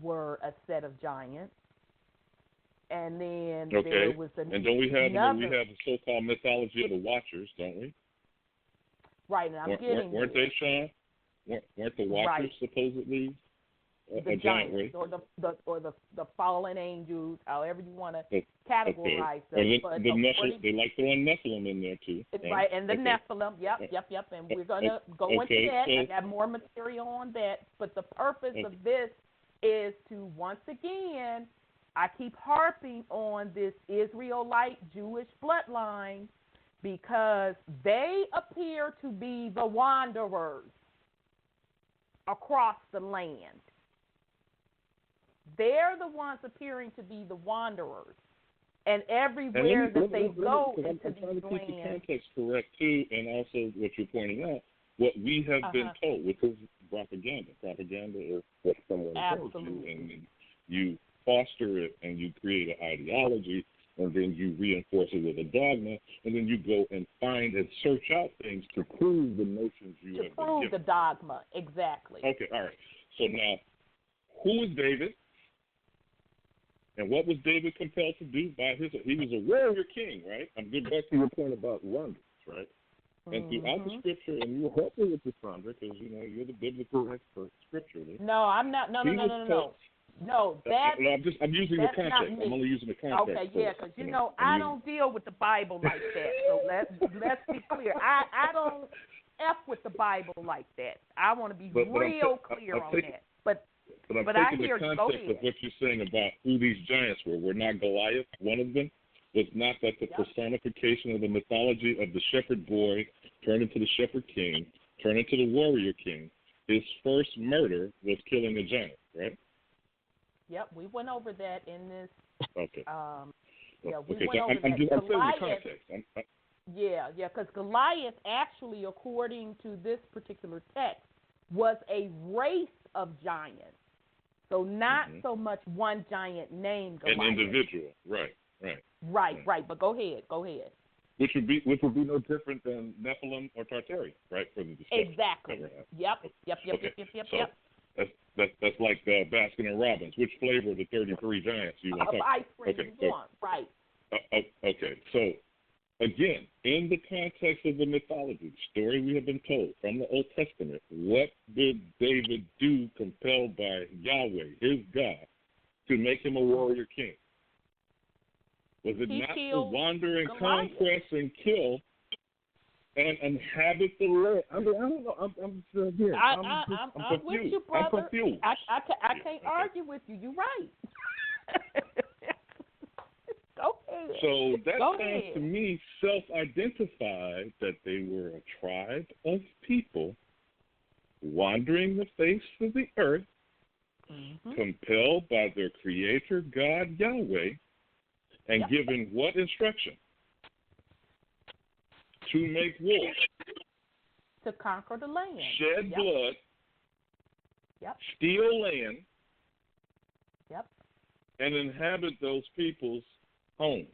were a set of giants, And then okay. there was and don't we have the so-called mythology of the Watchers, don't we? Right, and I'm getting weren't they, Sean? Weren't the Watchers supposedly the giant race? or the fallen angels, however you want to categorize them. Or the Nephilim, they like throwing Nephilim in there too. Right, and the Nephilim, yep. And we're gonna go into that. I got more material on that. But the purpose of this is to, once again, I keep harping on this Israelite Jewish bloodline because they appear to be the wanderers across the land. They're the ones appearing to be the wanderers. And everywhere that they go into these lands. I'm trying to keep the context correct, too, and also what you're pointing out, what we have been told, which is propaganda. Propaganda is what someone tells you, and you foster it, and you create an ideology, and then you reinforce it with a dogma, and then you go and find and search out things to prove the notions you have been given. To prove the dogma, exactly. Okay, all right. So now, who is David? And what was David compelled to do by his? He was a warrior king, right? I'm getting back to your point about wonders, right? And throughout the scripture, and you help me with this, Sandra, because you're the biblical expert scripturally. No, I'm not. No, that's. I'm using the context. I'm only using the context. Okay, yeah, because I don't deal with the Bible like that. So let's be clear. I don't F with the Bible like that. I want to be real clear on that. But I'm I taking hear the context of what you're saying about who these giants were. We're not Goliath. One of them was not that the personification of the mythology of the shepherd boy turned into the shepherd king, turned into the warrior king. His first murder was killing a giant, right? Yep, we went over that in this. Okay. We went over I'm that. saying the context. Because Goliath actually, according to this particular text, was a race of giants. So not so much one giant named Goliath. An individual, right. Right. But go ahead. Which would be no different than Nephilim or Tartarian, right? For the discussion. Exactly. Yep. So that's like Baskin and Robbins. Which flavor of the 33 giants you want to talk about? Ice cream you want, right? Okay, so again, in the context of the mythology, the story we have been told from the Old Testament, what did David do compelled by Yahweh, his God, to make him a warrior king? Was it not to wander and conquest and kill and inhabit the land? I don't know. I'm confused. with you, brother. I'm confused. I can't argue with you. You're right. Go ahead. So that sounds to me self-identified that they were a tribe of people wandering the face of the earth, compelled by their creator God Yahweh, and given what instruction? To make war. To conquer the land. Shed blood. Steal land. And inhabit those people's homes.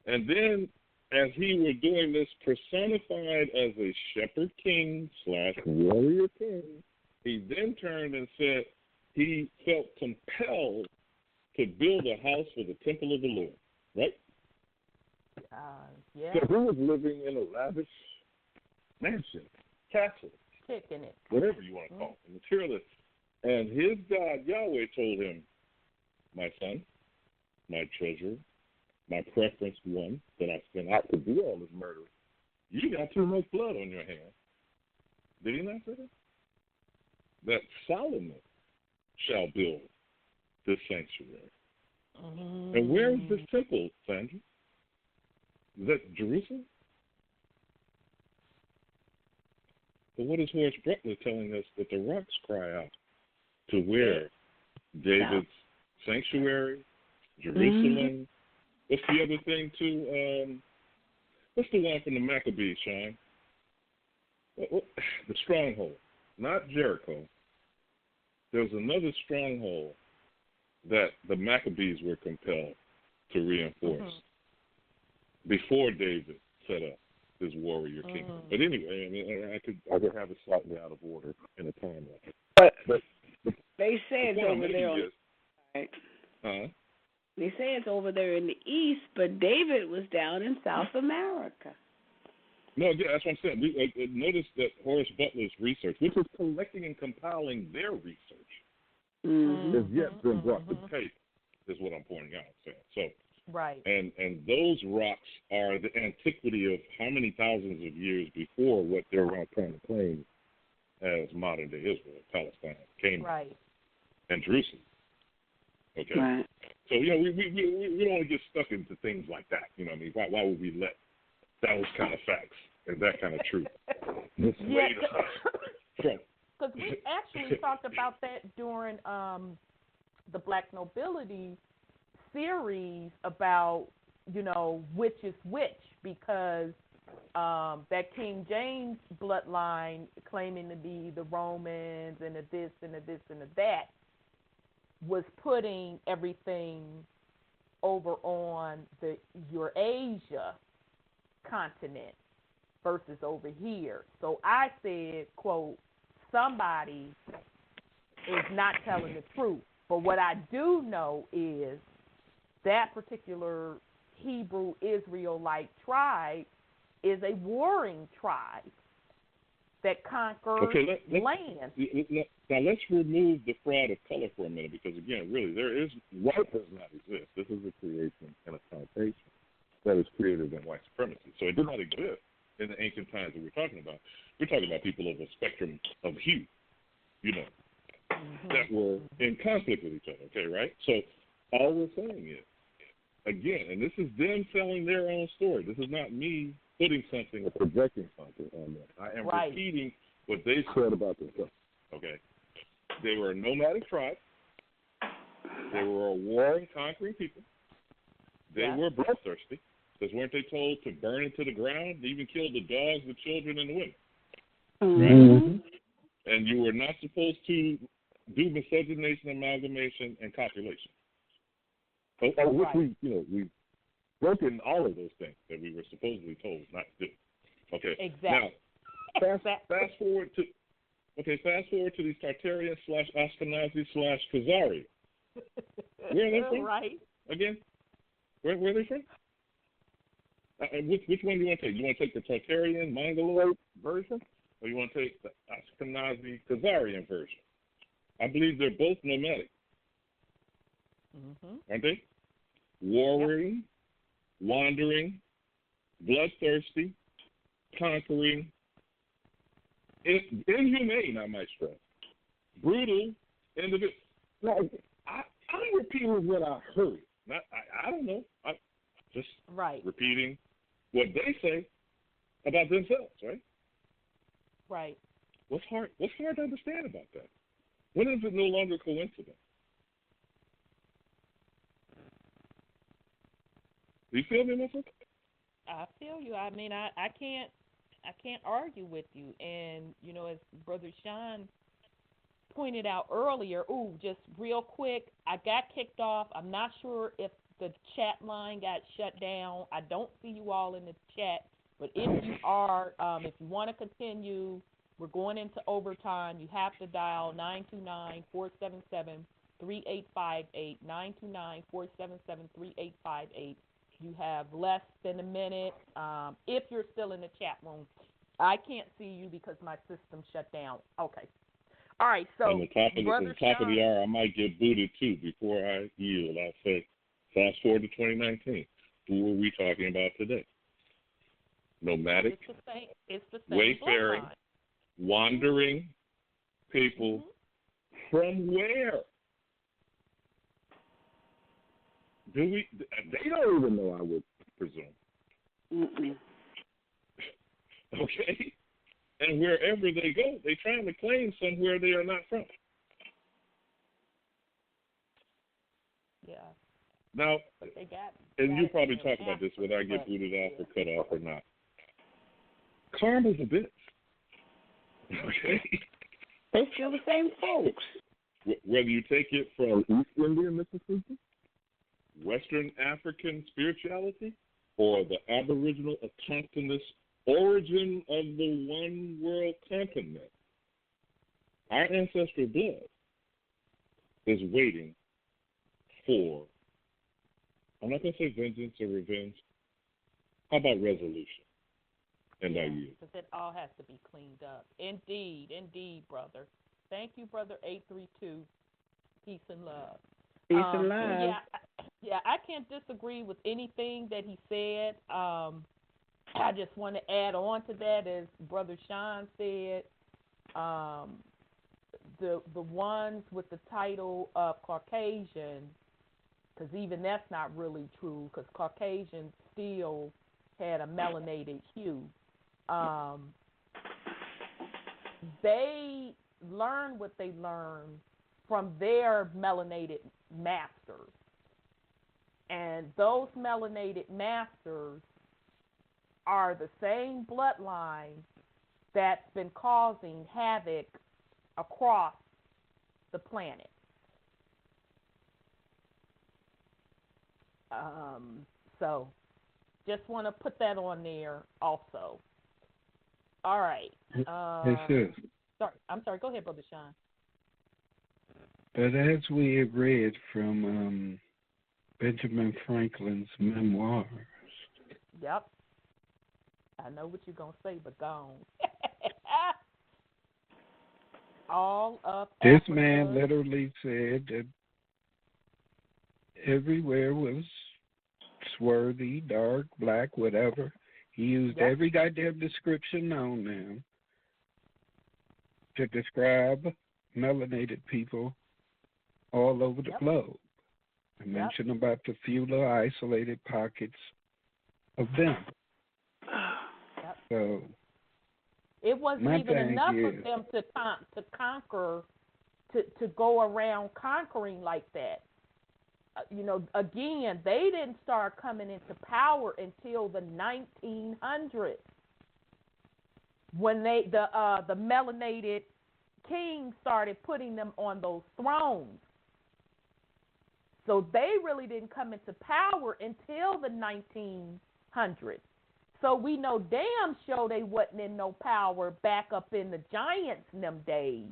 And then, as he was doing this, personified as a shepherd king / warrior king, he then turned and said he felt compelled to build a house for the temple of the Lord, right? So he was living in a lavish mansion, castle, whatever you want to call it, materialist. And his God, Yahweh, told him, my son, my treasure, my preference one that I spent out to do all this murder, you got too much blood on your hands. Did he not say that? That Solomon shall build this sanctuary. And where is this temple, Sandra? Is that Jerusalem? But what is Horace Butler telling us that the rocks cry out to where David's sanctuary, Jerusalem. What's the other thing too? What's the one from the Maccabees, Sean? The stronghold, not Jericho. There was another stronghold that the Maccabees were compelled to reinforce before David set up his warrior kingdom. But anyway, I mean, I could have it slightly out of order in a timeline. But they said over there on right. They say it's over there in the east, but David was down in South America. No, yeah, that's what I'm saying. Notice that Horace Butler's research, which is collecting and compiling their research, has yet been brought to tape, is what I'm pointing out. So, right. And those rocks are the antiquity of how many thousands of years before what they're trying to claim as modern-day Israel, Palestine, Canaan, right, and Jerusalem. Okay? Right. So, you know, we don't want to get stuck into things like that. You know what I mean? Why would we let those kind of facts and that kind of truth persuade us? Because we actually talked about that during the Black Nobility series about, you know, which is which, because that King James bloodline claiming to be the Romans and the this and the this and the that was putting everything over on the Eurasia continent versus over here. So I said, quote, somebody is not telling the truth. But what I do know is that particular Hebrew Israelite tribe is a warring tribe that conquers land. Now let's remove the fraud of color for a minute, because again, really, white does not exist. This is a creation and a connotation that is created in white supremacy. So it did not exist in the ancient times that we're talking about. We're talking about people of a spectrum of hue, you know, that were in conflict with each other, okay, right? So all we're saying is, again, and this is them telling their own story. This is not me putting something or projecting something on them. I am repeating what they said about themselves, okay? They were a nomadic tribe. They were a warring, conquering people. They were bloodthirsty, because weren't they told to burn into the ground, even kill the dogs, the children, and the women? Right? And you were not supposed to do miscegenation, amalgamation, and copulation. Which we've broken all of those things that we were supposedly told not to do. Okay. Exactly. Now, fast forward to these Tartarians / Ashkenazi / Khazari. Where are they from? Right. Again? Where are they from? Which one do you want to take? You want to take the Tartarian, Mongoloid version, or you want to take the Ashkenazi, Khazarian version? I believe they're both nomadic. Aren't they? Warring, wandering, bloodthirsty, conquering, inhumane, I might stress, brutal individual. No, I'm repeating what I heard. I don't know. I'm just repeating what they say about themselves, right? Right. What's hard to understand about that? When is it no longer coincidence? Do you feel me, Mister? I feel you. I mean, I can't argue with you. And, you know, as Brother Sean pointed out earlier, just real quick, I got kicked off. I'm not sure if the chat line got shut down. I don't see you all in the chat. But if you are, if you want to continue, we're going into overtime. You have to dial 929-477-3858, 929-477-3858. You have less than a minute. If you're still in the chat room, I can't see you because my system shut down. Okay. All right. So, on the top of the hour, I might get booted too. Before I yield, I'll say, fast forward to 2019. Who are we talking about today? Nomadic, it's the same wayfaring, bloodline. wandering people from where? They don't even know, I would presume. Okay? And wherever they go, they're trying to claim somewhere they are not from. Yeah. Now, and you probably talk about this, whether I get booted off or cut off or not. Karma's a bitch. Okay? They still the same folks. Whether you take it from East Indian Mississippi, Western African spirituality, or the Aboriginal autochthonous origin of the one world continent, our ancestral blood is waiting for, I'm not going to say vengeance or revenge. How about resolution? And I yield. Because it all has to be cleaned up. Indeed, brother. Thank you, brother 832. Peace and love. Peace and love. I can't disagree with anything that he said. I just want to add on to that, as Brother Sean said, the ones with the title of Caucasian, because even that's not really true, because Caucasians still had a melanated hue. They learn what they learn from their melanated masters. And those melanated masters are the same bloodline that's been causing havoc across the planet. So just want to put that on there also. All right. I'm sorry. Go ahead, Brother Sean. But as we have read from Benjamin Franklin's memoirs. Yep. I know what you're going to say, but gone. All of this Africa. Man literally said that everywhere was swarthy, dark, black, whatever. He used every goddamn description known now to describe melanated people all over the globe. I mentioned about the few little isolated pockets of them. So it wasn't even enough of them to conquer, to go around conquering like that. Again, they didn't start coming into power until the 1900s, when the melanated kings started putting them on those thrones. So they really didn't come into power until the 1900s. So we know damn sure they wasn't in no power back up in the giants in them days.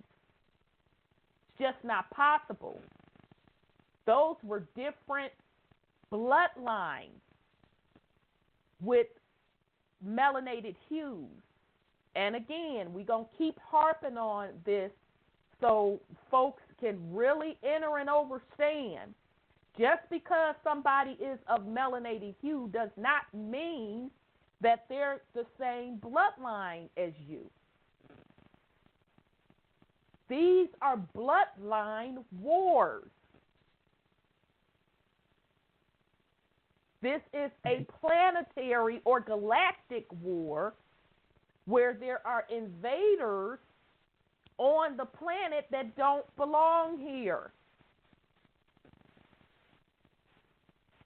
It's just not possible. Those were different bloodlines with melanated hues. And again, we're going to keep harping on this so folks can really enter and understand. Just because somebody is of melanated hue does not mean that they're the same bloodline as you. These are bloodline wars. This is a planetary or galactic war where there are invaders on the planet that don't belong here.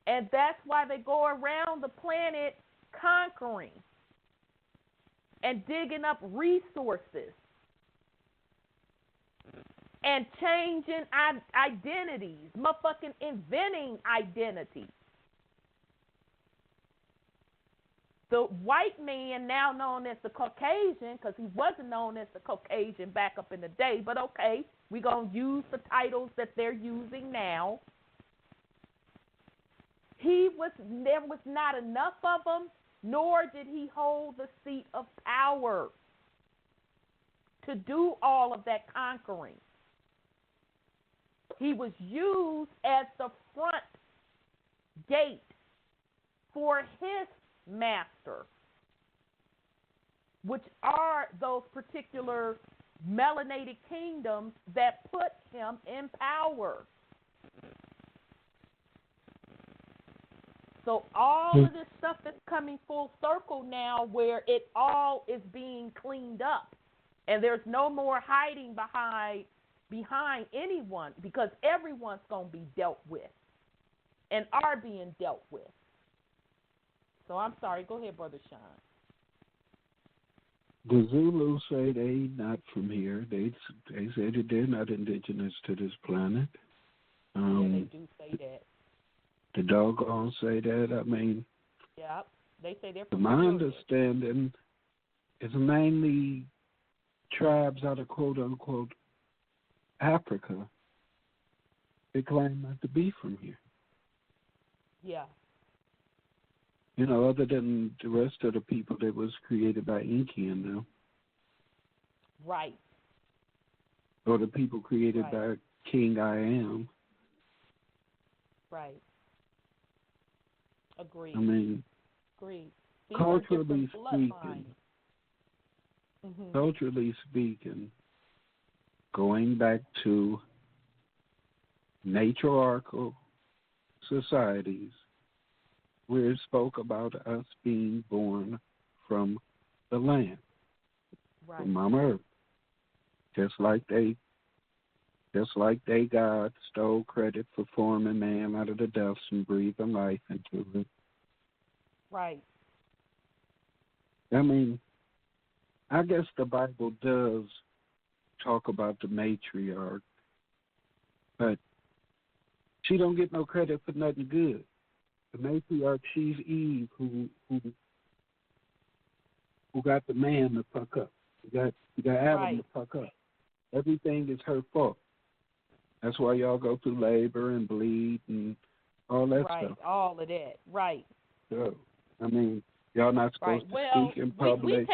And that's why they go around the planet conquering and digging up resources and changing identities, motherfucking inventing identities. The white man, now known as the Caucasian, because he wasn't known as the Caucasian back up in the day, but okay, we're going to use the titles that they're using now. There was not enough of them, nor did he hold the seat of power to do all of that conquering. He was used as the front gate for his master, which are those particular melanated kingdoms that put him in power. So all of this stuff is coming full circle now, where it all is being cleaned up, and there's no more hiding behind anyone, because everyone's going to be dealt with and are being dealt with. So I'm sorry. Go ahead, Brother Sean. The Zulu say they not from here. They say that they're not indigenous to this planet. Yeah, they do say that. The doggone say that. I mean, yeah, they say they're from my understanding is mainly tribes out of quote unquote Africa they claim not to be from here. Yeah. You know, other than the rest of the people that was created by Inky and them. Right. Or the people created Right. by King I Am. Right. Agreed. I mean, Agreed. culturally speaking, mm-hmm. culturally speaking, going back to matriarchal societies, where it spoke about us being born from the land, right. from Mama Earth, just like they God stole credit for forming man out of the dust and breathing life into it. Right. I mean, I guess the Bible does talk about the matriarch, but she don't get no credit for nothing good. The matriarch, she's Eve, who got the man to fuck up. You got Adam to fuck up. Everything is her fault. That's why y'all go through labor and bleed and all that stuff. Right, all of that. Right. So, I mean, y'all not supposed to speak in public.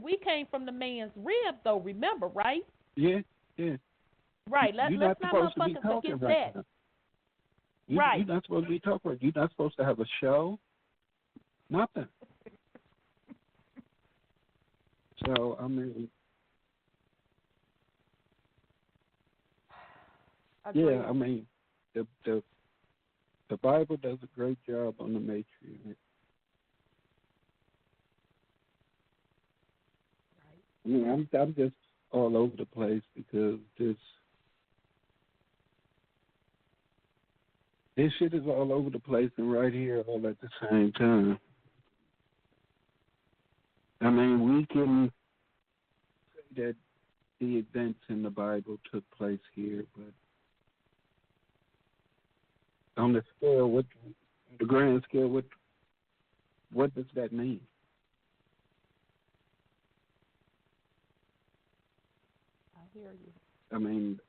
We came from the man's rib, though. Remember, right? Yeah. Right. Let's not motherfuckers forget that. Now. You're not supposed to be talking right. You're not supposed to have a show. Nothing. So, I mean, yeah, I mean, the Bible does a great job on the matriarch. Right. I mean, I'm just all over the place because this shit is all over the place and right here all at the same time. I mean, we can say that the events in the Bible took place here, but on the scale, the grand scale, what does that mean? I hear you. I mean,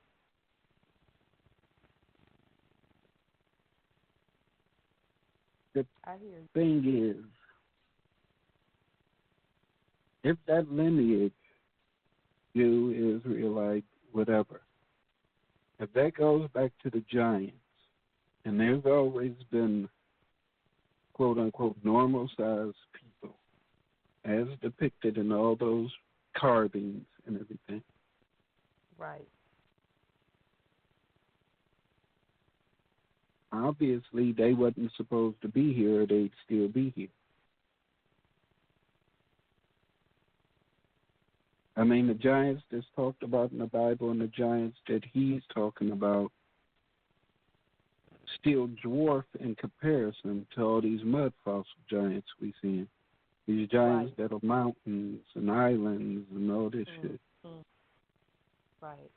the thing is, if that lineage, Jew, Israelite, whatever, if that goes back to the giants, and there's always been, quote-unquote, normal-sized people, as depicted in all those carvings and everything. Right. Obviously, they wasn't supposed to be here, or they'd still be here. I mean, the giants that's talked about in the Bible and the giants that he's talking about still dwarf in comparison to all these mud fossil giants we see. These giants that are mountains and islands and all this shit. Right.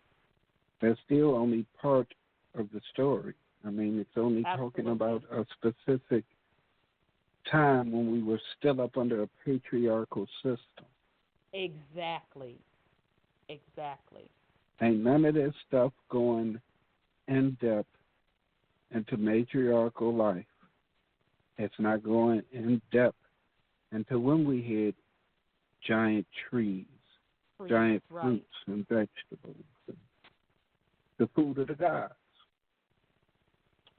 That's still only part of the story. I mean, it's only talking about a specific time when we were still up under a patriarchal system. Exactly. Ain't none of this stuff going in depth into matriarchal life. It's not going in depth into when we hit giant trees, giant fruits and vegetables, and the food of the gods.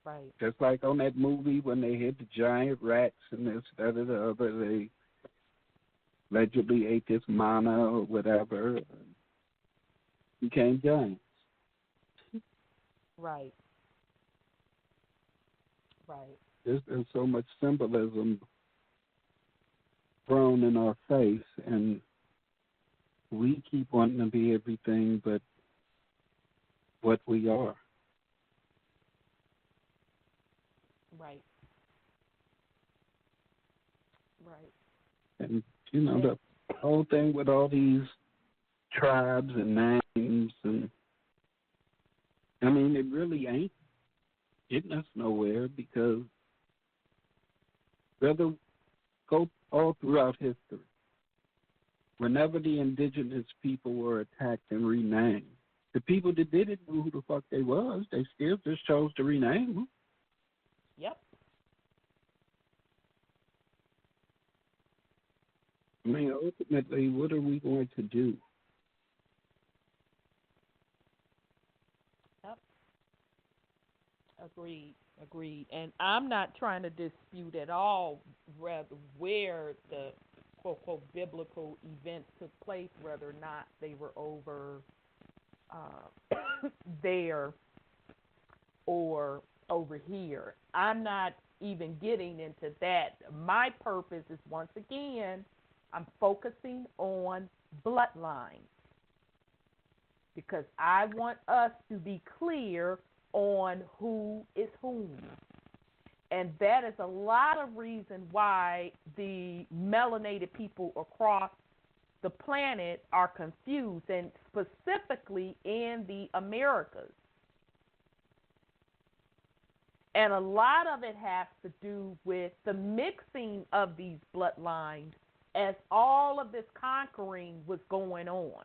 Right. Just like on that movie when they hit the giant rats and this, that, or the other, they allegedly ate this manna or whatever, and became giants. Right. There's been so much symbolism thrown in our face, and we keep wanting to be everything but what we are. Right. And, you know, the whole thing with all these tribes and names, and I mean, it really ain't getting us nowhere because, brother, go all throughout history. Whenever the indigenous people were attacked and renamed, The people that didn't know who the fuck they was, they still just chose to rename them. Yep. I mean, ultimately, what are we going to do? Yep. Agreed. And I'm not trying to dispute at all where the quote-unquote biblical events took place, whether or not they were over there or over here. I'm not even getting into that. My purpose is, once again, I'm focusing on bloodlines because I want us to be clear on who is whom. And that is a lot of reason why the melanated people across the planet are confused, and specifically in the Americas. And a lot of it has to do with the mixing of these bloodlines as all of this conquering was going on.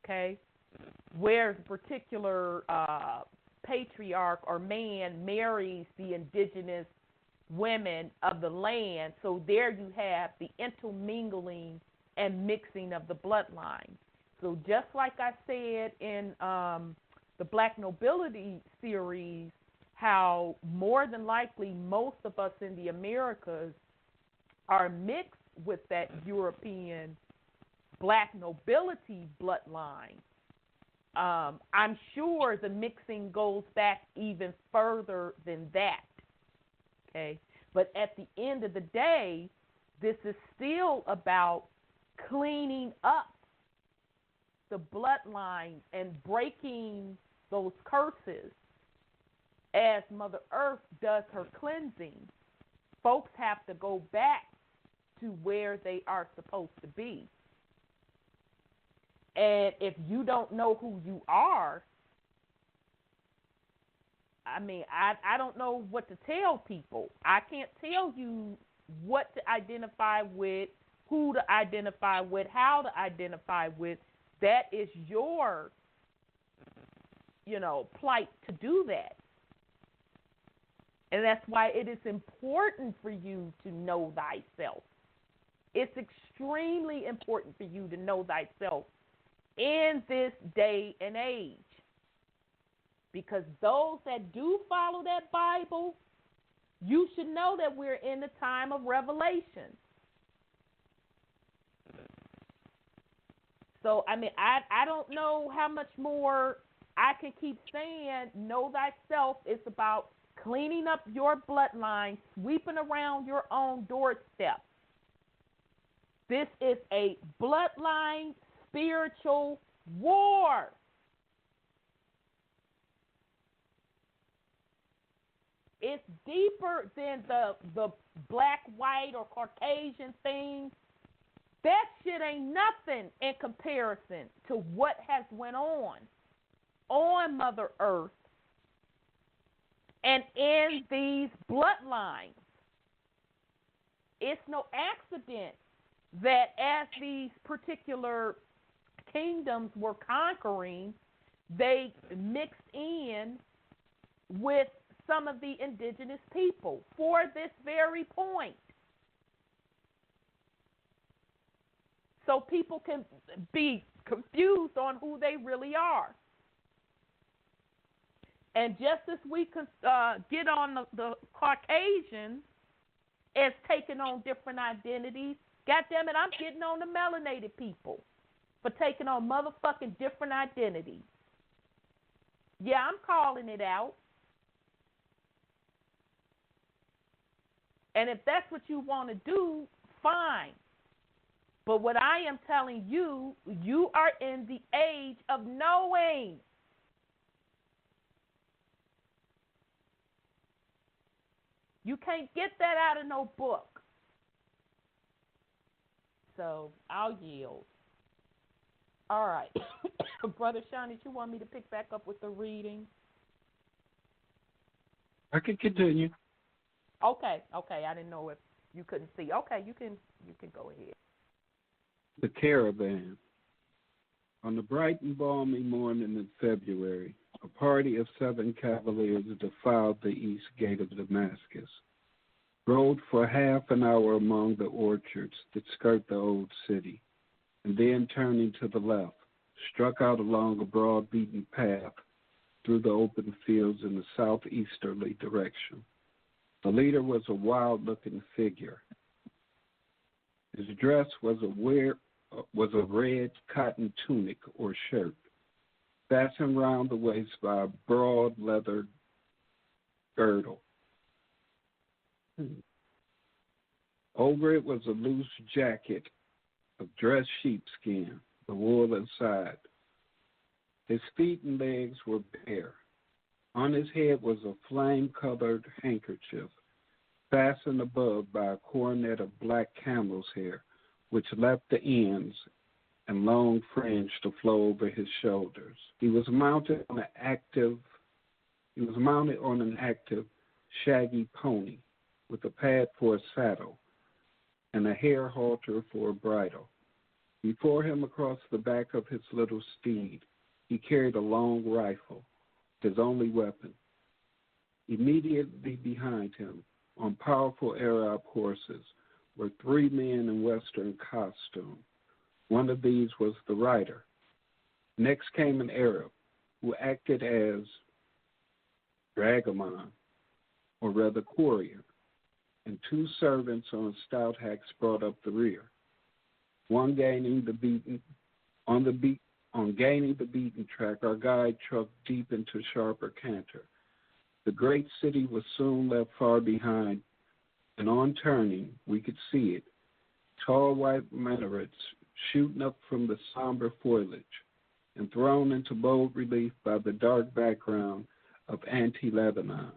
Okay? Where a particular patriarch or man marries the indigenous women of the land, so there you have the intermingling and mixing of the bloodline. So just like I said in the Black Nobility series, how more than likely most of us in the Americas are mixed with that European Black Nobility bloodline. I'm sure the mixing goes back even further than that. Okay? But at the end of the day, this is still about cleaning up the bloodlines and breaking those curses as Mother Earth does her cleansing. Folks have to go back to where they are supposed to be. And if you don't know who you are, I mean, I don't know what to tell people. I can't tell you what to identify with, who to identify with, how to identify with. That is your, plight to do that. And that's why it is important for you to know thyself. It's extremely important for you to know thyself in this day and age. Because those that do follow that Bible, you should know that we're in the time of revelation. So, I mean, I don't know how much more I can keep saying. Know thyself. It's about cleaning up your bloodline, sweeping around your own doorstep. This is a bloodline spiritual war. It's deeper than the black, white, or Caucasian thing. That shit ain't nothing in comparison to what has went on Mother Earth and in these bloodlines. It's no accident that as these particular kingdoms were conquering, they mixed in with some of the indigenous people for this very point. So people can be confused on who they really are. And just as we can get on the Caucasians as taking on different identities, God damn it, I'm getting on the melanated people for taking on motherfucking different identities. Yeah, I'm calling it out. And if that's what you want to do, fine. But what I am telling you, you are in the age of knowing. You can't get that out of no book. So I'll yield. All right. Brother Sean, did you want me to pick back up with the reading? I can continue. Okay. I didn't know if you couldn't see. Okay, you can go ahead. The Caravan. On the bright and balmy morning in February, a party of 7 cavaliers defiled the east gate of Damascus, rode for half an hour among the orchards that skirt the old city, and then turning to the left, struck out along a broad beaten path through the open fields in the southeasterly direction. The leader was a wild-looking figure. His dress was a red cotton tunic or shirt, fastened round the waist by a broad leather girdle. Over it was a loose jacket of dressed sheepskin, the wool inside. His feet and legs were bare. On his head was a flame-colored handkerchief, fastened above by a coronet of black camel's hair, which left the ends and long fringe to flow over his shoulders. He was mounted on an active, shaggy pony with a pad for a saddle and a hair halter for a bridle. Before him, across the back of his little steed, he carried a long rifle, his only weapon. Immediately behind him, on powerful Arab horses, were 3 men in Western costume. One of these was the rider. Next came an Arab who acted as dragoman, or rather courier, and 2 servants on stout hacks brought up the rear. On gaining the beaten track, our guide trucked deep into sharper canter. The great city was soon left far behind, and on turning, we could see it, tall white minarets shooting up from the somber foliage and thrown into bold relief by the dark background of Anti-Lebanon.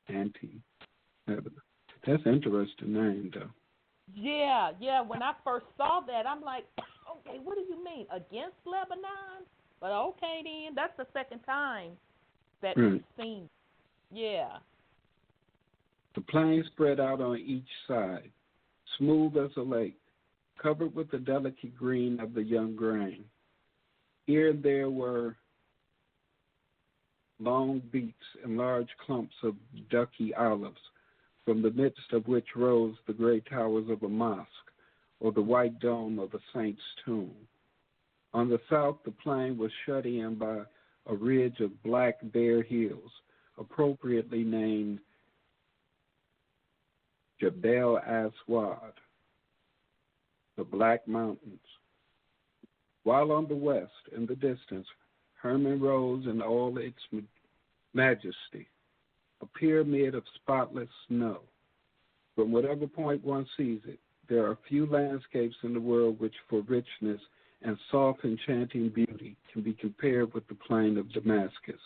Anti-Lebanon. That's an interesting name, though. Yeah. When I first saw that, I'm like, okay, what do you mean? Against Lebanon? But okay, then. That's the second time that we've seen. Yeah. The plain spread out on each side, smooth as a lake, covered with the delicate green of the young grain. Here and there were long beets and large clumps of ducky olives, from the midst of which rose the gray towers of a mosque or the white dome of a saint's tomb. On the south, the plain was shut in by a ridge of black bare hills, appropriately named Jebel Aswad, the Black Mountains. While on the west, in the distance, Hermon rose in all its majesty, a pyramid of spotless snow. From whatever point one sees it, there are few landscapes in the world which for richness and soft enchanting beauty can be compared with the plain of Damascus.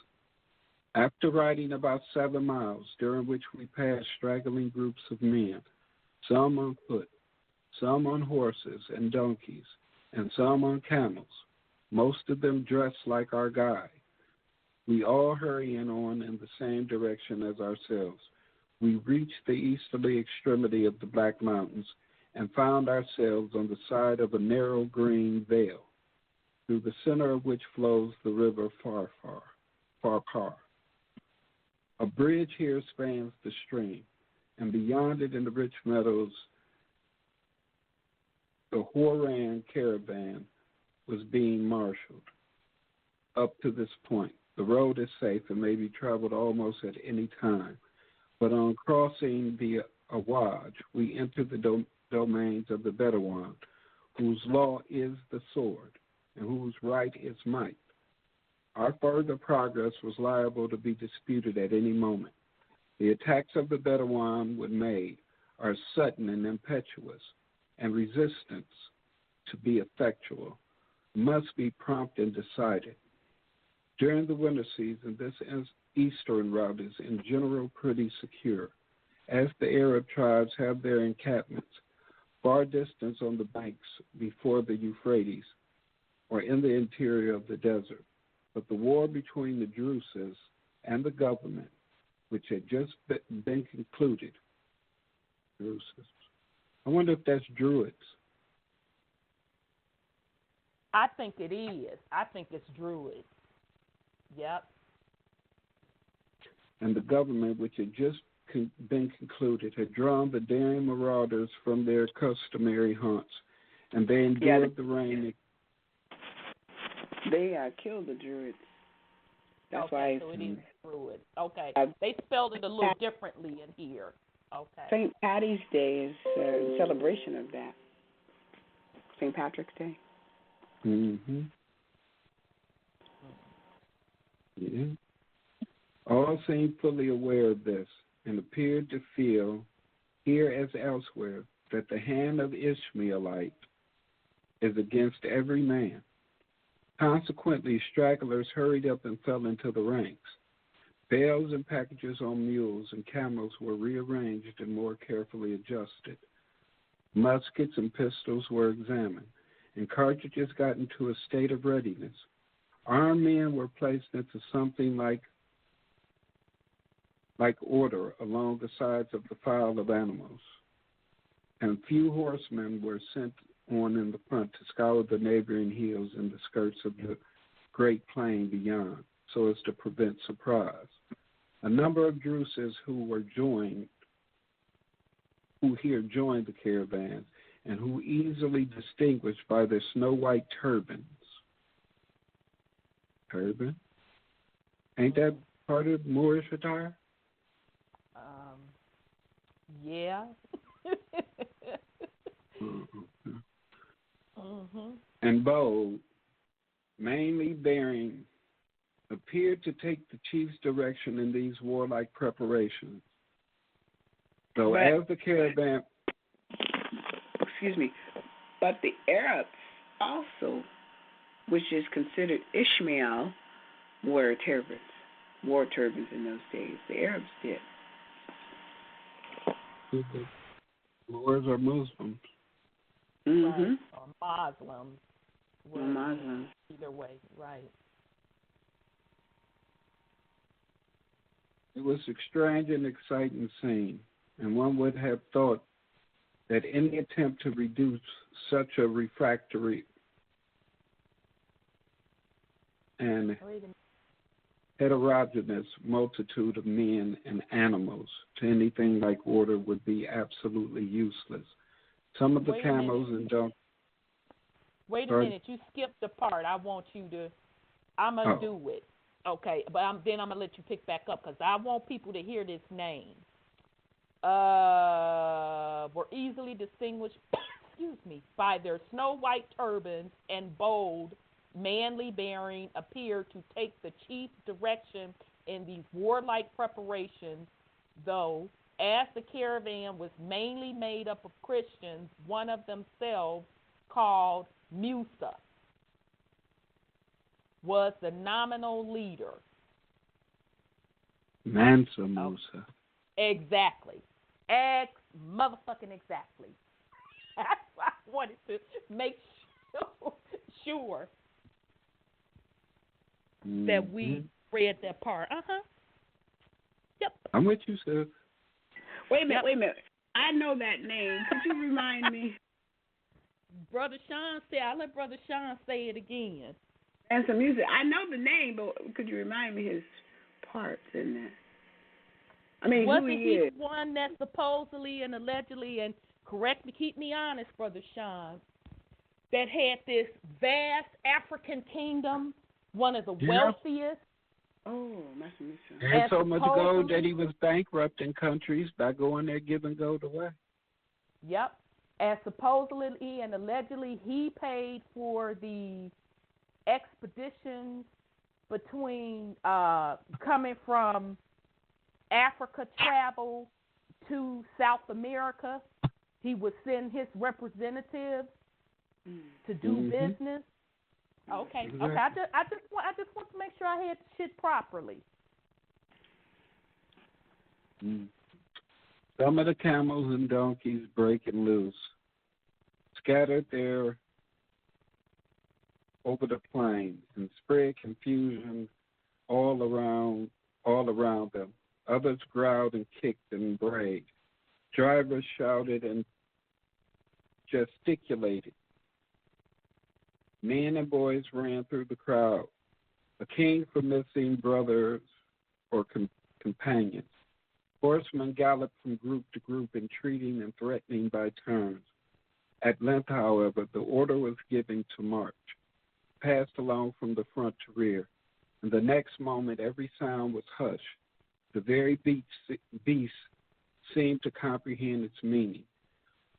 After riding about 7 miles, during which we passed straggling groups of men, some on foot, some on horses and donkeys, and some on camels, most of them dressed like our guide, we all hurrying on in the same direction as ourselves, we reached the easterly extremity of the Black Mountains and found ourselves on the side of a narrow green vale, through the center of which flows the river Farpar. A bridge here spans the stream, and beyond it in the rich meadows, the Horan Caravan was being marshaled. Up to this point, the road is safe and may be traveled almost at any time, but on crossing the Awaj, we enter the domains of the Bedouin, whose law is the sword, and whose right is might. Our further progress was liable to be disputed at any moment. The attacks of the Bedouin when made are sudden and impetuous, and resistance, to be effectual, must be prompt and decided. During the winter season, this eastern route is in general pretty secure, as the Arab tribes have their encampments far distant on the banks before the Euphrates or in the interior of the desert. But the war between the Druses and the government, which had just been concluded, Druses, I wonder if that's Druids. I think it is. I think it's Druids. Yep. And the government, which had just been concluded, had drawn the daring marauders from their customary haunts, and they endured the rain. They killed the Druids. That's why. So it is Druids. Okay. They spelled it a little differently in here. Okay. St. Patty's Day is a celebration of that. St. Patrick's Day. Mm-hmm. Yeah. All seemed fully aware of this and appeared to feel, here as elsewhere, that the hand of Ishmaelite is against every man. Consequently, stragglers hurried up and fell into the ranks. Bales and packages on mules and camels were rearranged and more carefully adjusted. Muskets and pistols were examined, and cartridges got into a state of readiness. Armed men were placed into something like order along the sides of the file of animals, and few horsemen were sent on in the front to scour the neighboring hills and the skirts of the great plain beyond, so as to prevent surprise. A number of Druses who here joined the caravan, and who easily distinguished by their snow-white turbans. Turban? Ain't that part of Moorish attire? Yeah. And bold, mainly bearing, appeared to take the chief's direction in these warlike preparations. So as the caravan... Excuse me. But the Arabs also, which is considered Ishmael, wore turbans in those days. The Arabs did. Moors are Muslims. Mm-hmm. Right. Or Muslims. Or Muslims. Either way, right. It was a strange and exciting scene, and one would have thought that any attempt to reduce such a refractory and heterogeneous multitude of men and animals to anything like order would be absolutely useless. Some of the camels and donkeys. Wait a minute, you skipped the part. I'm going to do it. Okay, but then I'm going to let you pick back up because I want people to hear this name. Were easily distinguished, by their snow-white turbans and bold, manly bearing, appeared to take the chief direction in these warlike preparations, though, as the caravan was mainly made up of Christians, one of themselves, called Musa, was the nominal leader. Mansa Musa. Exactly. Motherfucking exactly. That's why I wanted to make sure that we read that part. Yep. I'm with you, sir. Wait a minute. I know that name. Could you remind me? Brother Sean said, I'll let Brother Sean say it again. And some music. I know the name, but could you remind me his parts in that? I mean, wasn't who he he is? The one that supposedly and allegedly, and keep me honest, Brother Sean, that had this vast African kingdom, one of the wealthiest? Oh, Master Musa. And so much gold that he was bankrupting countries by going there giving gold away. Yep. And supposedly and allegedly he paid for the expeditions between coming from Africa travel to South America. He would send his representatives to do business. Okay. Exactly. Okay. I just want to make sure I had shit properly. Some of the camels and donkeys breaking loose, scattered there over the plain, and spread confusion all around them. Others growled and kicked and brayed. Drivers shouted and gesticulated. Men and boys ran through the crowd, a king for missing brothers or companions. Horsemen galloped from group to group, entreating and threatening by turns. At length, however, the order was given to march, passed along from the front to rear, and the next moment every sound was hushed. The very beasts seemed to comprehend its meaning,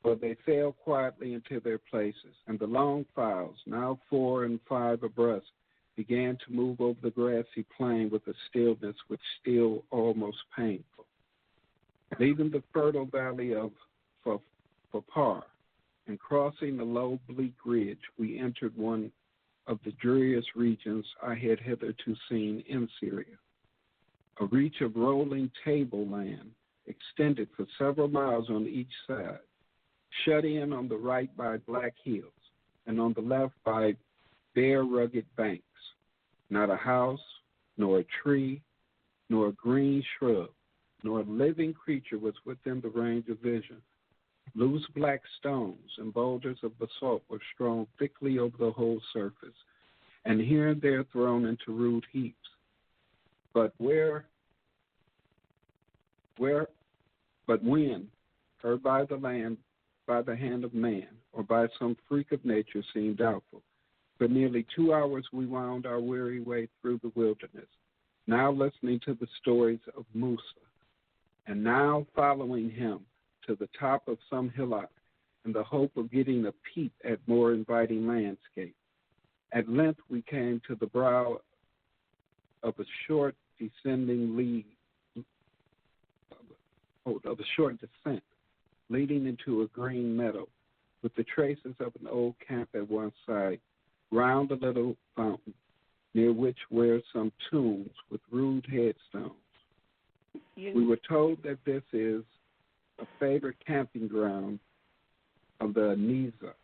for they fell quietly into their places, and the long files, now 4 and 5 abreast, began to move over the grassy plain with a stillness which still almost painful. Leaving the fertile valley of Fapar and crossing the low, bleak ridge, we entered one of the dreariest regions I had hitherto seen in Syria. A reach of rolling tableland extended for several miles on each side, shut in on the right by black hills and on the left by bare, rugged banks. Not a house, nor a tree, nor a green shrub, nor a living creature was within the range of vision. Loose black stones and boulders of basalt were strewn thickly over the whole surface, and here and there thrown into rude heaps. But when, heard by the hand of man, or by some freak of nature, seemed doubtful. For nearly 2 hours we wound our weary way through the wilderness, now listening to the stories of Musa, and now following him to the top of some hillock in the hope of getting a peep at more inviting landscape. At length we came to the brow of a short descent, leading into a green meadow, with the traces of an old camp at one side, round a little fountain, near which were some tombs with rude headstones. We were told that this is a favorite camping ground of the Aneza,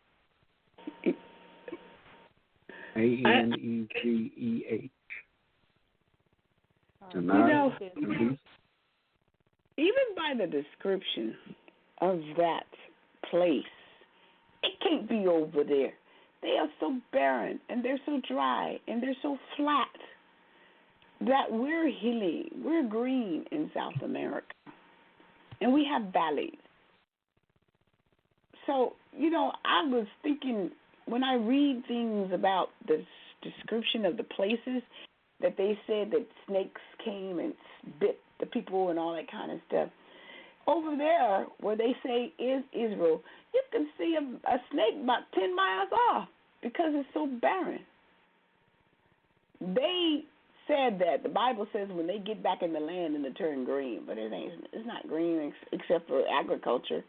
Anezeh. Even by the description of that place, it can't be over there. They are so barren, and they're so dry, and they're so flat that we're hilly, we're green in South America, and we have valleys. So, I was thinking, when I read things about the description of the places, that they said that snakes came and bit the people and all that kind of stuff. Over there, where they say is Israel, you can see a snake about 10 miles off because it's so barren. They said that the Bible says when they get back in the land, it'll turn green, but it's not green except for agriculture.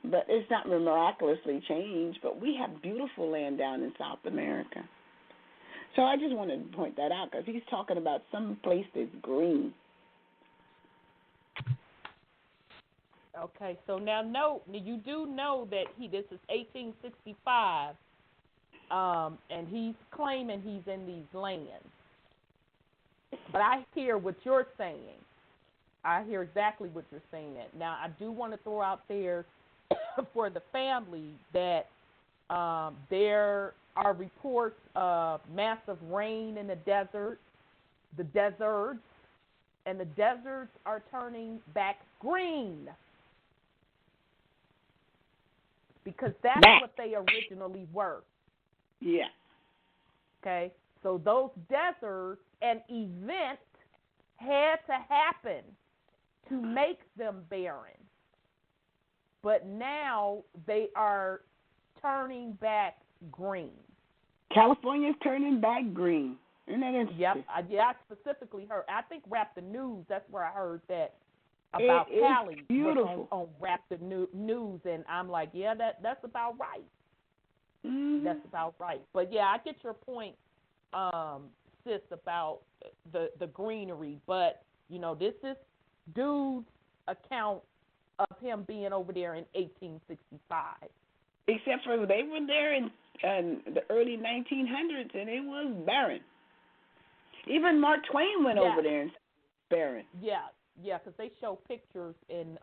But it's not miraculously changed. But we have beautiful land down in South America. So I just wanted to point that out because he's talking about some place that's green. Okay, so now note, you do know that this is 1865, and he's claiming he's in these lands. But I hear what you're saying. I hear exactly what you're saying. Now, I do want to throw out there for the family that there are reports of massive rain in the deserts, and the deserts are turning back green. Because that's what they originally were. Yeah. Okay? So those deserts, an event had to happen to make them barren. But now they are turning back green. California's turning back green. Isn't that interesting? Yep. I specifically heard. I think Rap the News, that's where I heard that about Cali. Beautiful. On Rap the News, and I'm like, yeah, that's about right. Mm-hmm. That's about right. But yeah, I get your point, sis, about the greenery. But this is dude's account of him being over there in 1865. Except for they were there in the early 1900s, and it was barren. Even Mark Twain went over there and barren. Yeah, because they show pictures in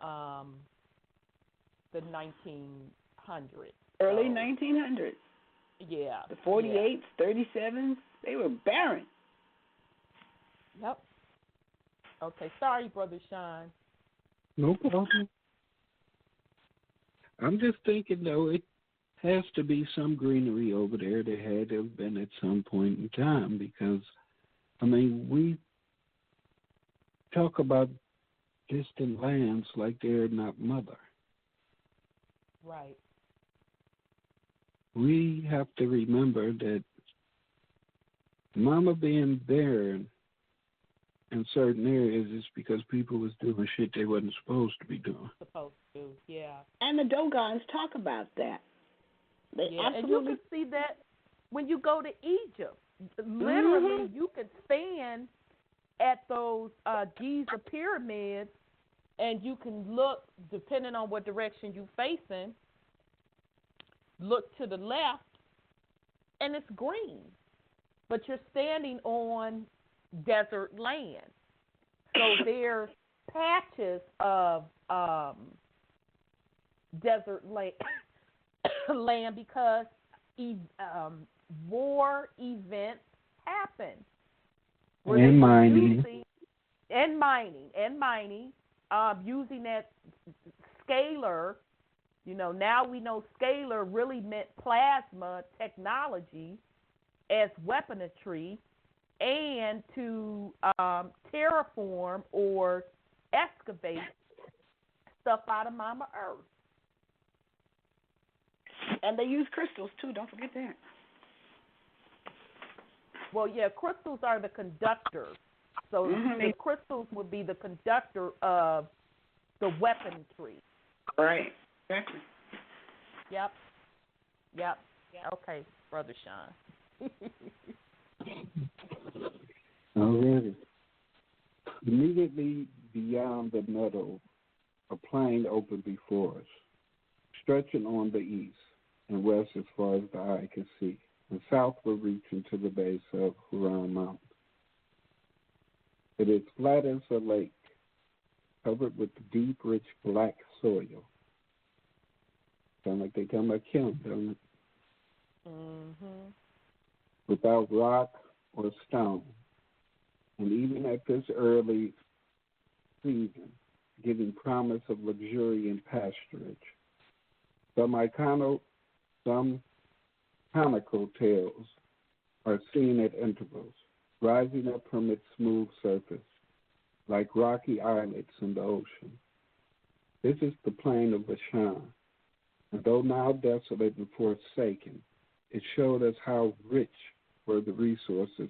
the 1900s. Early 1900s. Yeah. The 48s, 37s, they were barren. Yep. Okay, sorry, Brother Sean. No problem. I'm just thinking, though, it has to be some greenery over there. There had to have been at some point in time because, I mean, we talk about distant lands like they're not mother. Right. We have to remember that mama being barren in certain areas is because people was doing shit they wasn't supposed to be doing. Supposed to, yeah. And the Dogons talk about that. They absolutely. And you can see that when you go to Egypt. Literally, you can stand at those Giza pyramids, and you can look, depending on what direction you're facing, look to the left, and it's green. But you're standing on desert land. So there's patches of desert land because war events happen. And mining. Using that scalar, now we know scalar really meant plasma technology as weaponry, and to terraform or excavate stuff out of Mama Earth. And they use crystals, too. Don't forget that. Well, yeah, crystals are the conductors. So the crystals would be the conductor of the weaponry. Right. Exactly. Yep. Okay, Brother Sean. Alrighty. Immediately beyond the meadow, a plain opened before us, stretching on the east and west as far as the eye could see, and southward reaching to the base of Huron Mountain. It is flat as a lake, covered with deep, rich black soil. Sound like they talking about kiln, don't it? Mm-hmm. Without rock or stone. And even at this early season, giving promise of luxuriant pasturage. Some conical tails are seen at intervals, rising up from its smooth surface, like rocky islets in the ocean. This is the plain of Bashan, and though now desolate and forsaken, it showed us how rich were the resources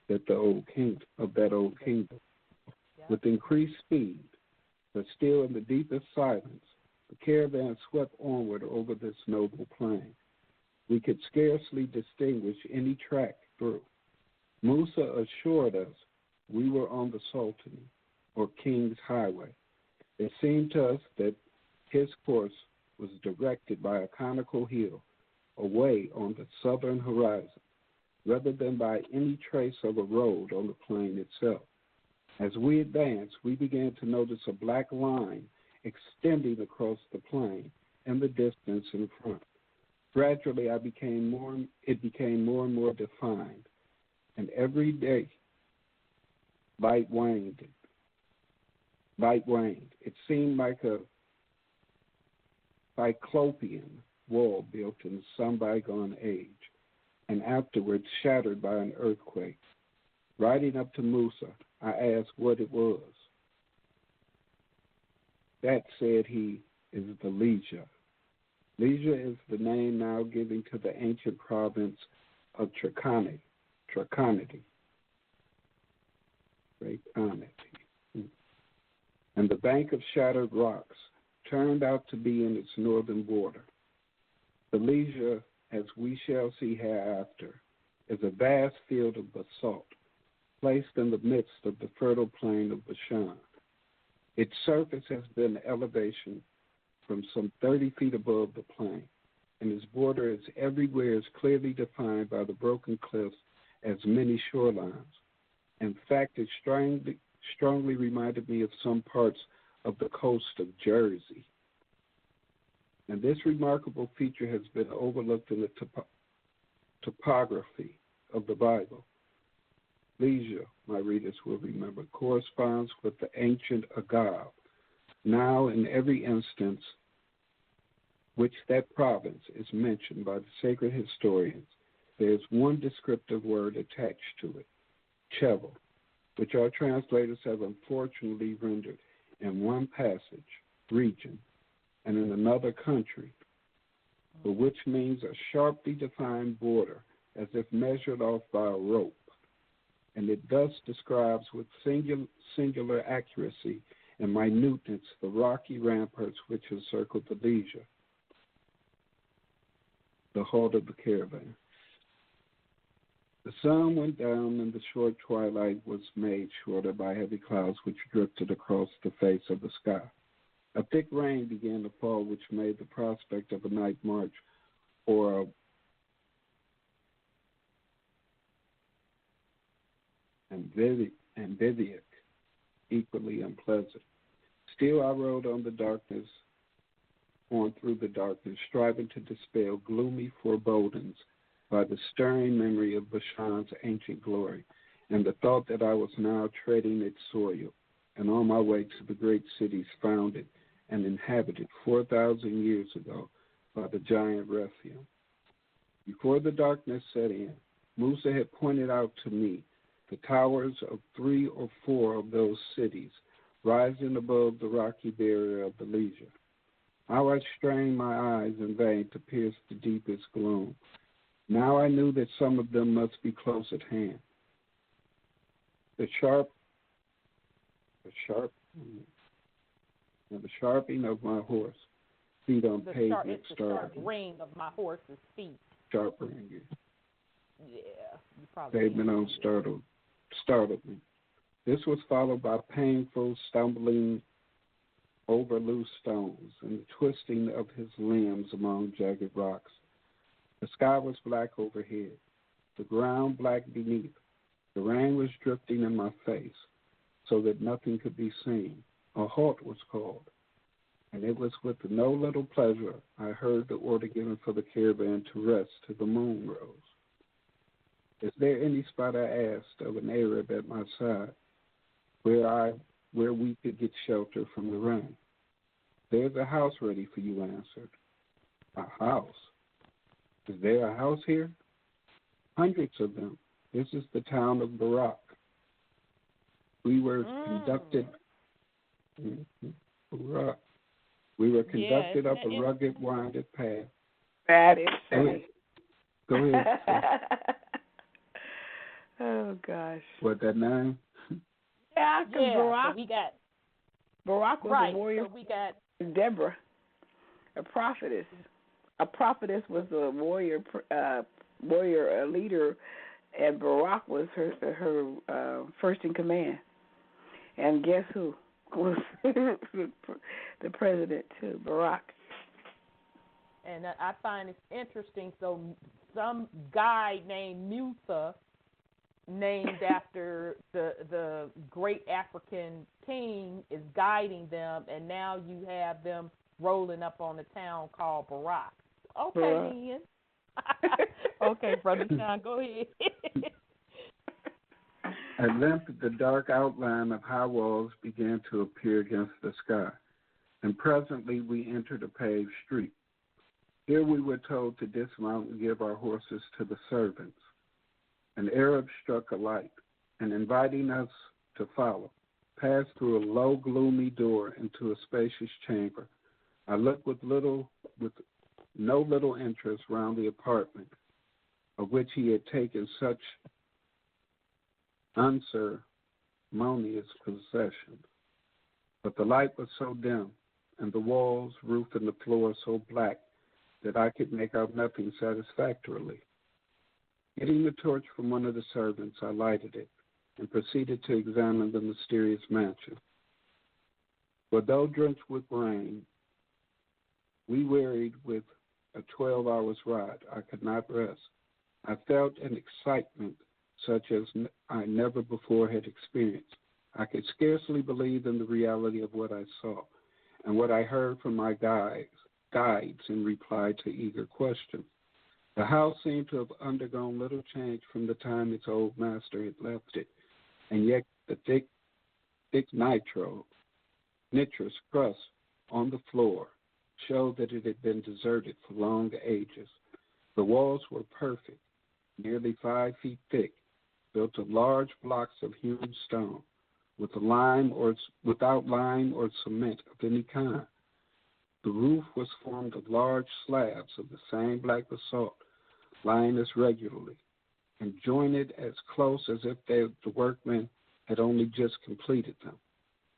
that that old kingdom. Yeah. With increased speed, but still in the deepest silence, the caravan swept onward over this noble plain. We could scarcely distinguish any track through. Musa assured us we were on the Sultan, or King's Highway. It seemed to us that his course was directed by a conical hill away on the southern horizon, rather than by any trace of a road on the plain itself. As we advanced, we began to notice a black line extending across the plain and the distance in front. Gradually, it became more and more defined, and every day, light waned. It seemed like a cyclopean wall built in some bygone age, and afterwards shattered by an earthquake. Riding up to Musa, I asked what it was. That, said he, is the Legia. Legia is the name now given to the ancient province of Trakanity. And the bank of shattered rocks turned out to be in its northern border. The Legia, as we shall see hereafter, is a vast field of basalt placed in the midst of the fertile plain of Bashan. Its surface has been elevation from some 30 feet above the plain, and its border is everywhere as clearly defined by the broken cliffs as many shorelines. In fact, it strongly reminded me of some parts of the coast of Jersey. And this remarkable feature has been overlooked in the topography of the Bible. Leisure, my readers will remember, corresponds with the ancient Agab. Now, in every instance which that province is mentioned by the sacred historians, there is one descriptive word attached to it, Chevel, which our translators have unfortunately rendered in one passage, region, and in another country, but which means a sharply defined border as if measured off by a rope, and it thus describes with singular accuracy and minuteness the rocky ramparts which encircled the Leisure, the halt of the caravan. The sun went down, and the short twilight was made shorter by heavy clouds which drifted across the face of the sky. A thick rain began to fall, which made the prospect of a night march or ambiviac equally unpleasant. Still, I rode on through the darkness, striving to dispel gloomy forebodings by the stirring memory of Bashan's ancient glory, and the thought that I was now treading its soil, and on my way to the great cities founded and inhabited 4,000 years ago by the giant Reptilians. Before the darkness set in, Musa had pointed out to me the towers of 3 or 4 of those cities rising above the rocky barrier of the Leisure. How I strained my eyes in vain to pierce the deepest gloom. Now I knew that some of them must be close at hand. The sharping of my horse, feet on pavement started. The sharp ring of my horse's feet. Sharp ring. Yeah, you probably. Pavement on startled me. This was followed by painful stumbling over loose stones and the twisting of his limbs among jagged rocks. The sky was black overhead, the ground black beneath. The rain was drifting in my face so that nothing could be seen. A halt was called, and it was with no little pleasure I heard the order given for the caravan to rest till the moon rose. Is there any spot, I asked of an Arab at my side, where we could get shelter from the rain? There's a house ready for you, answered. A house? Is there a house here? Hundreds of them. This is the town of Barak. We were conducted up a rugged, winding path. That is funny. Go ahead. Oh gosh. What, that name? Yeah, Barak. So Barak was a warrior. So we got Deborah, a prophetess. A prophetess was a warrior leader, and Barak was her first in command. And guess who was the president too? Barak. And I find it interesting. So some guy named Musa, named after the great African king, is guiding them, and now you have them rolling up on a town called Barak. Okay, Ian. Okay, Brother Sean, go ahead. At length, the dark outline of high walls began to appear against the sky, and presently we entered a paved street. Here we were told to dismount and give our horses to the servants. An Arab struck a light, and inviting us to follow, passed through a low, gloomy door into a spacious chamber. I looked with no little interest round the apartment, of which he had taken such unceremonious possession. But the light was so dim, and the walls, roof, and the floor so black that I could make out nothing satisfactorily. Getting the torch from one of the servants, I lighted it and proceeded to examine the mysterious mansion. For though drenched with rain, we wearied with a 12 hours ride, I could not rest. I felt an excitement such as I never before had experienced. I could scarcely believe in the reality of what I saw and what I heard from my guides in reply to eager questions. The house seemed to have undergone little change from the time its old master had left it, and yet the thick nitrous crust on the floor showed that it had been deserted for long ages. The walls were perfect, nearly 5 feet thick, built of large blocks of hewn stone, without lime or cement of any kind. The roof was formed of large slabs of the same black basalt, lying as regularly, and jointed as close as if the workmen had only just completed them.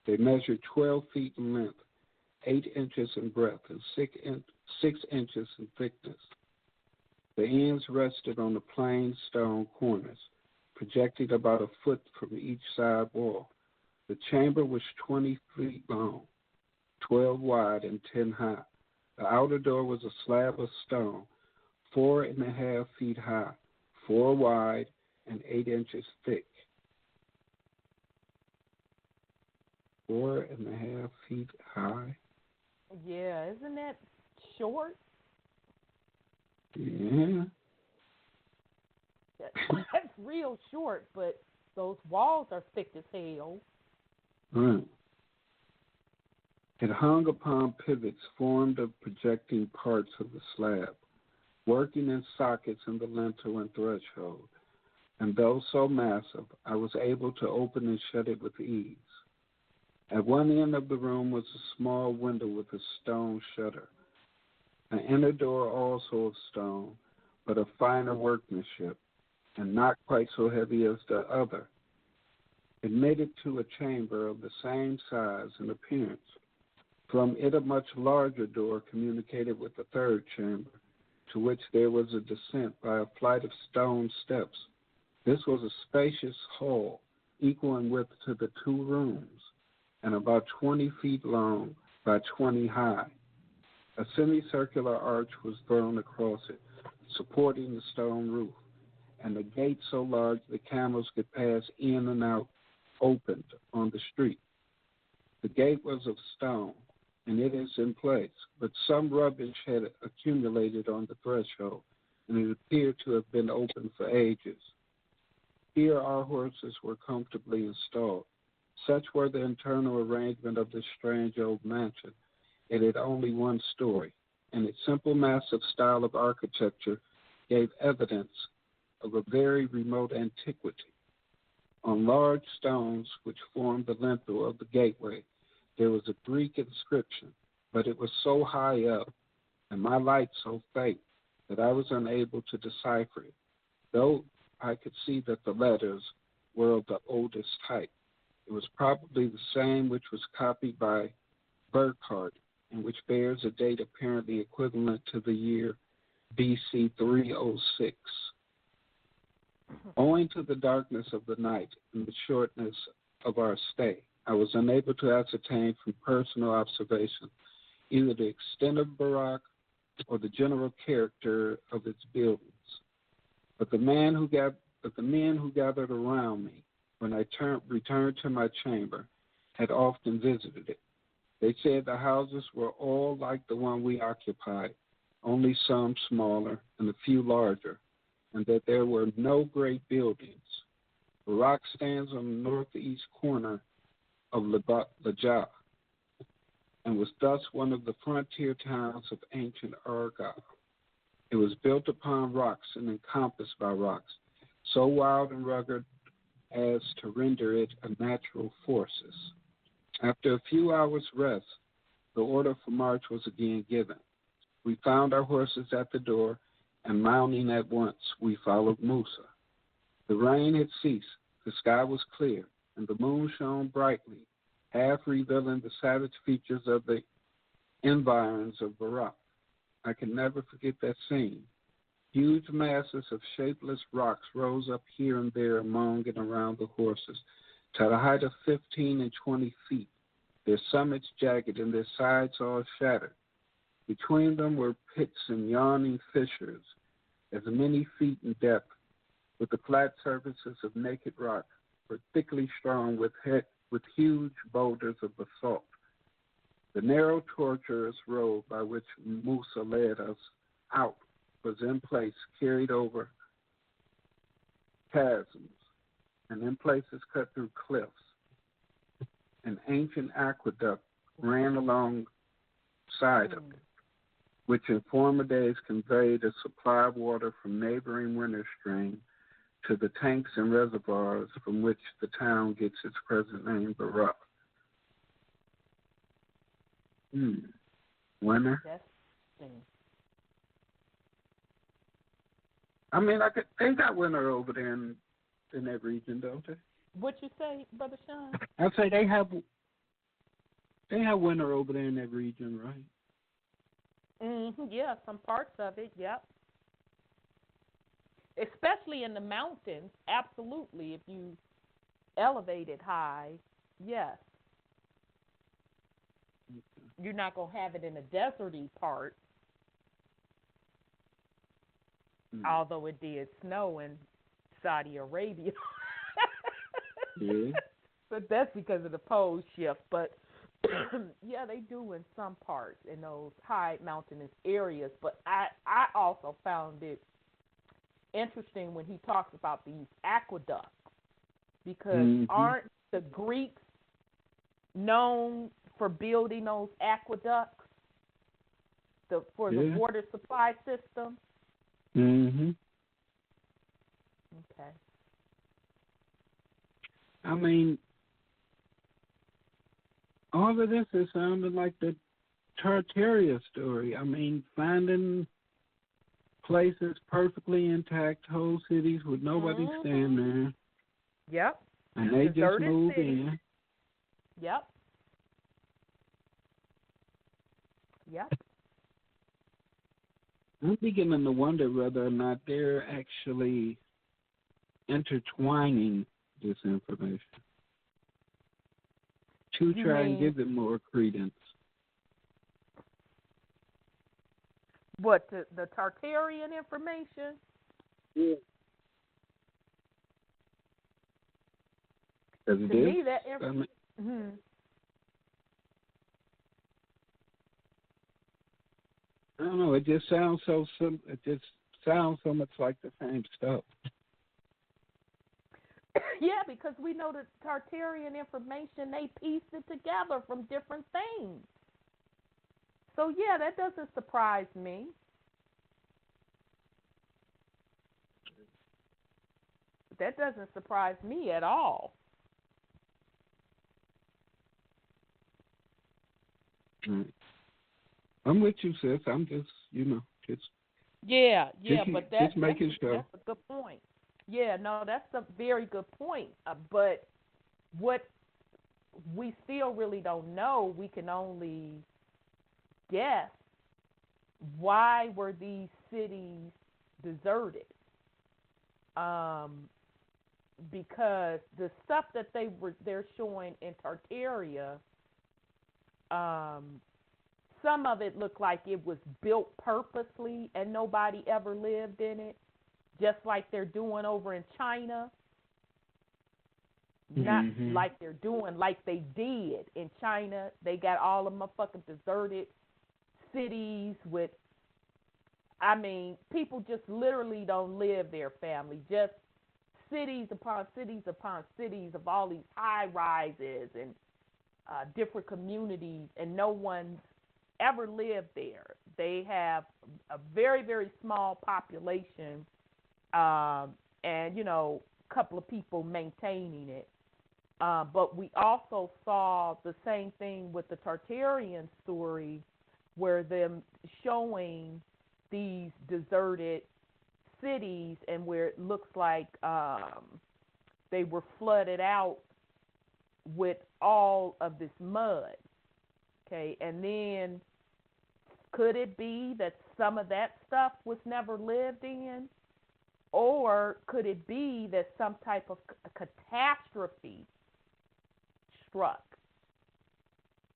They measured 12 feet in length, 8 inches in breadth, and 6 inches in thickness. The ends rested on the plain stone corners, projecting about a foot from each side wall. The chamber was 20 feet long, 12 wide, and 10 high. The outer door was a slab of stone, 4.5 feet high, 4 wide, and 8 inches thick. 4.5 feet high? Yeah, isn't that short? Yeah. That's real short, but those walls are thick as hell. Right. It hung upon pivots formed of projecting parts of the slab, working in sockets in the lintel and threshold, and though so massive, I was able to open and shut it with ease. At one end of the room was a small window with a stone shutter, an inner door also of stone, but of finer workmanship, and not quite so heavy as the other, admitted to a chamber of the same size and appearance. From it a much larger door communicated with the third chamber, to which there was a descent by a flight of stone steps. This was a spacious hall, equal in width to the 2 rooms, and about 20 feet long by 20 high. A semicircular arch was thrown across it, supporting the stone roof, and a gate so large the camels could pass in and out opened on the street. The gate was of stone, and it is in place, but some rubbish had accumulated on the threshold, and it appeared to have been open for ages. Here our horses were comfortably installed. Such were the internal arrangement of this strange old mansion. It had only 1 story, and its simple, massive style of architecture gave evidence of a very remote antiquity. On large stones which formed the lintel of the gateway, there was a Greek inscription, but it was so high up, and my light so faint, that I was unable to decipher it, though I could see that the letters were of the oldest type. It was probably the same which was copied by Burckhardt, and which bears a date apparently equivalent to the year BC 306. Owing to the darkness of the night and the shortness of our stay, I was unable to ascertain from personal observation either the extent of Barak or the general character of its buildings. But the men who gathered around me when I returned to my chamber had often visited it. They said the houses were all like the one we occupied, only some smaller and a few larger, and that there were no great buildings. Barak stands on the northeast corner of Lajah, and was thus one of the frontier towns of ancient Argyle. It was built upon rocks and encompassed by rocks, so wild and rugged as to render it a natural fortress. After a few hours' rest, the order for march was again given. We found our horses at the door, and mounting at once, we followed Musa. The rain had ceased, the sky was clear, and the moon shone brightly, half revealing the savage features of the environs of Barak. I can never forget that scene. Huge masses of shapeless rocks rose up here and there among and around the horses, to the height of 15 and 20 feet, their summits jagged and their sides all shattered. Between them were pits and yawning fissures, as many feet in depth, with the flat surfaces of naked rock, were thickly strewn with huge boulders of basalt. The narrow, tortuous road by which Musa led us out was in place carried over chasms and in places cut through cliffs. An ancient aqueduct ran alongside of it, which in former days conveyed a supply of water from neighboring winter stream to the tanks and reservoirs from which the town gets its present name, Baruch. Winter? I mean, they got winter over there in that region, don't they? What you say, Brother Sean? I say they have winter over there in that region, right? Yeah, some parts of it, yep. Especially in the mountains, absolutely. If you elevate it high, yes. You're not going to have it in a deserty part, although it did snow in Saudi Arabia. Yeah. But that's because of the pole shift. But, yeah, they do in some parts in those high mountainous areas. But I also found it interesting when he talks about these aqueducts, because aren't the Greeks known for building those aqueducts for the water supply system? Okay. I mean, all of this is sounding like the Tartaria story. I mean, finding places perfectly intact, whole cities with nobody staying there. Yep. And they Deserted just move cities. in. Yep. Yep. I'm beginning to wonder whether or not they're actually intertwining this information to try and give it more credence. What, the Tartarian information? Yeah. To me, that I don't know. It just sounds so It just sounds so much like the same stuff. Yeah, because we know the Tartarian information, they pieced it together from different things. So, yeah, that doesn't surprise me. That doesn't surprise me at all. I'm with you, sis. I'm just, Yeah, but just making sure. That's a good point. Yeah, no, that's a very good point. But what we still really don't know, we can only guess, why were these cities deserted? Because the stuff that they're showing in Tartaria, some of it looked like it was built purposely and nobody ever lived in it, just like they're doing over in China. Not like they're doing like they did in China. They got all the motherfucking deserted cities with, people just literally don't live there, family. Just cities upon cities upon cities of all these high rises and different communities, and no one's ever lived there. They have a very, very small population, and, a couple of people maintaining it. But we also saw the same thing with the Tartarian story, where them showing these deserted cities and where it looks like they were flooded out with all of this mud. Okay, and then could it be that some of that stuff was never lived in? Or could it be that some type of catastrophe struck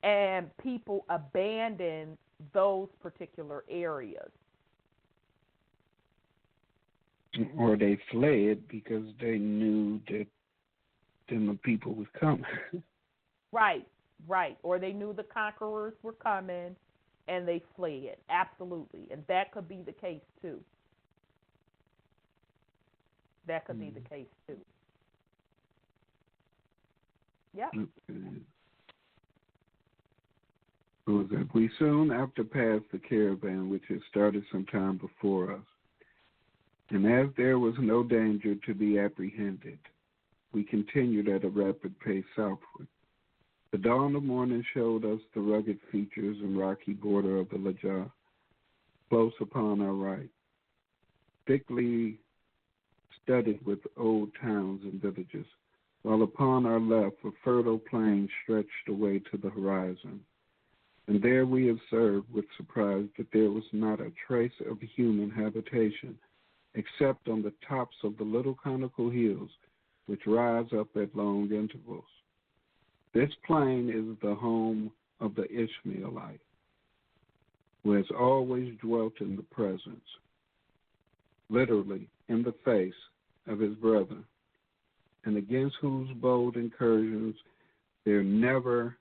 and people abandoned those particular areas? Or they fled because they knew that the people was coming. Right. Or they knew the conquerors were coming and they fled. Absolutely. And that could be the case too. that could be the case too. Yeah. Okay. What was that? We soon after passed the caravan, which had started some time before us. And as there was no danger to be apprehended, we continued at a rapid pace southward. The dawn of morning showed us the rugged features and rocky border of the Lajah, close upon our right, thickly studded with old towns and villages, while upon our left a fertile plain stretched away to the horizon. And there we observed with surprise that there was not a trace of human habitation, except on the tops of the little conical hills which rise up at long intervals. This plain is the home of the Ishmaelite, who has always dwelt in the presence, literally in the face of his brother, and against whose bold incursions there never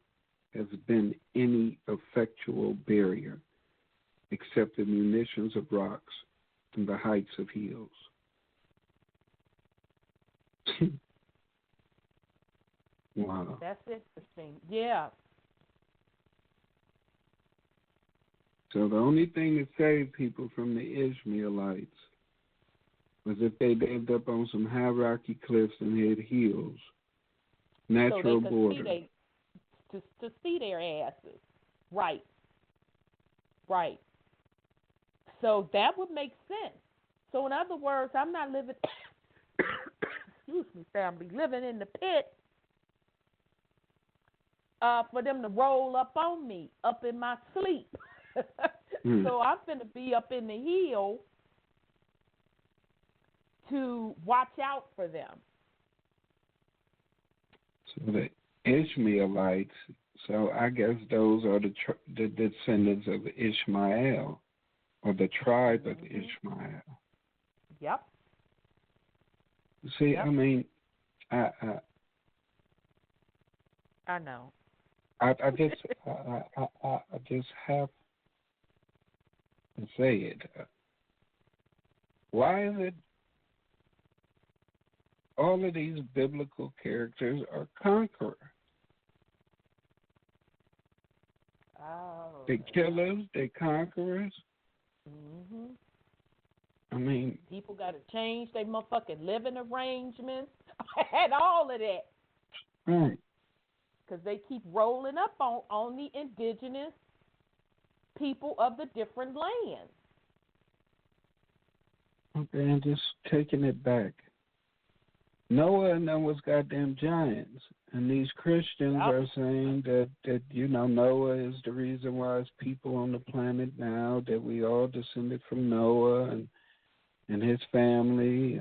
has been any effectual barrier except the munitions of rocks and the heights of hills. Wow. That's interesting. Yeah. So the only thing that saved people from the Ishmaelites was if they lived up on some high rocky cliffs and had hills, natural border. To see their asses. Right. Right. So that would make sense. So in other words, I'm not living, excuse me, family, living in the pit for them to roll up on me, up in my sleep. So I'm going to be up in the hill to watch out for them. So the Ishmaelites, so I guess those are the descendants of Ishmael, or the tribe of Ishmael. Yep. See, I mean, I know. I just have to say it. Why is it all of these biblical characters are conquerors? Oh. They're killers, they're conquerors. Mm-hmm. I mean, people got to change their motherfucking living arrangements and all of that. Right. Because they keep rolling up on the indigenous people of the different lands. Okay, and just taking it back. Noah and them was goddamn giants. And these Christians are saying that Noah is the reason why there's people on the planet now, that we all descended from Noah and his family.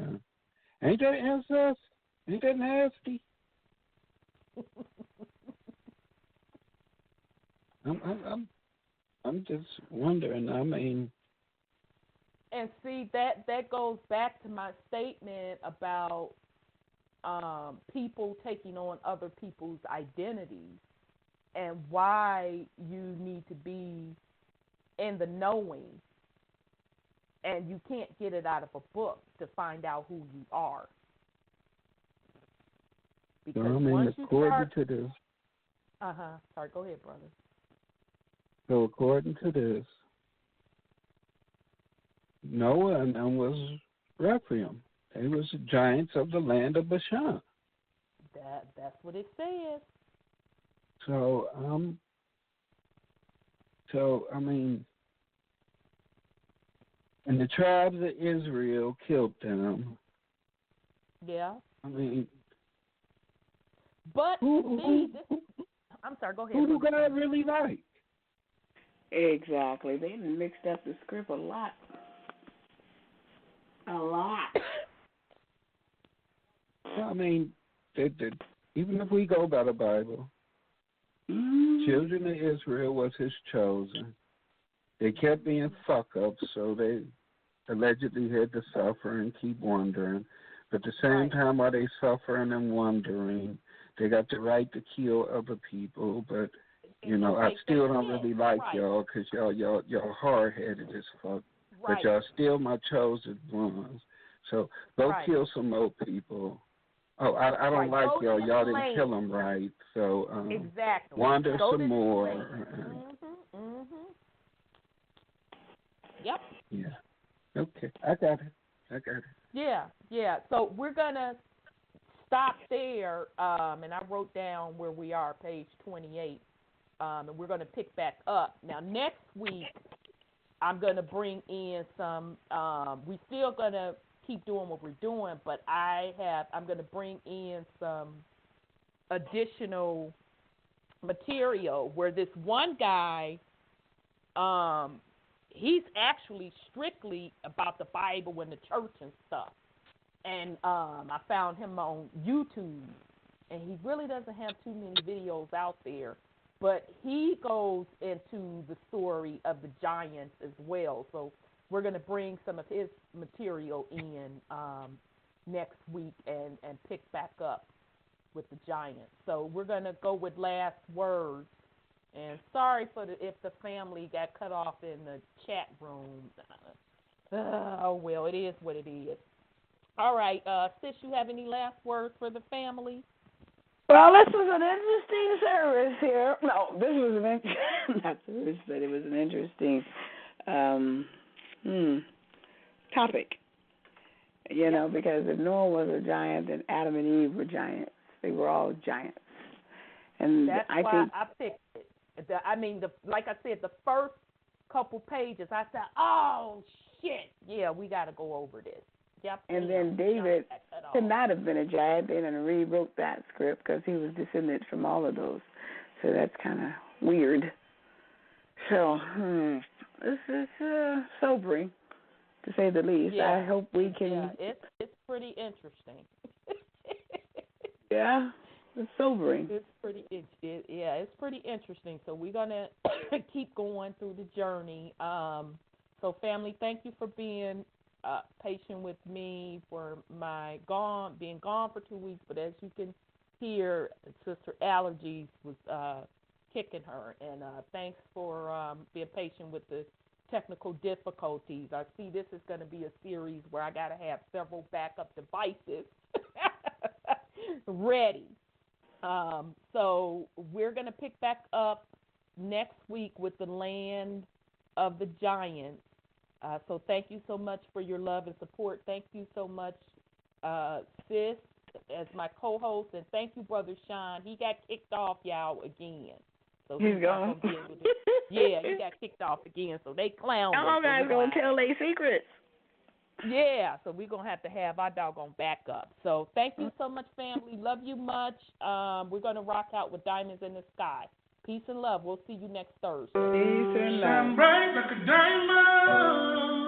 Ain't that incest? Ain't that nasty? I'm just wondering. I mean, and see that goes back to my statement about people taking on other people's identities and why you need to be in the knowing, and you can't get it out of a book to find out who you are. Because so, I mean, once according to this. Sorry, go ahead, brother. So according to this, Noah and them was Reptilians. They was the giants of the land of Bashan. That's what it says. So I mean, and the tribes of Israel killed them. Yeah. I mean, but I'm sorry. Go ahead. Who do God really like? Exactly. They mixed up the script a lot. A lot. I mean, even if we go by the Bible, children of Israel was his chosen. They kept being fuck-ups, so they allegedly had to suffer and keep wandering. But at the same time, while they suffering and wandering, they got the right to kill other people. But, I still don't really like y'all because y'all hard-headed as fuck. But y'all still my chosen ones. So go kill some more people. Oh, I don't like y'all. Y'all didn't kill them right. So exactly. Wander some more. Yep. Yeah. Okay. I got it. Yeah. So we're gonna stop there, and I wrote down where we are, page 28, and we're gonna pick back up. Now next week, I'm gonna bring in some. We still gonna keep doing what we're doing, but I'm gonna bring in some additional material where this one guy, he's actually strictly about the Bible and the church and stuff. And I found him on YouTube, and he really doesn't have too many videos out there, but he goes into the story of the giants as well. So we're going to bring some of his material in next week and pick back up with the giants. So we're going to go with last words. And sorry if the family got cut off in the chat room. Oh, well, it is what it is. All right, sis, you have any last words for the family? Well, this was an interesting service here. No, this was not service, but it was an interesting topic. You know, because if Noah was a giant, then Adam and Eve were giants. They were all giants. And that's why I picked it. Like I said, the first couple pages, I said, oh, shit. Yeah, we got to go over this. Yep. And then David could not have been a giant. They done rewrote that script because he was descended from all of those. So that's kind of weird. So this is sobering, to say the least. Yeah. I hope we can. Yeah, it's pretty interesting. Yeah, it's sobering. It's pretty interesting. So we're gonna keep going through the journey. So family, thank you for being patient with me for my being gone for 2 weeks. But as you can hear, Sister Allergies was kicking her, and thanks for being patient with the technical difficulties. I see this is going to be a series where I got to have several backup devices ready. So we're going to pick back up next week with the Land of the Giants. So thank you so much for your love and support. Thank you so much, sis, as my co-host, and thank you, Brother Sean. He got kicked off, y'all, again. So he's gone. Yeah, he got kicked off again. So they clowned him. Y'all guys gonna tell their secrets. Yeah, so we're gonna have to have our doggone backup. So thank you so much, family. Love you much. We're gonna rock out with Diamonds in the Sky. Peace and love. We'll see you next Thursday. Peace and love. Shine bright like a diamond.